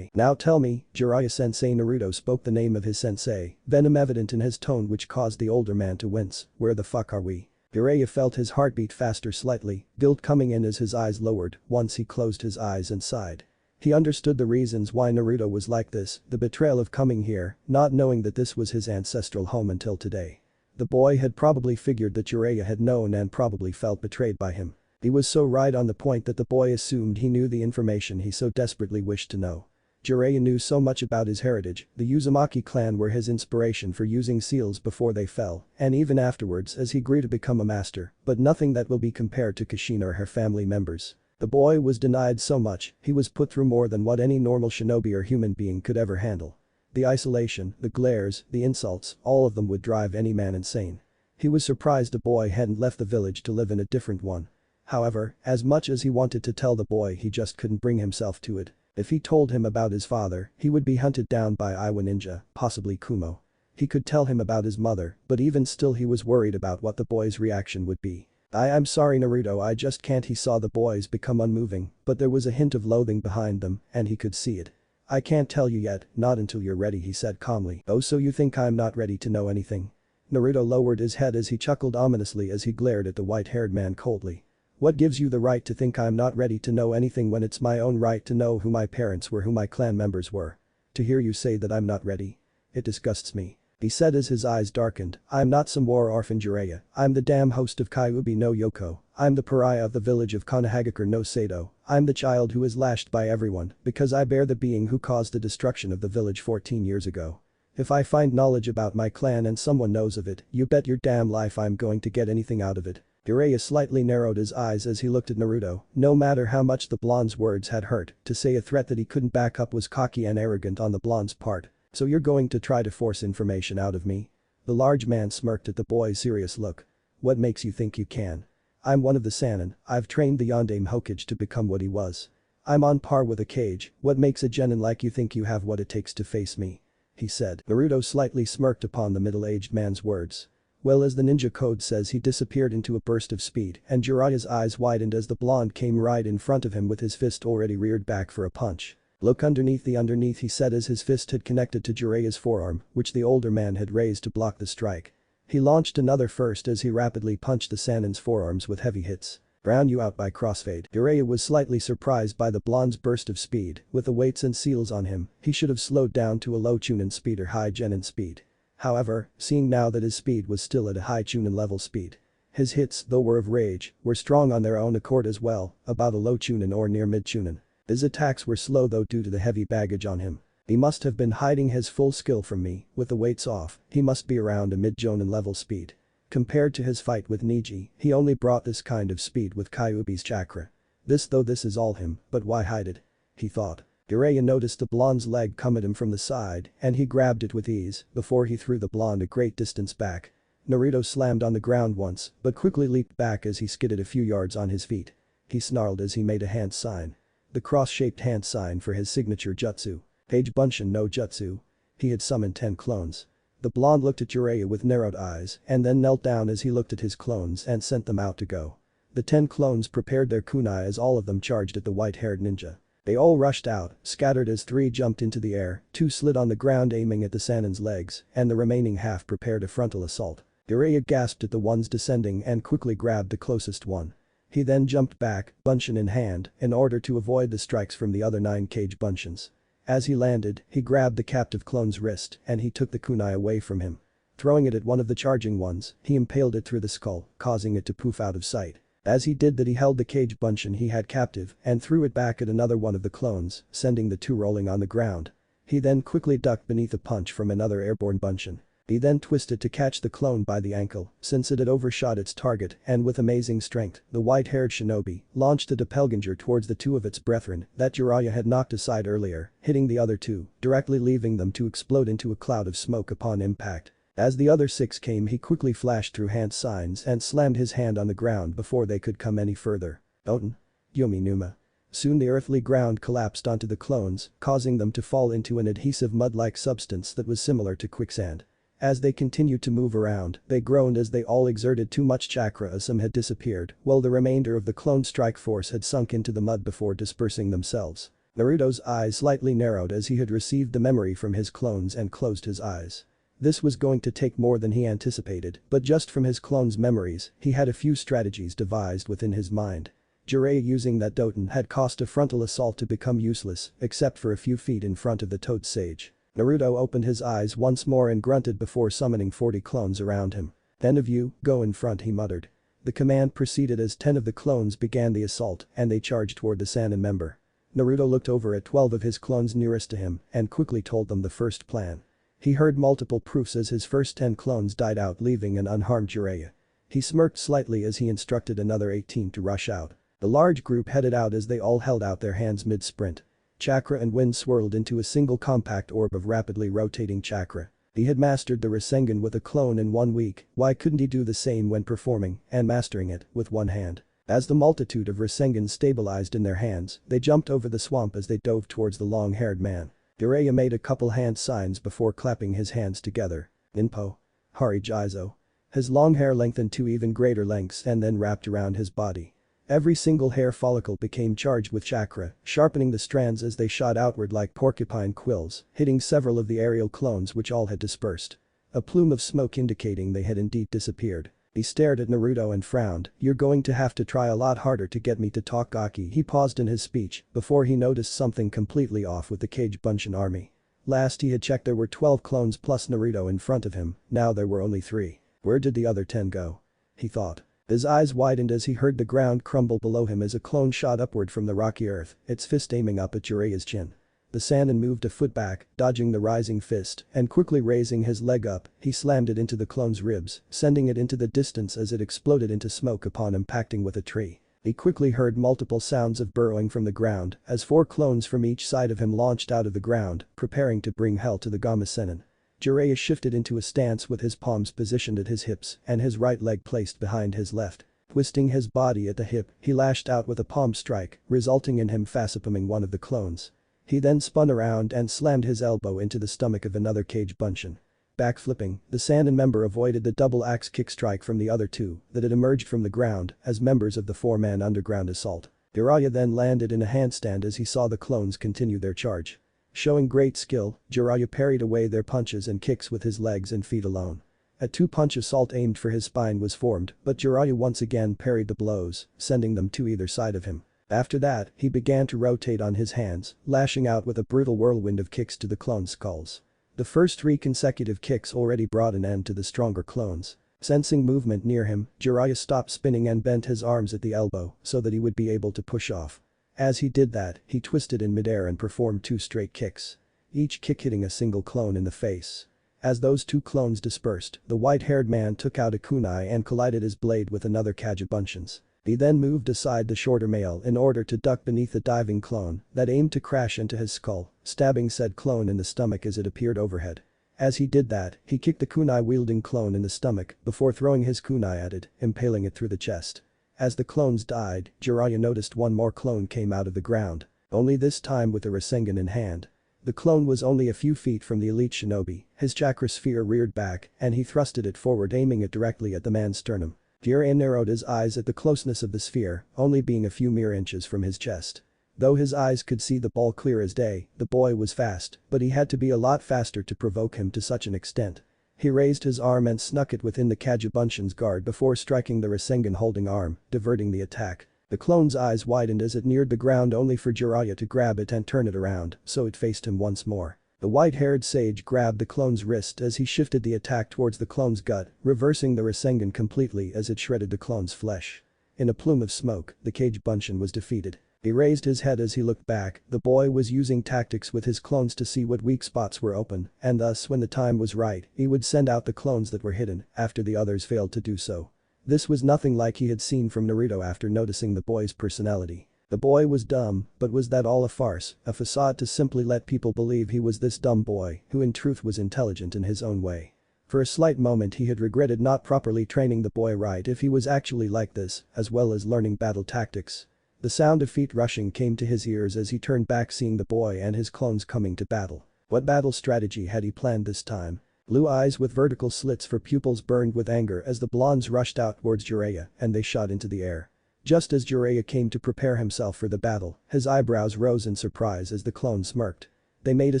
now tell me," Jiraiya-sensei. Naruto spoke the name of his sensei, venom evident in his tone which caused the older man to wince. "Where the fuck are we?" Jiraiya felt his heartbeat faster slightly, guilt coming in as his eyes lowered once he closed his eyes and sighed. He understood the reasons why Naruto was like this, the betrayal of coming here, not knowing that this was his ancestral home until today. The boy had probably figured that Jiraiya had known and probably felt betrayed by him. He was so right on the point that the boy assumed he knew the information he so desperately wished to know. Jiraiya knew so much about his heritage, the Uzumaki clan were his inspiration for using seals before they fell, and even afterwards as he grew to become a master, but nothing that will be compared to Kushina or her family members. The boy was denied so much, he was put through more than what any normal shinobi or human being could ever handle. The isolation, the glares, the insults, all of them would drive any man insane. He was surprised the boy hadn't left the village to live in a different one. However, as much as he wanted to tell the boy he just couldn't bring himself to it. If he told him about his father, he would be hunted down by Iwa ninja, possibly Kumo. He could tell him about his mother, but even still he was worried about what the boy's reaction would be. I'm sorry Naruto, I just can't. He saw the boys become unmoving, but there was a hint of loathing behind them, and he could see it. I can't tell you yet, not until you're ready, he said calmly. Oh, so you think I'm not ready to know anything? Naruto lowered his head as he chuckled ominously as he glared at the white-haired man coldly. What gives you the right to think I'm not ready to know anything when it's my own right to know who my parents were, who my clan members were? To hear you say that I'm not ready. It disgusts me. He said as his eyes darkened. I'm not some war orphan Jiraiya, I'm the damn host of Kyuubi no Yoko, I'm the pariah of the village of Konohagakure no Sado, I'm the child who is lashed by everyone because I bear the being who caused the destruction of the village 14 years ago. If I find knowledge about my clan and someone knows of it, you bet your damn life I'm going to get anything out of it. Jiraiya slightly narrowed his eyes as he looked at Naruto, no matter how much the blonde's words had hurt, to say a threat that he couldn't back up was cocky and arrogant on the blonde's part. So you're going to try to force information out of me? The large man smirked at the boy's serious look. What makes you think you can? I'm one of the Sannin, I've trained the Yondaime Hokage to become what he was. I'm on par with a Kage, what makes a genin like you think you have what it takes to face me? He said. Naruto slightly smirked upon the middle-aged man's words. Well, as the ninja code says, he disappeared into a burst of speed and Jiraiya's eyes widened as the blonde came right in front of him with his fist already reared back for a punch. Look underneath, he said as his fist had connected to Jiraiya's forearm, which the older man had raised to block the strike. He launched another first as he rapidly punched the Sannin's forearms with heavy hits. Brown you out by crossfade. Jiraiya was slightly surprised by the blonde's burst of speed, with the weights and seals on him, he should have slowed down to a low chunin speed or high genin speed. However, seeing now that his speed was still at a high chunin level speed. His hits, though were of rage, were strong on their own accord as well, about a low chunin or near mid chunin. His attacks were slow though due to the heavy baggage on him. He must have been hiding his full skill from me, with the weights off, he must be around a mid-jonin level speed. Compared to his fight with Niji, he only brought this kind of speed with Kyuubi's chakra. This is all him, but why hide it? He thought. Jiraiya noticed the blonde's leg come at him from the side, and he grabbed it with ease, before he threw the blonde a great distance back. Naruto slammed on the ground once, but quickly leaped back as he skidded a few yards on his feet. He snarled as he made a hand sign. The cross-shaped hand sign for his signature jutsu. Page Bunshin no Jutsu. He had summoned 10 clones. The blonde looked at Jiraiya with narrowed eyes and then knelt down as he looked at his clones and sent them out to go. The 10 clones prepared their kunai as all of them charged at the white-haired ninja. They all rushed out, scattered as 3 jumped into the air, 2 slid on the ground aiming at the Sannin's legs, and the remaining half prepared a frontal assault. Jiraiya gasped at the ones descending and quickly grabbed the closest one. He then jumped back, bunshin in hand, in order to avoid the strikes from the other 9 cage bunshins. As he landed, he grabbed the captive clone's wrist and he took the kunai away from him. Throwing it at one of the charging ones, he impaled it through the skull, causing it to poof out of sight. As he did that, he held the cage bunshin he had captive and threw it back at another one of the clones, sending the 2 rolling on the ground. He then quickly ducked beneath a punch from another airborne bunshin. He then twisted to catch the clone by the ankle, since it had overshot its target, and with amazing strength, the white-haired shinobi launched a doppelganger towards the 2 of its brethren that Jiraiya had knocked aside earlier, hitting the other 2, directly leaving them to explode into a cloud of smoke upon impact. As the other 6 came, he quickly flashed through hand signs and slammed his hand on the ground before they could come any further. Oten. Yomi Numa. Soon the earthly ground collapsed onto the clones, causing them to fall into an adhesive mud-like substance that was similar to quicksand. As they continued to move around, they groaned as they all exerted too much chakra as some had disappeared, while the remainder of the clone strike force had sunk into the mud before dispersing themselves. Naruto's eyes slightly narrowed as he had received the memory from his clones and closed his eyes. This was going to take more than he anticipated, but just from his clone's memories, he had a few strategies devised within his mind. Jiraiya using that Doton had caused a frontal assault to become useless, except for a few feet in front of the toad sage. Naruto opened his eyes once more and grunted before summoning 40 clones around him. "10 of you, go in front," he muttered. The command proceeded as 10 of the clones began the assault and they charged toward the Sannin member. Naruto looked over at 12 of his clones nearest to him and quickly told them the first plan. He heard multiple proofs as his first 10 clones died out, leaving an unharmed Jiraiya. He smirked slightly as he instructed another 18 to rush out. The large group headed out as they all held out their hands mid-sprint. Chakra and wind swirled into a single compact orb of rapidly rotating chakra. He had mastered the Rasengan with a clone in 1 week, why couldn't he do the same when performing and mastering it with one hand? As the multitude of Rasengans stabilized in their hands, they jumped over the swamp as they dove towards the long-haired man. Jiraiya made a couple hand signs before clapping his hands together. Inpo. Hari Jizo. His long hair lengthened to even greater lengths and then wrapped around his body. Every single hair follicle became charged with chakra, sharpening the strands as they shot outward like porcupine quills, hitting several of the aerial clones which all had dispersed. A plume of smoke indicating they had indeed disappeared. He stared at Naruto and frowned. "You're going to have to try a lot harder to get me to talk, Gaki." He paused in his speech before he noticed something completely off with the Cage Bunshin army. Last he had checked there were 12 clones plus Naruto in front of him, now there were only 3. Where did the other 10 go? He thought. His eyes widened as he heard the ground crumble below him as a clone shot upward from the rocky earth, its fist aiming up at Jiraiya's chin. The Sannin moved a foot back, dodging the rising fist, and quickly raising his leg up, he slammed it into the clone's ribs, sending it into the distance as it exploded into smoke upon impacting with a tree. He quickly heard multiple sounds of burrowing from the ground as 4 clones from each side of him launched out of the ground, preparing to bring hell to the Gamma Sennin. Jiraiya shifted into a stance with his palms positioned at his hips and his right leg placed behind his left. Twisting his body at the hip, he lashed out with a palm strike, resulting in him facepalming one of the clones. He then spun around and slammed his elbow into the stomach of another Cage Bunshin. Backflipping, the Sannin member avoided the double axe kick strike from the other 2 that had emerged from the ground as members of the 4-man underground assault. Jiraiya then landed in a handstand as he saw the clones continue their charge. Showing great skill, Jiraiya parried away their punches and kicks with his legs and feet alone. A 2-punch assault aimed for his spine was formed, but Jiraiya once again parried the blows, sending them to either side of him. After that, he began to rotate on his hands, lashing out with a brutal whirlwind of kicks to the clones' skulls. The first 3 consecutive kicks already brought an end to the stronger clones. Sensing movement near him, Jiraiya stopped spinning and bent his arms at the elbow so that he would be able to push off. As he did that, he twisted in midair and performed 2 straight kicks. Each kick hitting a single clone in the face. As those 2 clones dispersed, the white-haired man took out a kunai and collided his blade with another Kage Bunshin's. He then moved aside the shorter male in order to duck beneath the diving clone that aimed to crash into his skull, stabbing said clone in the stomach as it appeared overhead. As he did that, he kicked the kunai-wielding clone in the stomach before throwing his kunai at it, impaling it through the chest. As the clones died, Jiraiya noticed one more clone came out of the ground, only this time with a Rasengan in hand. The clone was only a few feet from the elite shinobi, his chakra sphere reared back and he thrusted it forward, aiming it directly at the man's sternum. Jiraiya narrowed his eyes at the closeness of the sphere, only being a few mere inches from his chest. Though his eyes could see the ball clear as day, the boy was fast, but he had to be a lot faster to provoke him to such an extent. He raised his arm and snuck it within the Kage Bunshin's guard before striking the Rasengan holding arm, diverting the attack. The clone's eyes widened as it neared the ground only for Jiraiya to grab it and turn it around, so it faced him once more. The white-haired sage grabbed the clone's wrist as he shifted the attack towards the clone's gut, reversing the Rasengan completely as it shredded the clone's flesh. In a plume of smoke, the Kage Bunshin was defeated. He raised his head as he looked back. The boy was using tactics with his clones to see what weak spots were open, and thus when the time was right, he would send out the clones that were hidden after the others failed to do so. This was nothing like he had seen from Naruto after noticing the boy's personality. The boy was dumb, but was that all a farce, a facade to simply let people believe he was this dumb boy who in truth was intelligent in his own way? For a slight moment he had regretted not properly training the boy right if he was actually like this, as well as learning battle tactics. The sound of feet rushing came to his ears as he turned back, seeing the boy and his clones coming to battle. What battle strategy had he planned this time? Blue eyes with vertical slits for pupils burned with anger as the blondes rushed out towards Jiraiya and they shot into the air. Just as Jiraiya came to prepare himself for the battle, his eyebrows rose in surprise as the clone smirked. They made a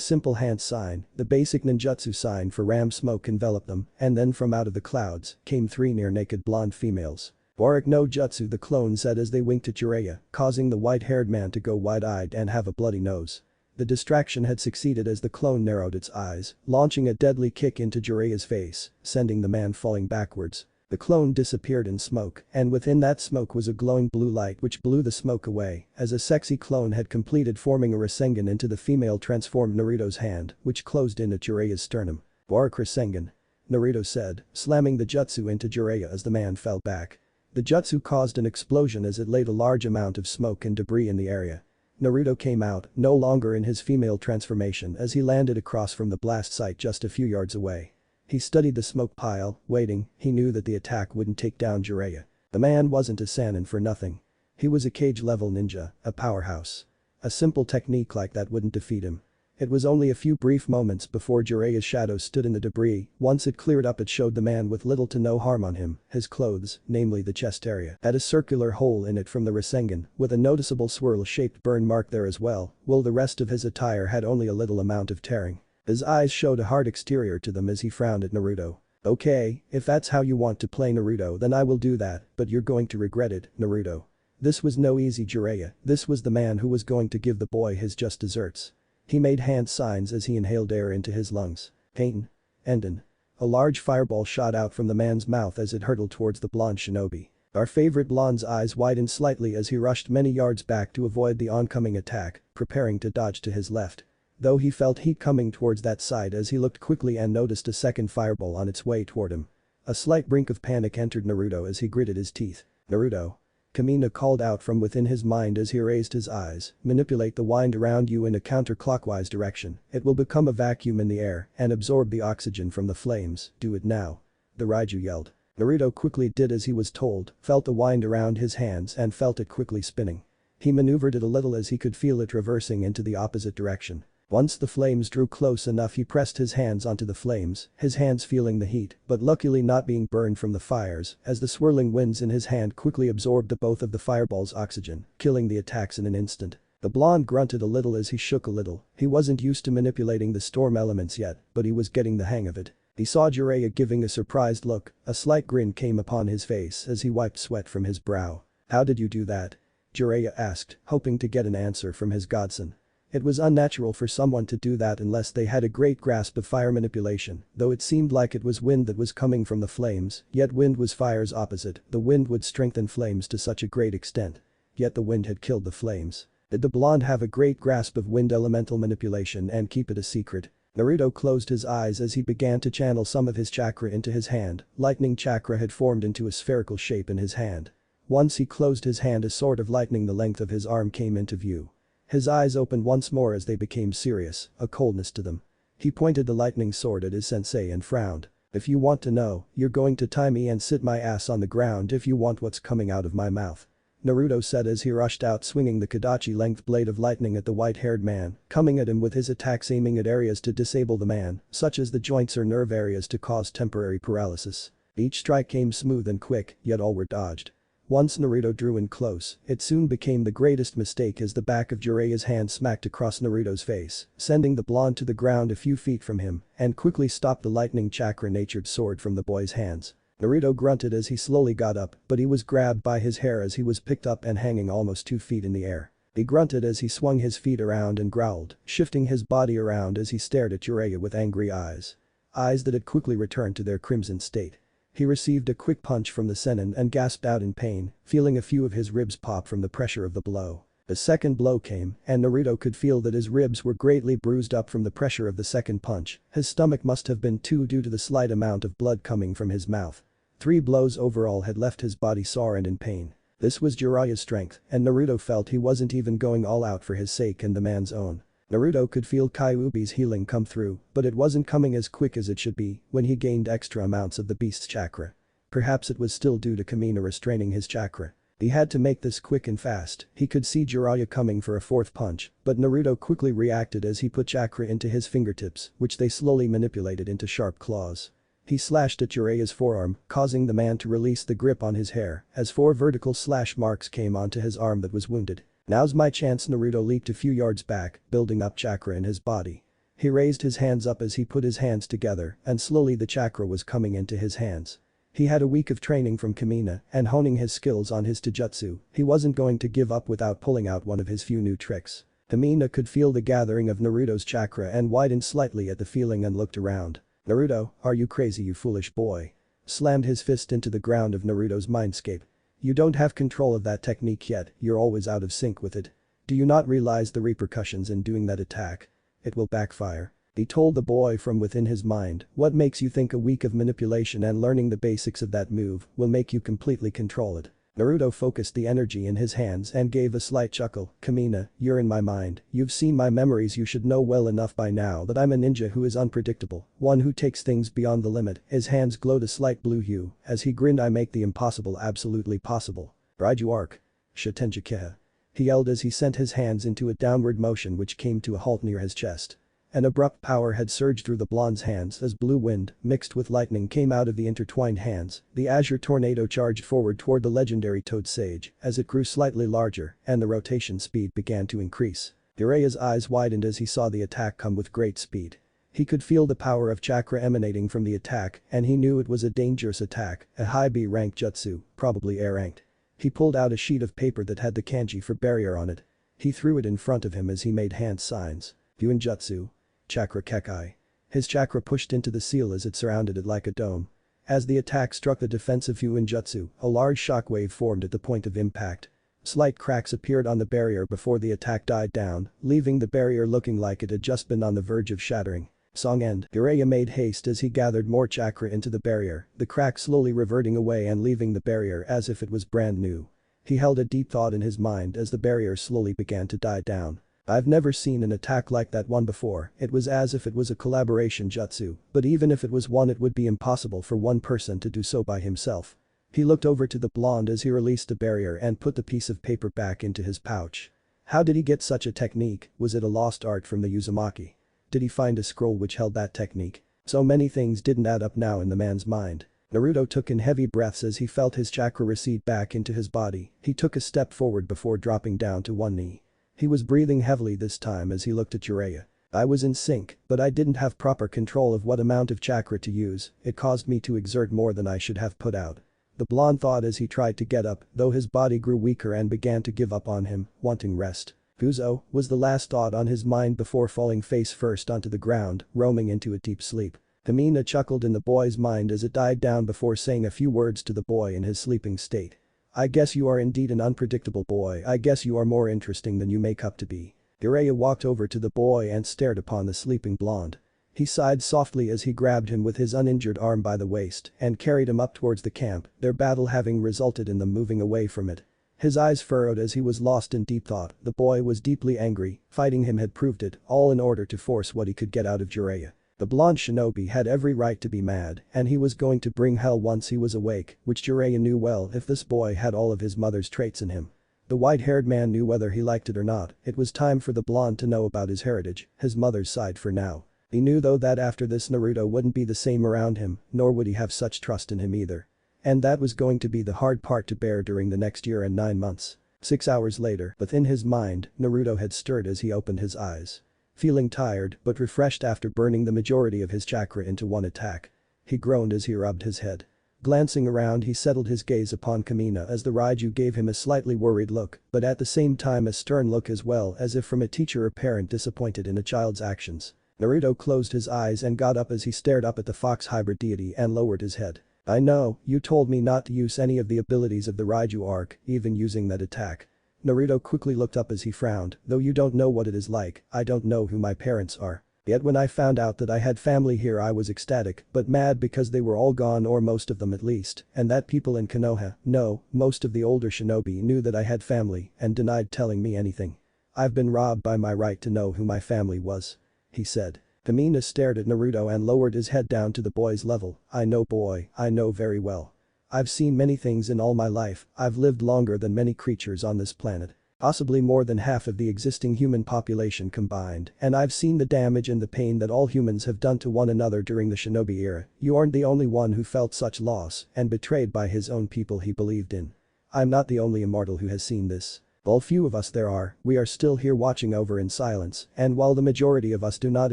simple hand sign, the basic ninjutsu sign for ram smoke enveloped them, and then from out of the clouds came 3 near-naked blonde females. Warak no jutsu, the clone said as they winked at Jiraiya, causing the white-haired man to go wide-eyed and have a bloody nose. The distraction had succeeded as the clone narrowed its eyes, launching a deadly kick into Jiraiya's face, sending the man falling backwards. The clone disappeared in smoke, and within that smoke was a glowing blue light which blew the smoke away, as a sexy clone had completed forming a Rasengan into the female transformed Naruto's hand, which closed in at Jiraiya's sternum. Warak Rasengan, Naruto said, slamming the jutsu into Jiraiya as the man fell back. The jutsu caused an explosion as it laid a large amount of smoke and debris in the area. Naruto came out, no longer in his female transformation as he landed across from the blast site just a few yards away. He studied the smoke pile, waiting, he knew that the attack wouldn't take down Jiraiya. The man wasn't a Sannin for nothing. He was a cage-level ninja, a powerhouse. A simple technique like that wouldn't defeat him. It was only a few brief moments before Jiraiya's shadow stood in the debris. Once it cleared up, it showed the man with little to no harm on him. His clothes, namely the chest area, had a circular hole in it from the Rasengan, with a noticeable swirl-shaped burn mark there as well, while the rest of his attire had only a little amount of tearing. His eyes showed a hard exterior to them as he frowned at Naruto. "Okay, if that's how you want to play Naruto then I will do that, but you're going to regret it, Naruto." This was no easy Jiraiya, this was the man who was going to give the boy his just desserts. He made hand signs as he inhaled air into his lungs. Pain. Endin. A large fireball shot out from the man's mouth as it hurtled towards the blonde shinobi. Our favorite blonde's eyes widened slightly as he rushed many yards back to avoid the oncoming attack, preparing to dodge to his left. Though he felt heat coming towards that side as he looked quickly and noticed a second fireball on its way toward him. A slight brink of panic entered Naruto as he gritted his teeth. "Naruto." Kamina called out from within his mind as he raised his eyes, "Manipulate the wind around you in a counterclockwise direction. It will become a vacuum in the air and absorb the oxygen from the flames, do it now." The Raiju yelled. Naruto quickly did as he was told, felt the wind around his hands and felt it quickly spinning. He maneuvered it a little as he could feel it reversing into the opposite direction. Once the flames drew close enough, he pressed his hands onto the flames, his hands feeling the heat, but luckily not being burned from the fires, as the swirling winds in his hand quickly absorbed both of the fireball's oxygen, killing the attacks in an instant. The blonde grunted a little as he shook a little. He wasn't used to manipulating the storm elements yet, but he was getting the hang of it. He saw Jiraiya giving a surprised look, a slight grin came upon his face as he wiped sweat from his brow. "How did you do that?" Jiraiya asked, hoping to get an answer from his godson. It was unnatural for someone to do that unless they had a great grasp of fire manipulation, though it seemed like it was wind that was coming from the flames, yet wind was fire's opposite, the wind would strengthen flames to such a great extent. Yet the wind had killed the flames. Did the blonde have a great grasp of wind elemental manipulation and keep it a secret? Naruto closed his eyes as he began to channel some of his chakra into his hand. Lightning chakra had formed into a spherical shape in his hand. Once he closed his hand, a sword of lightning the length of his arm came into view. His eyes opened once more as they became serious, a coldness to them. He pointed the lightning sword at his sensei and frowned. "If you want to know, you're going to tie me and sit my ass on the ground if you want what's coming out of my mouth," Naruto said as he rushed out swinging the Kadachi-length blade of lightning at the white-haired man, coming at him with his attacks aiming at areas to disable the man, such as the joints or nerve areas to cause temporary paralysis. Each strike came smooth and quick, yet all were dodged. Once Naruto drew in close, it soon became the greatest mistake as the back of Jiraiya's hand smacked across Naruto's face, sending the blonde to the ground a few feet from him, and quickly stopped the lightning chakra-natured sword from the boy's hands. Naruto grunted as he slowly got up, but he was grabbed by his hair as he was picked up and hanging almost 2 feet in the air. He grunted as he swung his feet around and growled, shifting his body around as he stared at Jiraiya with angry eyes. Eyes that had quickly returned to their crimson state. He received a quick punch from the Sennin and gasped out in pain, feeling a few of his ribs pop from the pressure of the blow. The second blow came, and Naruto could feel that his ribs were greatly bruised up from the pressure of the second punch. His stomach must have been too due to the slight amount of blood coming from his mouth. 3 blows overall had left his body sore and in pain. This was Jiraiya's strength, and Naruto felt he wasn't even going all out for his sake and the man's own. Naruto could feel Kyuubi's healing come through, but it wasn't coming as quick as it should be when he gained extra amounts of the beast's chakra. Perhaps it was still due to Kamina restraining his chakra. He had to make this quick and fast. He could see Jiraiya coming for a 4th punch, but Naruto quickly reacted as he put chakra into his fingertips, which they slowly manipulated into sharp claws. He slashed at Jiraiya's forearm, causing the man to release the grip on his hair as 4 vertical slash marks came onto his arm that was wounded. Now's my chance. Naruto leaped a few yards back, building up chakra in his body. He raised his hands up as he put his hands together and slowly the chakra was coming into his hands. He had a week of training from Kumina and honing his skills on his taijutsu, he wasn't going to give up without pulling out one of his few new tricks. Kumina could feel the gathering of Naruto's chakra and widened slightly at the feeling and looked around. "Naruto, are you crazy, you foolish boy?" Slammed his fist into the ground of Naruto's mindscape. "You don't have control of that technique yet, you're always out of sync with it. Do you not realize the repercussions in doing that attack? It will backfire." He told the boy from within his mind, "What makes you think a week of manipulation and learning the basics of that move will make you completely control it?" Naruto focused the energy in his hands and gave a slight chuckle. "Kumina, you're in my mind, you've seen my memories, you should know well enough by now that I'm a ninja who is unpredictable, one who takes things beyond the limit." His hands glowed a slight blue hue as he grinned. "I make the impossible absolutely possible. Raiju arc. Shitenjikeha." He yelled as he sent his hands into a downward motion which came to a halt near his chest. An abrupt power had surged through the blonde's hands as blue wind, mixed with lightning, came out of the intertwined hands. The azure tornado charged forward toward the legendary Toad Sage as it grew slightly larger and the rotation speed began to increase. Jiraiya's eyes widened as he saw the attack come with great speed. He could feel the power of chakra emanating from the attack and he knew it was a dangerous attack, a high B rank jutsu, probably A ranked. He pulled out a sheet of paper that had the kanji for barrier on it. He threw it in front of him as he made hand signs. Fuuinjutsu. Chakra Kekai. His chakra pushed into the seal as it surrounded it like a dome. As the attack struck the defensive Fuuinjutsu, a large shockwave formed at the point of impact. Slight cracks appeared on the barrier before the attack died down, leaving the barrier looking like it had just been on the verge of shattering. Song end. Jiraiya made haste as he gathered more chakra into the barrier, the crack slowly reverting away and leaving the barrier as if it was brand new. He held a deep thought in his mind as the barrier slowly began to die down. "I've never seen an attack like that one before." It was as if it was a collaboration jutsu, but even if it was one it would be impossible for one person to do so by himself. He looked over to the blonde as he released the barrier and put the piece of paper back into his pouch. How did he get such a technique? Was it a lost art from the Uzumaki? Did he find a scroll which held that technique? So many things didn't add up now in the man's mind. Naruto took in heavy breaths as he felt his chakra recede back into his body. He took a step forward before dropping down to one knee. He was breathing heavily this time as he looked at Jiraiya. "I was in sync, but I didn't have proper control of what amount of chakra to use, it caused me to exert more than I should have put out." The blonde thought as he tried to get up, though his body grew weaker and began to give up on him, wanting rest. "Fuzo," was the last thought on his mind before falling face first onto the ground, roaming into a deep sleep. Kumina chuckled in the boy's mind as it died down before saying a few words to the boy in his sleeping state. "I guess you are indeed an unpredictable boy, I guess you are more interesting than you make up to be." Jiraiya walked over to the boy and stared upon the sleeping blonde. He sighed softly as he grabbed him with his uninjured arm by the waist and carried him up towards the camp, their battle having resulted in them moving away from it. His eyes furrowed as he was lost in deep thought. The boy was deeply angry, fighting him had proved it, all in order to force what he could get out of Jiraiya. The blonde shinobi had every right to be mad and he was going to bring hell once he was awake, which Jiraiya knew well if this boy had all of his mother's traits in him. The white-haired man knew whether he liked it or not, it was time for the blonde to know about his heritage, his mother's side for now. He knew though that after this Naruto wouldn't be the same around him, nor would he have such trust in him either. And that was going to be the hard part to bear during the next year and 9 months. 6 hours later, within his mind, Naruto had stirred as he opened his eyes. Feeling tired but refreshed after burning the majority of his chakra into one attack. He groaned as he rubbed his head. Glancing around he settled his gaze upon Kumina as the Raiju gave him a slightly worried look, but at the same time a stern look as well as if from a teacher or parent disappointed in a child's actions. Naruto closed his eyes and got up as he stared up at the fox hybrid deity and lowered his head. "I know, you told me not to use any of the abilities of the Raiju arc, even using that attack." Naruto quickly looked up as he frowned, "Though you don't know what it is like, I don't know who my parents are. Yet when I found out that I had family here I was ecstatic, but mad because they were all gone or most of them at least, and that people in Konoha, no, most of the older shinobi knew that I had family and denied telling me anything. I've been robbed by my right to know who my family was," he said. Kumina stared at Naruto and lowered his head down to the boy's level. "I know boy, I know very well. I've seen many things in all my life, I've lived longer than many creatures on this planet. Possibly more than half of the existing human population combined, and I've seen the damage and the pain that all humans have done to one another during the shinobi era. You aren't the only one who felt such loss and betrayed by his own people he believed in. I'm not the only immortal who has seen this." While few of us there are, we are still here watching over in silence, and while the majority of us do not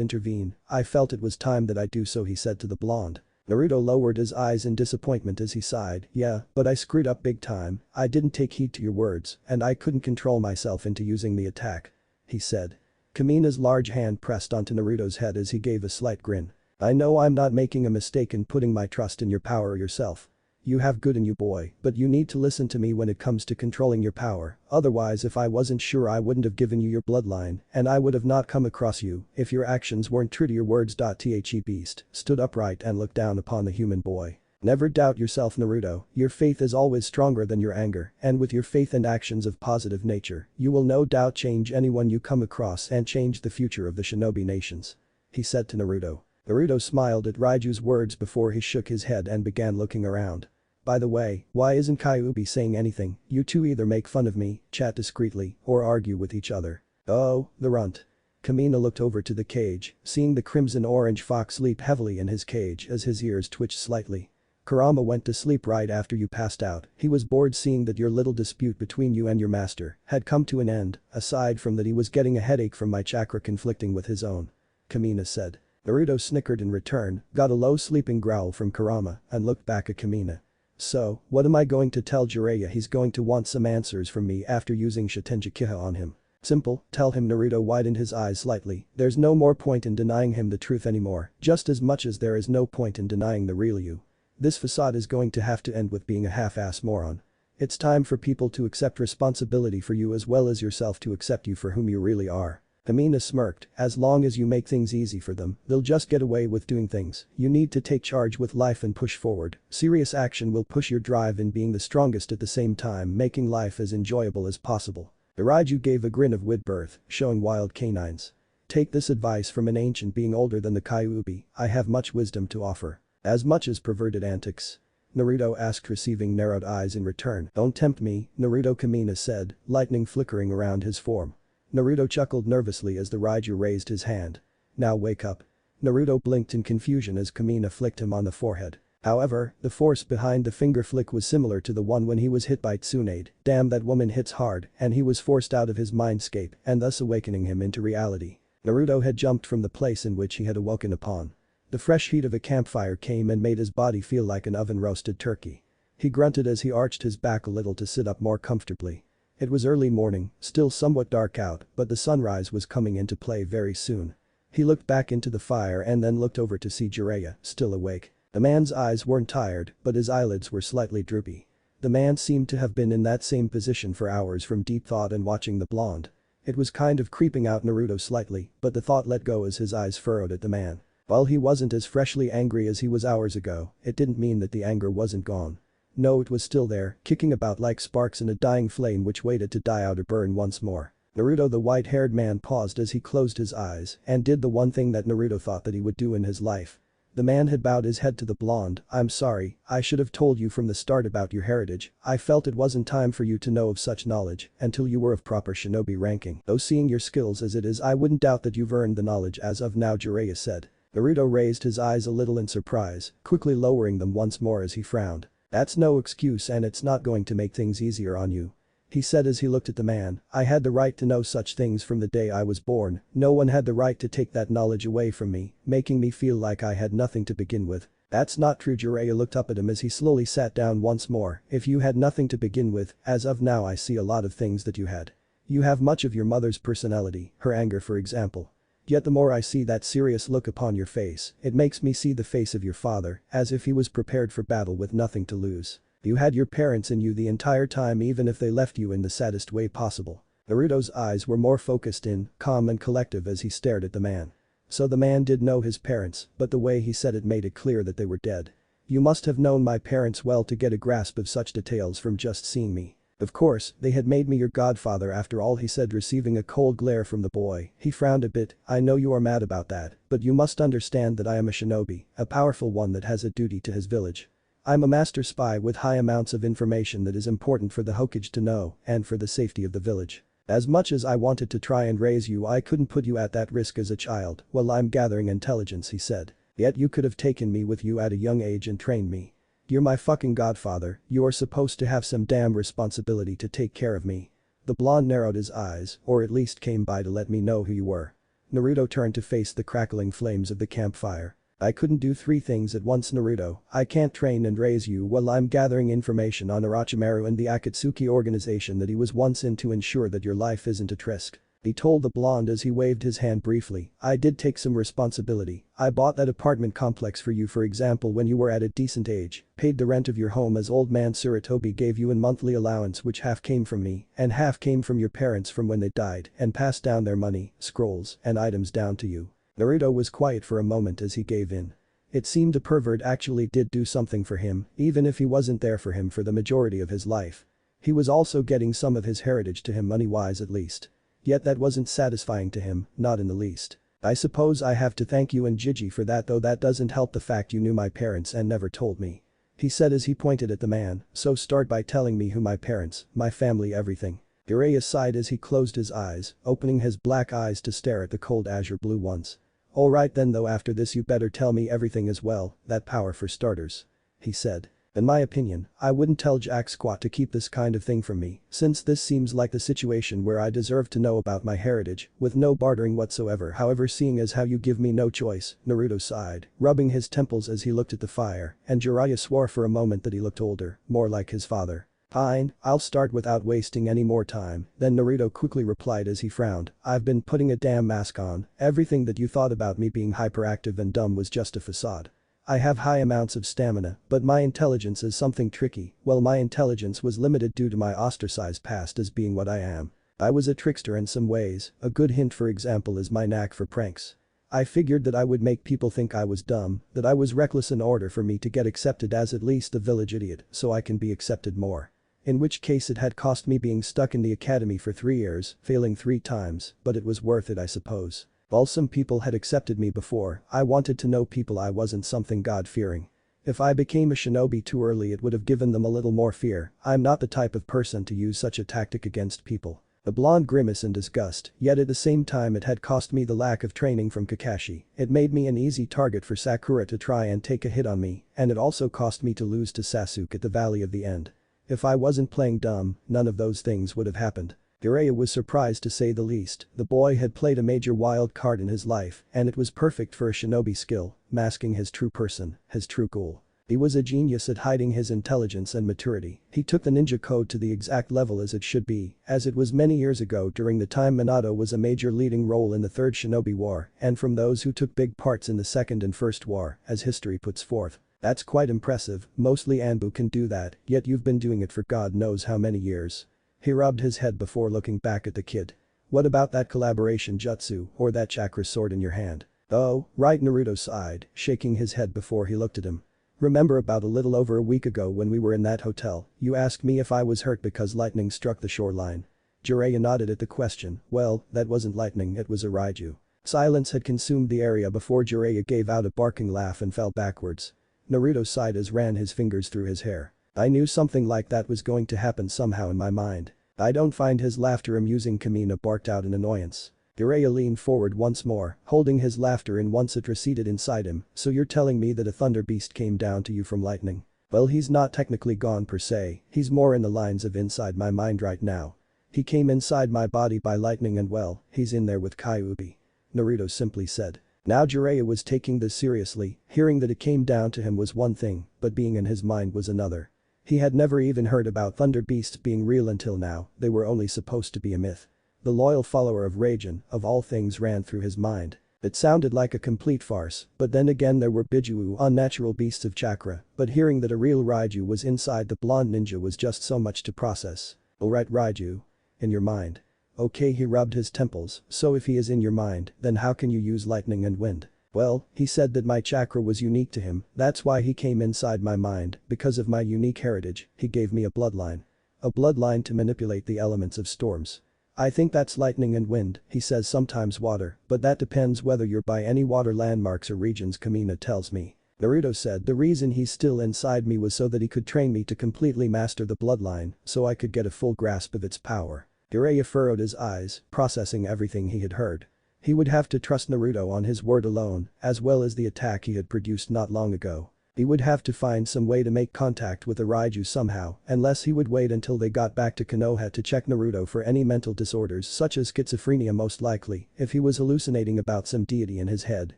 intervene, I felt it was time that I do so, he said to the blonde. Naruto lowered his eyes in disappointment as he sighed. Yeah, but I screwed up big time, I didn't take heed to your words, and I couldn't control myself into using the attack. He said. Kamina's large hand pressed onto Naruto's head as he gave a slight grin. I know I'm not making a mistake in putting my trust in your power yourself. You have good in you, boy, but you need to listen to me when it comes to controlling your power, otherwise if I wasn't sure I wouldn't have given you your bloodline, and I would have not come across you if your actions weren't true to your words. The beast stood upright and looked down upon the human boy. Never doubt yourself, Naruto, your faith is always stronger than your anger, and with your faith and actions of positive nature, you will no doubt change anyone you come across and change the future of the shinobi nations. He said to Naruto. Naruto smiled at Raiju's words before he shook his head and began looking around. By the way, why isn't Kyuubi saying anything? You two either make fun of me, chat discreetly, or argue with each other. Oh, the runt. Kamina looked over to the cage, seeing the crimson-orange fox leap heavily in his cage as his ears twitched slightly. Kurama went to sleep right after you passed out. He was bored seeing that your little dispute between you and your master had come to an end, aside from that he was getting a headache from my chakra conflicting with his own. Kamina said. Naruto snickered in return, got a low sleeping growl from Kurama, and looked back at Kamina. So, what am I going to tell Jiraiya? He's going to want some answers from me after using Shitenjikiha on him. Simple, tell him. Naruto widened his eyes slightly. There's no more point in denying him the truth anymore, just as much as there is no point in denying the real you. This facade is going to have to end with being a half-ass moron. It's time for people to accept responsibility for you as well as yourself to accept you for whom you really are. Kamina smirked, as long as you make things easy for them, they'll just get away with doing things. You need to take charge with life and push forward. Serious action will push your drive in being the strongest at the same time making life as enjoyable as possible. Raiju gave a grin of wit-birth, showing wild canines. Take this advice from an ancient being older than the Kyuubi, I have much wisdom to offer. As much as perverted antics? Naruto asked, receiving narrowed eyes in return. Don't tempt me, Naruto, Kamina said, lightning flickering around his form. Naruto chuckled nervously as the Raiju raised his hand. Now wake up. Naruto blinked in confusion as Kamina flicked him on the forehead. However, the force behind the finger flick was similar to the one when he was hit by Tsunade. Damn, that woman hits hard, and he was forced out of his mindscape and thus awakening him into reality. Naruto had jumped from the place in which he had awoken upon. The fresh heat of a campfire came and made his body feel like an oven-roasted turkey. He grunted as he arched his back a little to sit up more comfortably. It was early morning, still somewhat dark out, but the sunrise was coming into play very soon. He looked back into the fire and then looked over to see Jiraiya, still awake. The man's eyes weren't tired, but his eyelids were slightly droopy. The man seemed to have been in that same position for hours from deep thought and watching the blonde. It was kind of creeping out Naruto slightly, but the thought let go as his eyes furrowed at the man. While he wasn't as freshly angry as he was hours ago, it didn't mean that the anger wasn't gone. No, it was still there, kicking about like sparks in a dying flame which waited to die out or burn once more. Naruto, the white-haired man, paused as he closed his eyes and did the one thing that Naruto thought that he would do in his life. The man had bowed his head to the blonde. I'm sorry, I should have told you from the start about your heritage. I felt it wasn't time for you to know of such knowledge until you were of proper shinobi ranking. Though seeing your skills as it is, I wouldn't doubt that you've earned the knowledge as of now, Jiraiya said. Naruto raised his eyes a little in surprise, quickly lowering them once more as he frowned. That's no excuse and it's not going to make things easier on you. He said as he looked at the man, I had the right to know such things from the day I was born, no one had the right to take that knowledge away from me, making me feel like I had nothing to begin with. That's not true. Jiraiya looked up at him as he slowly sat down once more. If you had nothing to begin with, as of now I see a lot of things that you had. You have much of your mother's personality, her anger for example. Yet the more I see that serious look upon your face, it makes me see the face of your father, as if he was prepared for battle with nothing to lose. You had your parents in you the entire time even if they left you in the saddest way possible. Naruto's eyes were more focused in, calm and collective as he stared at the man. So the man did know his parents, but the way he said it made it clear that they were dead. You must have known my parents well to get a grasp of such details from just seeing me. Of course, they had made me your godfather after all, he said, receiving a cold glare from the boy. He frowned a bit. I know you are mad about that, but you must understand that I am a shinobi, a powerful one that has a duty to his village. I'm a master spy with high amounts of information that is important for the Hokage to know and for the safety of the village. As much as I wanted to try and raise you, I couldn't put you at that risk as a child. Well, I'm gathering intelligence, he said. Yet you could have taken me with you at a young age and trained me. You're my fucking godfather, you are supposed to have some damn responsibility to take care of me. The blonde narrowed his eyes, or at least came by to let me know who you were. Naruto turned to face the crackling flames of the campfire. I couldn't do three things at once, Naruto. I can't train and raise you while I'm gathering information on Orochimaru and the Akatsuki organization that he was once in to ensure that your life isn't at risk. He told the blonde as he waved his hand briefly. I did take some responsibility. I bought that apartment complex for you, for example, when you were at a decent age, paid the rent of your home as old man Tsurutobi gave you in monthly allowance, which half came from me and half came from your parents from when they died, and passed down their money, scrolls, and items down to you. Naruto was quiet for a moment as he gave in. It seemed the pervert actually did do something for him, even if he wasn't there for him for the majority of his life. He was also getting some of his heritage to him, money-wise at least. Yet that wasn't satisfying to him, not in the least. I suppose I have to thank you and Gigi for that, though that doesn't help the fact you knew my parents and never told me. He said as he pointed at the man, so start by telling me who my parents, my family, everything. Jiraiya sighed as he closed his eyes, opening his black eyes to stare at the cold azure blue ones. Alright then, though, after this you better tell me everything as well, that power for starters. He said. In my opinion, I wouldn't tell Jack squat to keep this kind of thing from me, since this seems like the situation where I deserve to know about my heritage, with no bartering whatsoever. However, seeing as how you give me no choice, Naruto sighed, rubbing his temples as he looked at the fire, and Jiraiya swore for a moment that he looked older, more like his father. Fine, I'll start without wasting any more time, then Naruto quickly replied as he frowned, I've been putting a damn mask on, everything that you thought about me being hyperactive and dumb was just a facade. I have high amounts of stamina, but my intelligence is something tricky. Well, my intelligence was limited due to my ostracized past as being what I am. I was a trickster in some ways. A good hint, for example, is my knack for pranks. I figured that I would make people think I was dumb, that I was reckless in order for me to get accepted as at least the village idiot, so I can be accepted more. In which case it had cost me being stuck in the academy for 3 years, failing 3 times, but it was worth it, I suppose. While some people had accepted me before, I wanted to know people I wasn't something God-fearing. If I became a shinobi too early, it would have given them a little more fear. I'm not the type of person to use such a tactic against people. The blonde grimaced in disgust, yet at the same time it had cost me the lack of training from Kakashi. It made me an easy target for Sakura to try and take a hit on me, and it also cost me to lose to Sasuke at the Valley of the End. If I wasn't playing dumb, none of those things would have happened. Jiraiya was surprised to say the least. The boy had played a major wild card in his life, and it was perfect for a shinobi skill, masking his true person, his true goal. He was a genius at hiding his intelligence and maturity. He took the ninja code to the exact level as it should be, as it was many years ago during the time Minato was a major leading role in the Third Shinobi War, and from those who took big parts in the Second and First War, as history puts forth. That's quite impressive, mostly Anbu can do that, yet you've been doing it for God knows how many years. He rubbed his head before looking back at the kid. What about that collaboration jutsu, or that chakra sword in your hand? Oh, right, Naruto sighed, shaking his head before he looked at him. Remember about a little over a week ago when we were in that hotel, you asked me if I was hurt because lightning struck the shoreline. Jiraiya nodded at the question. Well, that wasn't lightning, it was a Raiju. Silence had consumed the area before Jiraiya gave out a barking laugh and fell backwards. Naruto sighed as ran his fingers through his hair. I knew something like that was going to happen somehow in my mind. I don't find his laughter amusing, Kamina barked out in annoyance. Jiraiya leaned forward once more, holding his laughter in once it receded inside him. So you're telling me that a thunderbeast came down to you from lightning? Well, he's not technically gone per se, he's more in the lines of inside my mind right now. He came inside my body by lightning and well, he's in there with Kyuubi. Naruto simply said. Now Jiraiya was taking this seriously, hearing that it came down to him was one thing, but being in his mind was another. He had never even heard about thunderbeasts being real until now, they were only supposed to be a myth. The loyal follower of Raijin, of all things, ran through his mind. It sounded like a complete farce, but then again there were Bijuu, unnatural beasts of chakra, but hearing that a real Raiju was inside the blonde ninja was just so much to process. Alright, Raiju. In your mind. Okay, he rubbed his temples, so if he is in your mind, then how can you use lightning and wind? Well, he said that my chakra was unique to him, that's why he came inside my mind, because of my unique heritage, he gave me a bloodline. A bloodline to manipulate the elements of storms. I think that's lightning and wind, he says sometimes water, but that depends whether you're by any water landmarks or regions, Kamina tells me. Naruto said the reason he's still inside me was so that he could train me to completely master the bloodline, so I could get a full grasp of its power. Jiraiya furrowed his eyes, processing everything he had heard. He would have to trust Naruto on his word alone, as well as the attack he had produced not long ago. He would have to find some way to make contact with the Raiju somehow, unless he would wait until they got back to Konoha to check Naruto for any mental disorders such as schizophrenia, most likely, if he was hallucinating about some deity in his head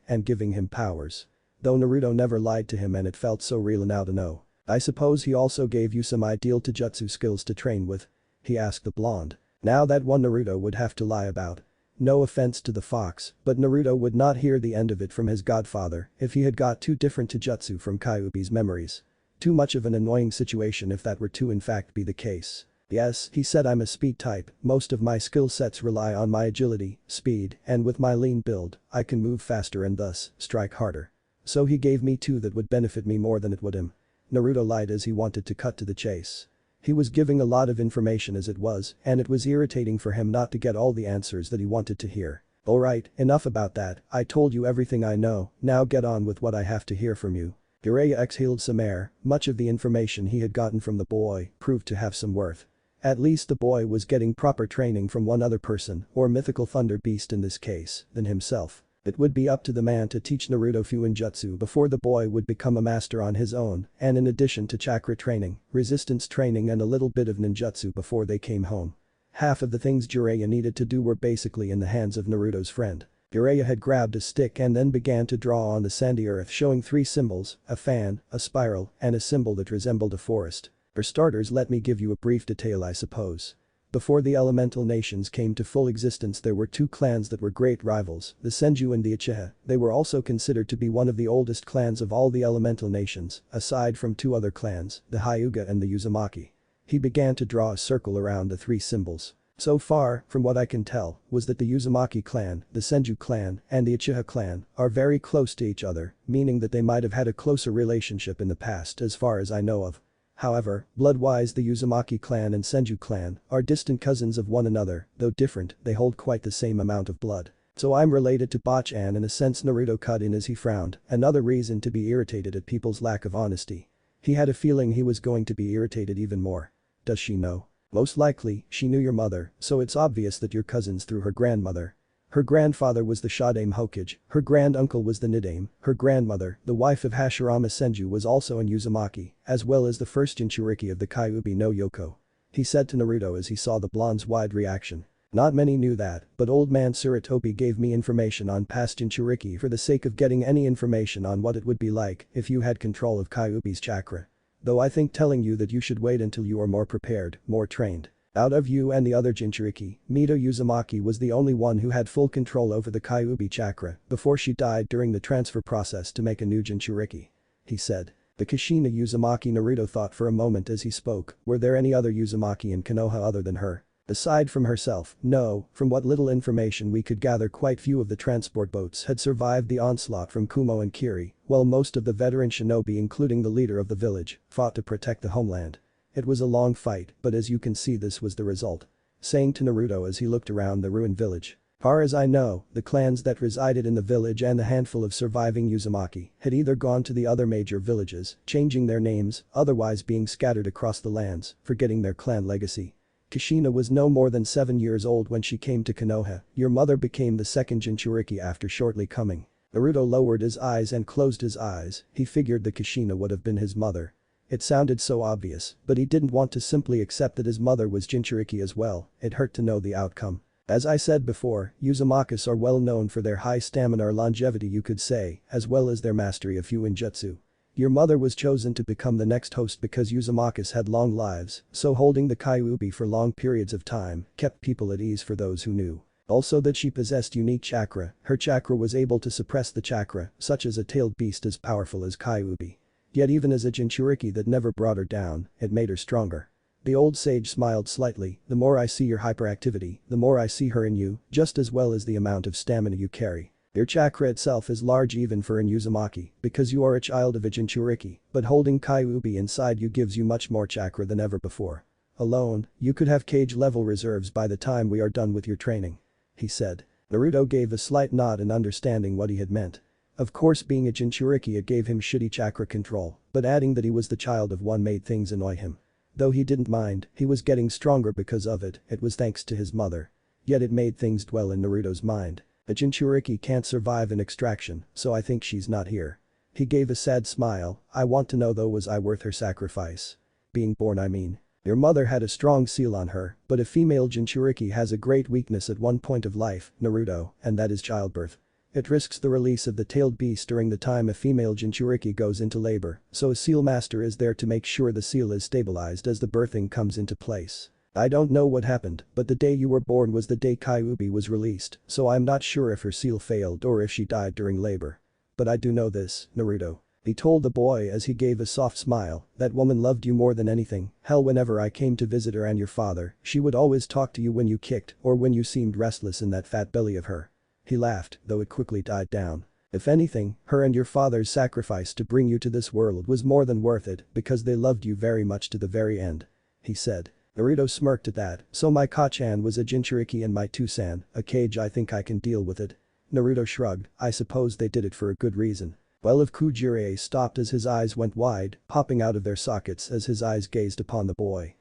and giving him powers. Though Naruto never lied to him and it felt so real now to know. I suppose he also gave you some ideal taijutsu skills to train with? He asked the blonde. Now that one Naruto would have to lie about. No offense to the fox, but Naruto would not hear the end of it from his godfather if he had got two different taijutsu from Kyuubi's memories. Too much of an annoying situation if that were to in fact be the case. Yes, he said, I'm a speed type, most of my skill sets rely on my agility, speed, and with my lean build, I can move faster and thus, strike harder. So he gave me two that would benefit me more than it would him. Naruto lied as he wanted to cut to the chase. He was giving a lot of information as it was, and it was irritating for him not to get all the answers that he wanted to hear. Alright, enough about that, I told you everything I know, now get on with what I have to hear from you. Jiraiya exhaled some air, much of the information he had gotten from the boy proved to have some worth. At least the boy was getting proper training from one other person, or mythical thunderbeast in this case, than himself. It would be up to the man to teach Naruto Fuuinjutsu before the boy would become a master on his own, and in addition to chakra training, resistance training and a little bit of ninjutsu before they came home. Half of the things Jiraiya needed to do were basically in the hands of Naruto's friend. Jiraiya had grabbed a stick and then began to draw on the sandy earth, showing three symbols, a fan, a spiral, and a symbol that resembled a forest. For starters, let me give you a brief detail, I suppose. Before the elemental nations came to full existence, there were two clans that were great rivals, the Senju and the Uchiha. They were also considered to be one of the oldest clans of all the elemental nations, aside from two other clans, the Hyuga and the Uzumaki. He began to draw a circle around the three symbols. So far, from what I can tell, was that the Uzumaki clan, the Senju clan, and the Uchiha clan are very close to each other, meaning that they might have had a closer relationship in the past as far as I know of. However, blood-wise the Uzumaki clan and Senju clan are distant cousins of one another, though different, they hold quite the same amount of blood. So I'm related to Bachan in a sense. Naruto cut in as he frowned, another reason to be irritated at people's lack of honesty. He had a feeling he was going to be irritated even more. Does she know? Most likely, she knew your mother, so it's obvious that you're cousins through her grandmother. Her grandfather was the Shodaime Hokage, her granduncle was the Nidaime, her grandmother, the wife of Hashirama Senju, was also an Uzumaki, as well as the first Jinchuriki of the Kyuubi no Yoko. He said to Naruto as he saw the blonde's wide reaction. Not many knew that, but old man Tsurutobi gave me information on past Jinchuriki for the sake of getting any information on what it would be like if you had control of Kyuubi's chakra. Though I think telling you that you should wait until you are more prepared, more trained. Out of you and the other Jinchuriki, Mito Uzumaki was the only one who had full control over the Kyuubi chakra before she died during the transfer process to make a new Jinchuriki. He said. The Kushina Uzumaki. Naruto thought for a moment as he spoke, were there any other Uzumaki in Konoha other than her? Aside from herself, no, from what little information we could gather, quite few of the transport boats had survived the onslaught from Kumo and Kiri, while most of the veteran shinobi, including the leader of the village, fought to protect the homeland. It was a long fight, but as you can see this was the result. Saying to Naruto as he looked around the ruined village. Far as I know, the clans that resided in the village and the handful of surviving Uzumaki had either gone to the other major villages, changing their names, otherwise being scattered across the lands, forgetting their clan legacy. Kushina was no more than 7 years old when she came to Konoha. Your mother became the second Jinchuriki after shortly coming. Naruto lowered his eyes and closed his eyes, he figured that Kushina would have been his mother. It sounded so obvious, but he didn't want to simply accept that his mother was Jinchuriki as well, it hurt to know the outcome. As I said before, Uzumakis are well known for their high stamina or longevity, you could say, as well as their mastery of Fuuinjutsu. Your mother was chosen to become the next host because Uzumakis had long lives, so holding the Kyuubi for long periods of time kept people at ease for those who knew. Also that she possessed unique chakra, her chakra was able to suppress the chakra, such as a tailed beast as powerful as Kyuubi. Yet even as a Jinchuriki that never brought her down, it made her stronger. The old sage smiled slightly. The more I see your hyperactivity, the more I see her in you, just as well as the amount of stamina you carry. Your chakra itself is large even for an Uzumaki, because you are a child of a Jinchuriki, but holding Kyuubi inside you gives you much more chakra than ever before. Alone, you could have cage-level reserves by the time we are done with your training. He said. Naruto gave a slight nod in understanding what he had meant. Of course, being a Jinchuriki it gave him shitty chakra control, but adding that he was the child of one made things annoy him. Though he didn't mind, he was getting stronger because of it, it was thanks to his mother. Yet it made things dwell in Naruto's mind. A Jinchuriki can't survive an extraction, so I think she's not here. He gave a sad smile. I want to know though, was I worth her sacrifice? Being born, I mean. Your mother had a strong seal on her, but a female Jinchuriki has a great weakness at one point of life, Naruto, and that is childbirth. It risks the release of the tailed beast during the time a female Jinchuriki goes into labor, so a seal master is there to make sure the seal is stabilized as the birthing comes into place. I don't know what happened, but the day you were born was the day Kyuubi was released, so I'm not sure if her seal failed or if she died during labor. But I do know this, Naruto. He told the boy as he gave a soft smile, that woman loved you more than anything, hell whenever I came to visit her and your father, she would always talk to you when you kicked or when you seemed restless in that fat belly of her. He laughed, though it quickly died down. If anything, her and your father's sacrifice to bring you to this world was more than worth it because they loved you very much to the very end. He said. Naruto smirked at that, so my Kachan was a Jinchuriki and my Tusan, a cage. I think I can deal with it. Naruto shrugged, I suppose they did it for a good reason. Well, if Jiraiya stopped as his eyes went wide, popping out of their sockets as his eyes gazed upon the boy.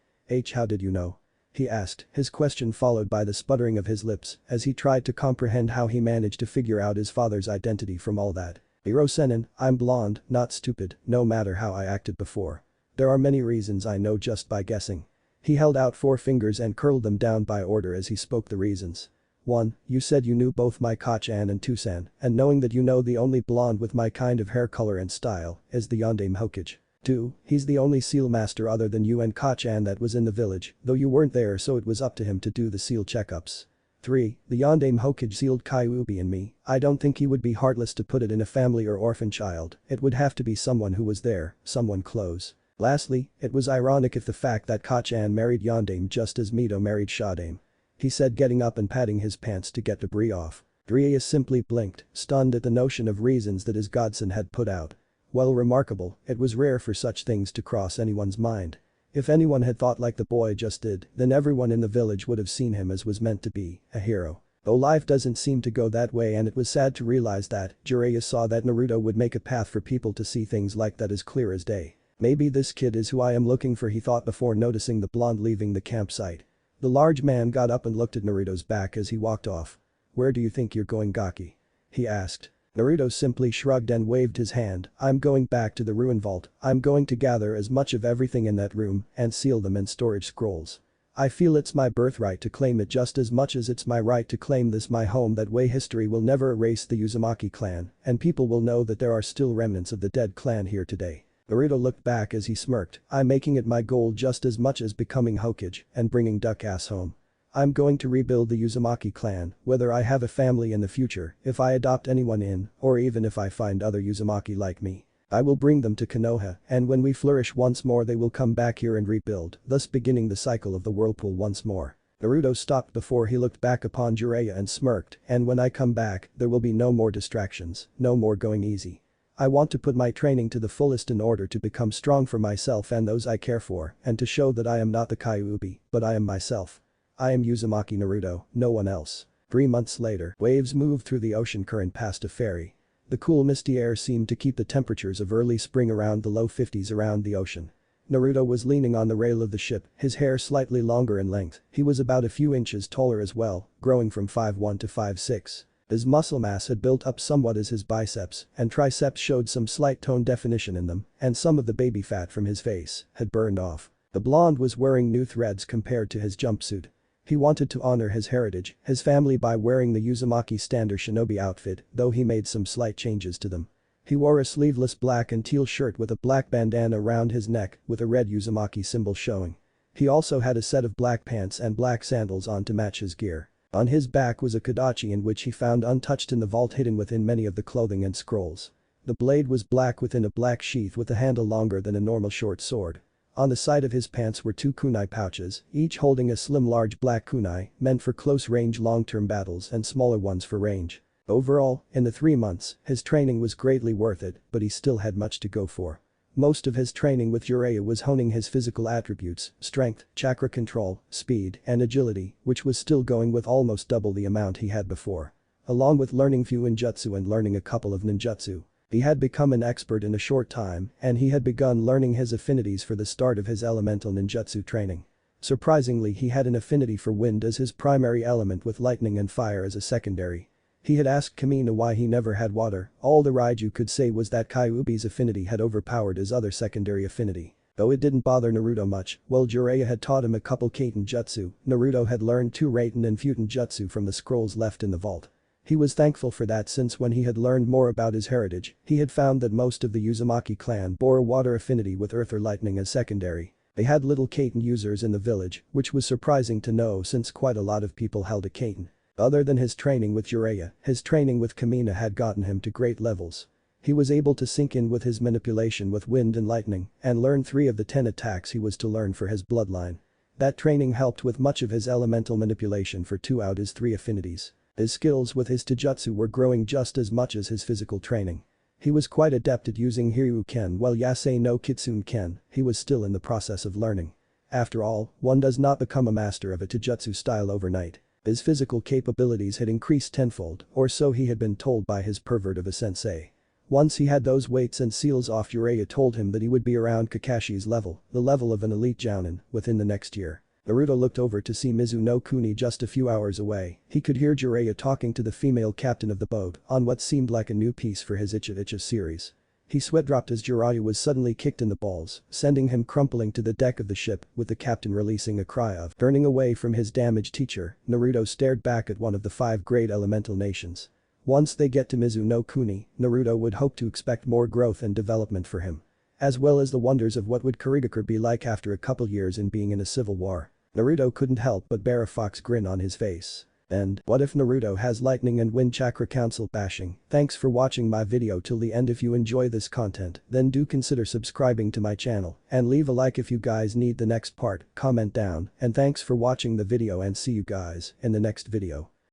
How did you know? He asked, his question followed by the sputtering of his lips as he tried to comprehend how he managed to figure out his father's identity from all that. Hirosenin, I'm blonde, not stupid, no matter how I acted before. There are many reasons I know just by guessing. He held out 4 fingers and curled them down by order as he spoke the reasons. 1. You said you knew both my Kachan and Tusan, and knowing that you know the only blonde with my kind of hair color and style is the Yondaime Hokage. 2. He's the only seal master other than you and Kachan that was in the village, though you weren't there, so it was up to him to do the seal checkups. 3. The Yondaime Hokage sealed Kyuubi and me. I don't think he would be heartless to put it in a family or orphan child, it would have to be someone who was there, someone close. Lastly, it was ironic if the fact that Kachan married Yondaime just as Mito married Shadaime. He said, getting up and patting his pants to get debris off. Jiraiya simply blinked, stunned at the notion of reasons that his godson had put out. Well, remarkable, it was rare for such things to cross anyone's mind. If anyone had thought like the boy just did, then everyone in the village would have seen him as was meant to be, a hero. Though life doesn't seem to go that way, and it was sad to realize that Jiraiya saw that Naruto would make a path for people to see things like that as clear as day. Maybe this kid is who I am looking for, he thought before noticing the blonde leaving the campsite. The large man got up and looked at Naruto's back as he walked off. Where do you think you're going, Gaki? He asked. Naruto simply shrugged and waved his hand. I'm going back to the ruin vault. I'm going to gather as much of everything in that room and seal them in storage scrolls. I feel it's my birthright to claim it just as much as it's my right to claim this my home. That way history will never erase the Uzumaki clan and people will know that there are still remnants of the dead clan here today. Naruto looked back as he smirked. I'm making it my goal just as much as becoming Hokage and bringing Duck-ass home. I'm going to rebuild the Uzumaki clan, whether I have a family in the future, if I adopt anyone in, or even if I find other Uzumaki like me. I will bring them to Konoha, and when we flourish once more they will come back here and rebuild, thus beginning the cycle of the whirlpool once more. Naruto stopped before he looked back upon Jiraiya and smirked, and when I come back, there will be no more distractions, no more going easy. I want to put my training to the fullest in order to become strong for myself and those I care for, and to show that I am not the Kyuubi, but I am myself. I am Uzumaki Naruto, no one else. 3 months later, waves moved through the ocean current past a ferry. The cool misty air seemed to keep the temperatures of early spring around the low 50s around the ocean. Naruto was leaning on the rail of the ship, his hair slightly longer in length. He was about a few inches taller as well, growing from 5'1" to 5'6". His muscle mass had built up somewhat as his biceps and triceps showed some slight tone definition in them, and some of the baby fat from his face had burned off. The blonde was wearing new threads compared to his jumpsuit. He wanted to honor his heritage, his family, by wearing the Uzumaki standard shinobi outfit, though he made some slight changes to them. He wore a sleeveless black and teal shirt with a black bandana around his neck with a red Uzumaki symbol showing. He also had a set of black pants and black sandals on to match his gear. On his back was a kodachi in which he found untouched in the vault hidden within many of the clothing and scrolls. The blade was black within a black sheath with a handle longer than a normal short sword. On the side of his pants were 2 kunai pouches, each holding a slim large black kunai meant for close-range long-term battles and smaller ones for range. Overall, in the 3 months, his training was greatly worth it, but he still had much to go for. Most of his training with Jiraiya was honing his physical attributes, strength, chakra control, speed, and agility, which was still going with almost double the amount he had before. Along with learning Fuuinjutsu and learning a couple of ninjutsu. He had become an expert in a short time, and he had begun learning his affinities for the start of his elemental ninjutsu training. Surprisingly, he had an affinity for wind as his primary element with lightning and fire as a secondary. He had asked Kamina why he never had water, all the Raiju could say was that Kyuubi's affinity had overpowered his other secondary affinity. Though it didn't bother Naruto much, while Jiraiya had taught him a couple Kaiten jutsu, Naruto had learned 2 Raiten and Fuuinjutsu from the scrolls left in the vault. He was thankful for that since when he had learned more about his heritage, he had found that most of the Uzumaki clan bore a water affinity with earth or lightning as secondary. They had little Kaiten users in the village, which was surprising to know since quite a lot of people held a Kaiten. Other than his training with Jiraiya, his training with Kamina had gotten him to great levels. He was able to sink in with his manipulation with wind and lightning and learn 3 of the 10 attacks he was to learn for his bloodline. That training helped with much of his elemental manipulation for 2 out his 3 affinities. His skills with his taijutsu were growing just as much as his physical training. He was quite adept at using Hiryu Ken while Yasei no Kitsune Ken, he was still in the process of learning. After all, one does not become a master of a taijutsu style overnight. His physical capabilities had increased tenfold, or so he had been told by his pervert of a sensei. Once he had those weights and seals off, Jiraiya told him that he would be around Kakashi's level, the level of an elite jounin, within the next year. Naruto looked over to see Mizu no Kuni just a few hours away. He could hear Jiraiya talking to the female captain of the boat on what seemed like a new piece for his Icha Icha series. He sweat dropped as Jiraiya was suddenly kicked in the balls, sending him crumpling to the deck of the ship with the captain releasing a cry of turning away from his damaged teacher. Naruto stared back at one of the 5 great elemental nations. Once they get to Mizu no Kuni, Naruto would hope to expect more growth and development for him. As well as the wonders of what would Kurigakure be like after a couple years in being in a civil war. Naruto couldn't help but bear a fox grin on his face. And what if Naruto has lightning and wind chakra council bashing? Thanks for watching my video till the end. If you enjoy this content, then do consider subscribing to my channel and leave a like if you guys need the next part, comment down, and thanks for watching the video and see you guys in the next video.